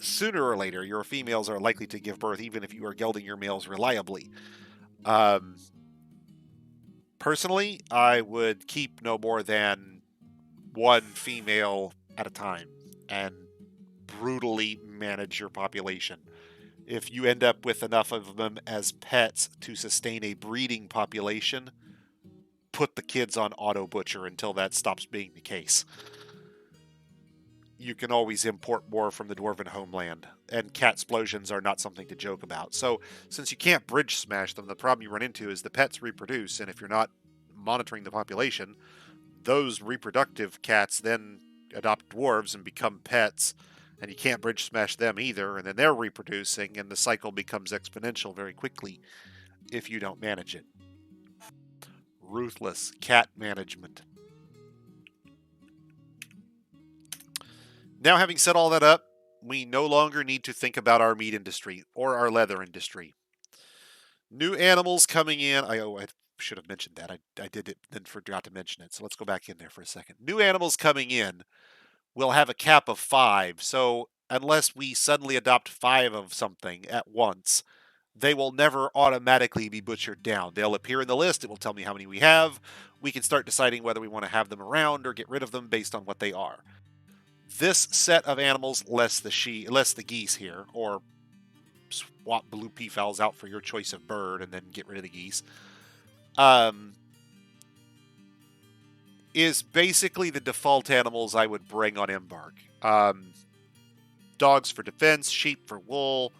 Speaker 1: sooner or later, your females are likely to give birth, even if you are gelding your males reliably. Personally, I would keep no more than one female at a time and brutally manage your population. If you end up with enough of them as pets to sustain a breeding population, put the kids on auto butcher until that stops being the case. You can always import more from the dwarven homeland, and cat explosions are not something to joke about. So, since you can't bridge smash them, the problem you run into is the pets reproduce, and if you're not monitoring the population, those reproductive cats then adopt dwarves and become pets, and you can't bridge smash them either, and then they're reproducing, and the cycle becomes exponential very quickly if you don't manage it. Ruthless cat management. Now, having set all that up, we no longer need to think about our meat industry or our leather industry. New animals coming in. I should have mentioned that. I did it, then forgot to mention it. So let's go back in there for a second. New animals coming in will have a cap of 5. So unless we suddenly adopt 5 of something at once, they will never automatically be butchered down. They'll appear in the list. It will tell me how many we have. We can start deciding whether we want to have them around or get rid of them based on what they are. This set of animals, less the geese here, or swap blue peafowls out for your choice of bird and then get rid of the geese, is basically the default animals I would bring on Embark. Dogs for defense, sheep for wool,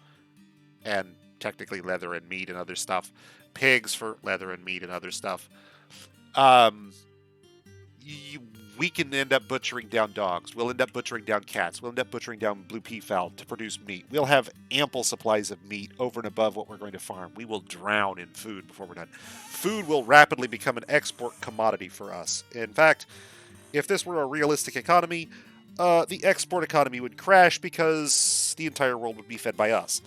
Speaker 1: and technically leather and meat and other stuff. Pigs for leather and meat and other stuff. We can end up butchering down dogs. We'll end up butchering down cats. We'll end up butchering down blue peafowl to produce meat. We'll have ample supplies of meat over and above what we're going to farm. We will drown in food before we're done. Food will rapidly become an export commodity for us. In fact, if this were a realistic economy, the export economy would crash because the entire world would be fed by us.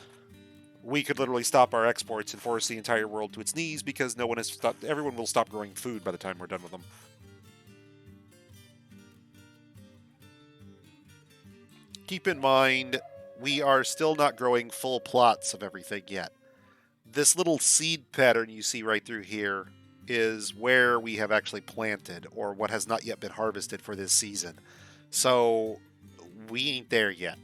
Speaker 1: We could literally stop our exports and force the entire world to its knees because everyone will stop growing food by the time we're done with them. Keep in mind, we are still not growing full plots of everything yet. This little seed pattern you see right through here is where we have actually planted, or what has not yet been harvested for this season. So, we ain't there yet.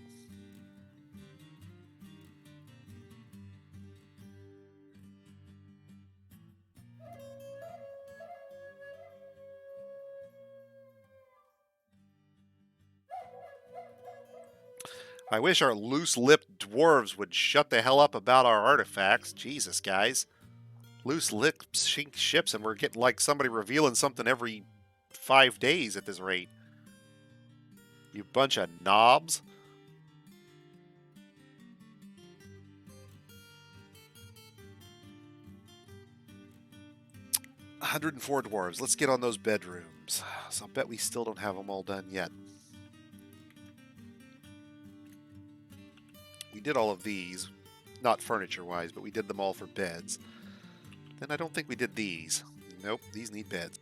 Speaker 1: I wish our loose-lipped dwarves would shut the hell up about our artifacts. Jesus, guys. loose lips ships, and we're getting like somebody revealing something every 5 days at this rate. You bunch of knobs. $104 dwarves. Let's get on those bedrooms. So I'll bet we still don't have them all done yet. We did all of these, not furniture-wise, but we did them all for beds. Then I don't think we did these. Nope, these need beds.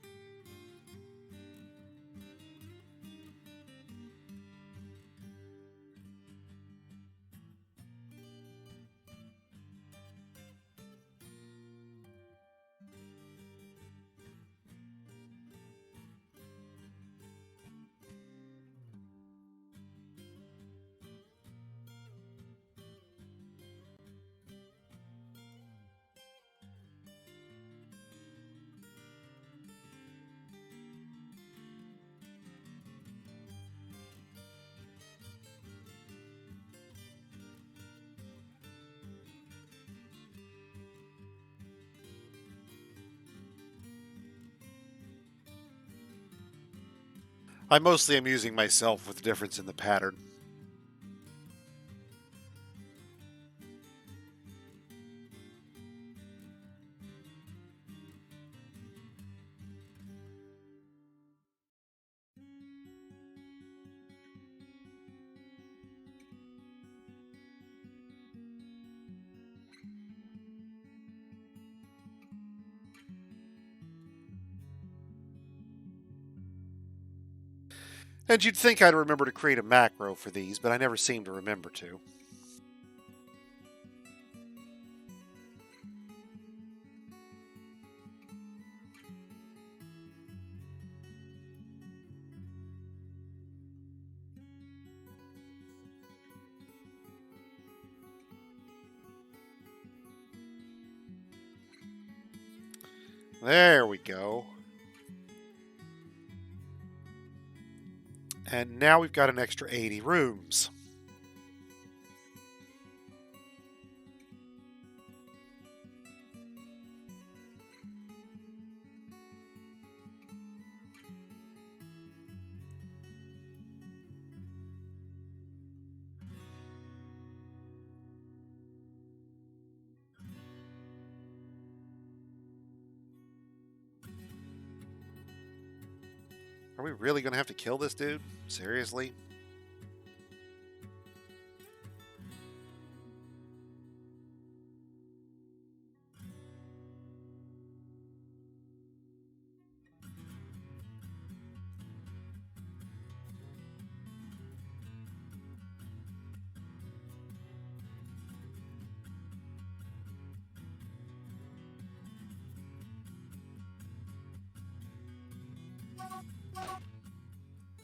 Speaker 1: I mostly am amusing myself with the difference in the pattern. And you'd think I'd remember to create a macro for these, but I never seem to remember to. There we go. And now we've got an extra 80 rooms. Are we really going to have to kill this dude? Seriously?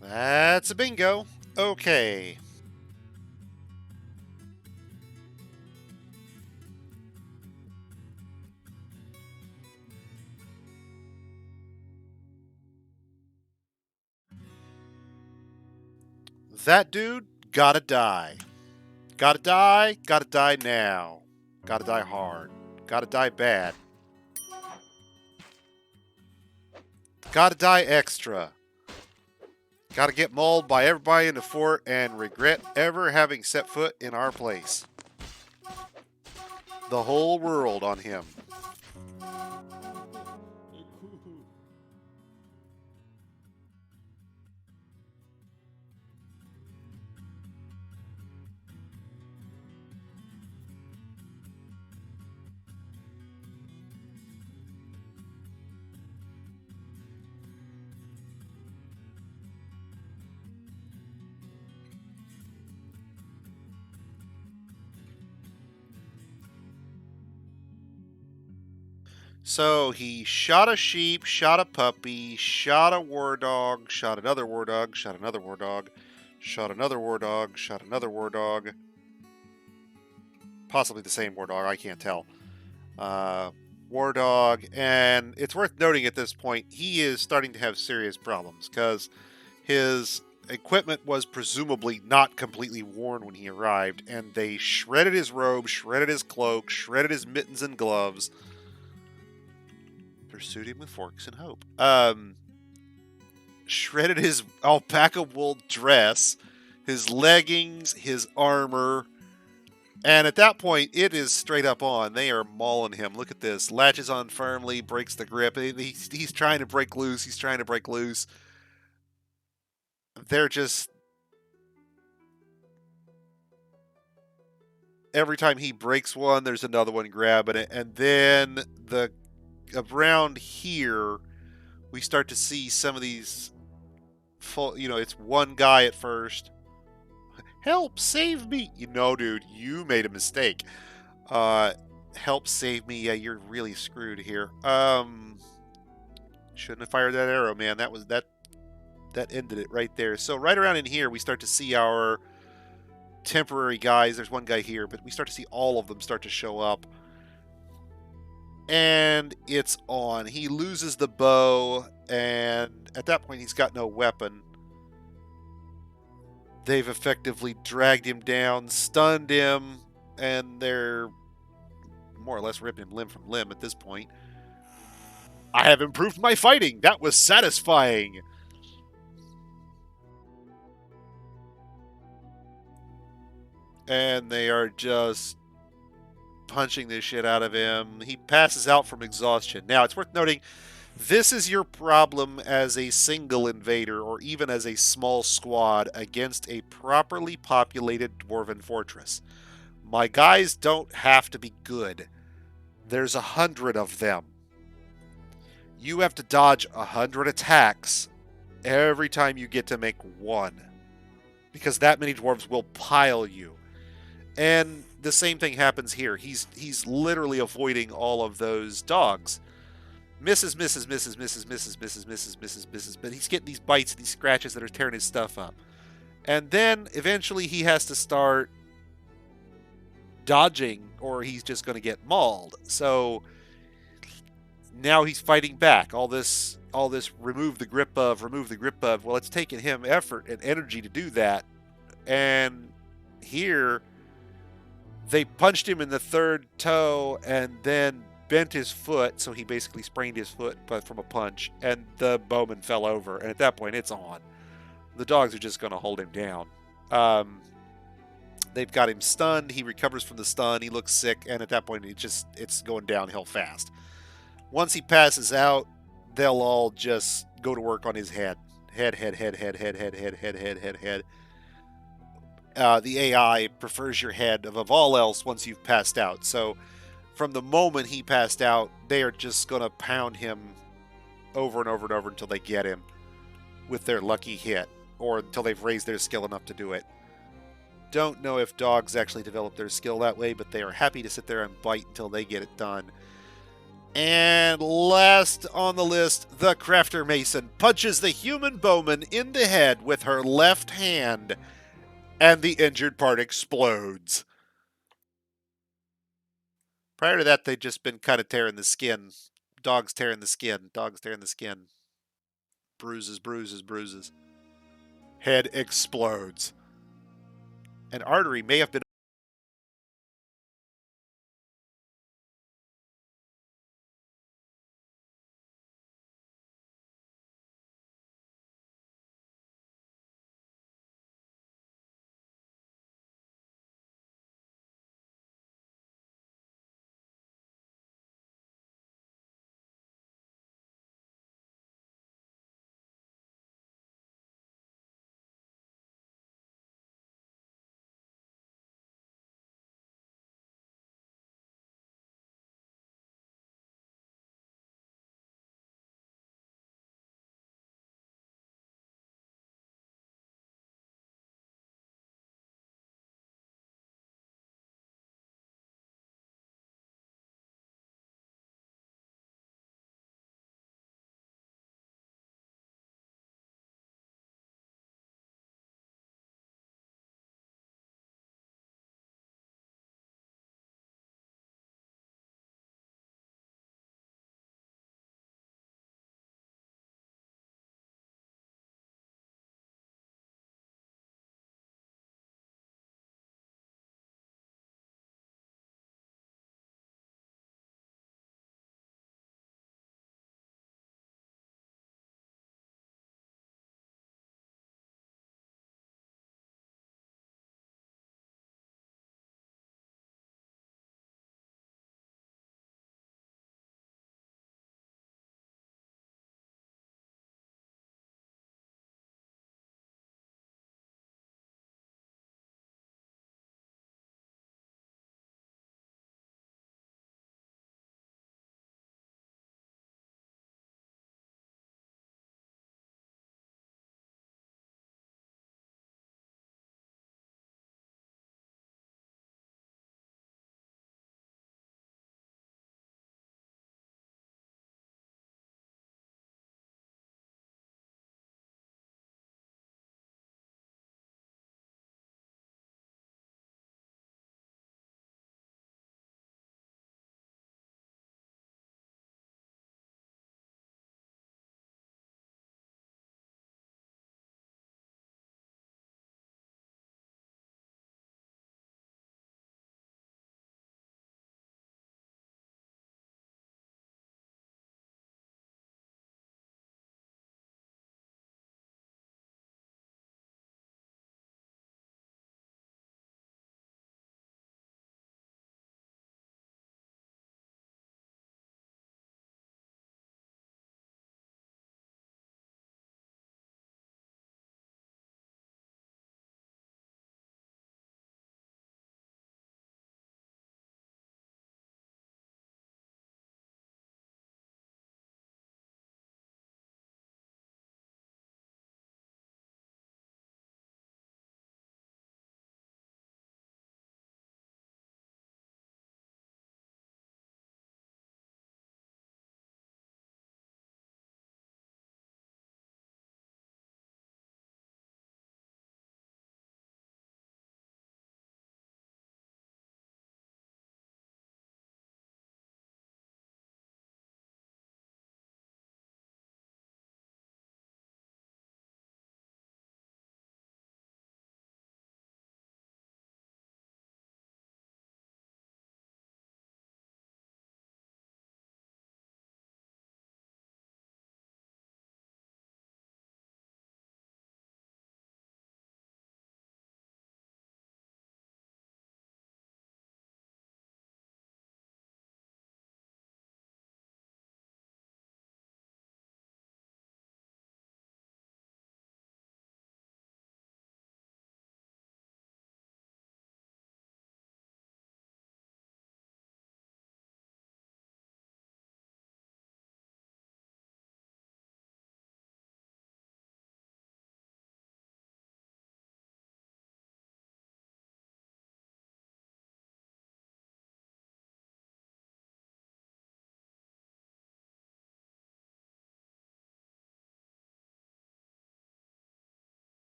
Speaker 1: That's a bingo. Okay. That dude gotta die. Gotta die now. Gotta die hard. Gotta die bad. Gotta die extra. Gotta get mauled by everybody in the fort and regret ever having set foot in our place. The whole world on him. So he shot a sheep, shot a puppy, shot a war dog, shot another war dog, shot another war dog, shot another war dog, shot another war dog. Possibly the same war dog, I can't tell. War dog, and it's worth noting at this point, he is starting to have serious problems because his equipment was presumably not completely worn when he arrived, and they shredded his robe, shredded his cloak, shredded his mittens and gloves. Pursued him with forks and hope. Shredded his alpaca wool dress, his leggings, his armor. And at that point, it is straight up on. They are mauling him. Look at this. Latches on firmly, breaks the grip. He's trying to break loose. He's trying to break loose. They're just... Every time he breaks one, there's another one grabbing it. And then around here, we start to see some of these... it's one guy at first. Help, save me. Dude, you made a mistake. Help, save me. Yeah, you're really screwed here. Shouldn't have fired that arrow, man. That ended it right there. So right around in here, we start to see our temporary guys. There's one guy here, but we start to see all of them start to show up. And it's on. He loses the bow, and at that point, he's got no weapon. They've effectively dragged him down, stunned him, and they're more or less ripping him limb from limb at this point. I have improved my fighting. That was satisfying. And they are just punching this shit out of him. He passes out from exhaustion. Now, it's worth noting, this is your problem as a single invader or even as a small squad against a properly populated dwarven fortress. My guys don't have to be good. There's 100 of them. You have to dodge 100 attacks every time you get to make one, because that many dwarves will pile you. And the same thing happens here. He's literally avoiding all of those dogs. Misses, but he's getting these bites and these scratches that are tearing his stuff up. And then eventually he has to start dodging, or he's just going to get mauled. So now he's fighting back. All this remove the grip of. Well, it's taken him effort and energy to do that. And here they punched him in the third toe and then bent his foot, so he basically sprained his foot but from a punch, and the bowman fell over. And at that point, it's on. The dogs are just going to hold him down. They've got him stunned. He recovers from the stun. He looks sick, and at that point, it's going downhill fast. Once he passes out, they'll all just go to work on his head. Head. The AI prefers your head above all else once you've passed out. So from the moment he passed out, they are just going to pound him over and over and over until they get him with their lucky hit, or until they've raised their skill enough to do it. Don't know if dogs actually develop their skill that way, but they are happy to sit there and bite until they get it done. And last on the list, the Crafter Mason punches the human bowman in the head with her left hand, and the injured part explodes. Prior to that, they'd just been kind of tearing the skin. Dogs tearing the skin. Bruises. Head explodes. An artery may have been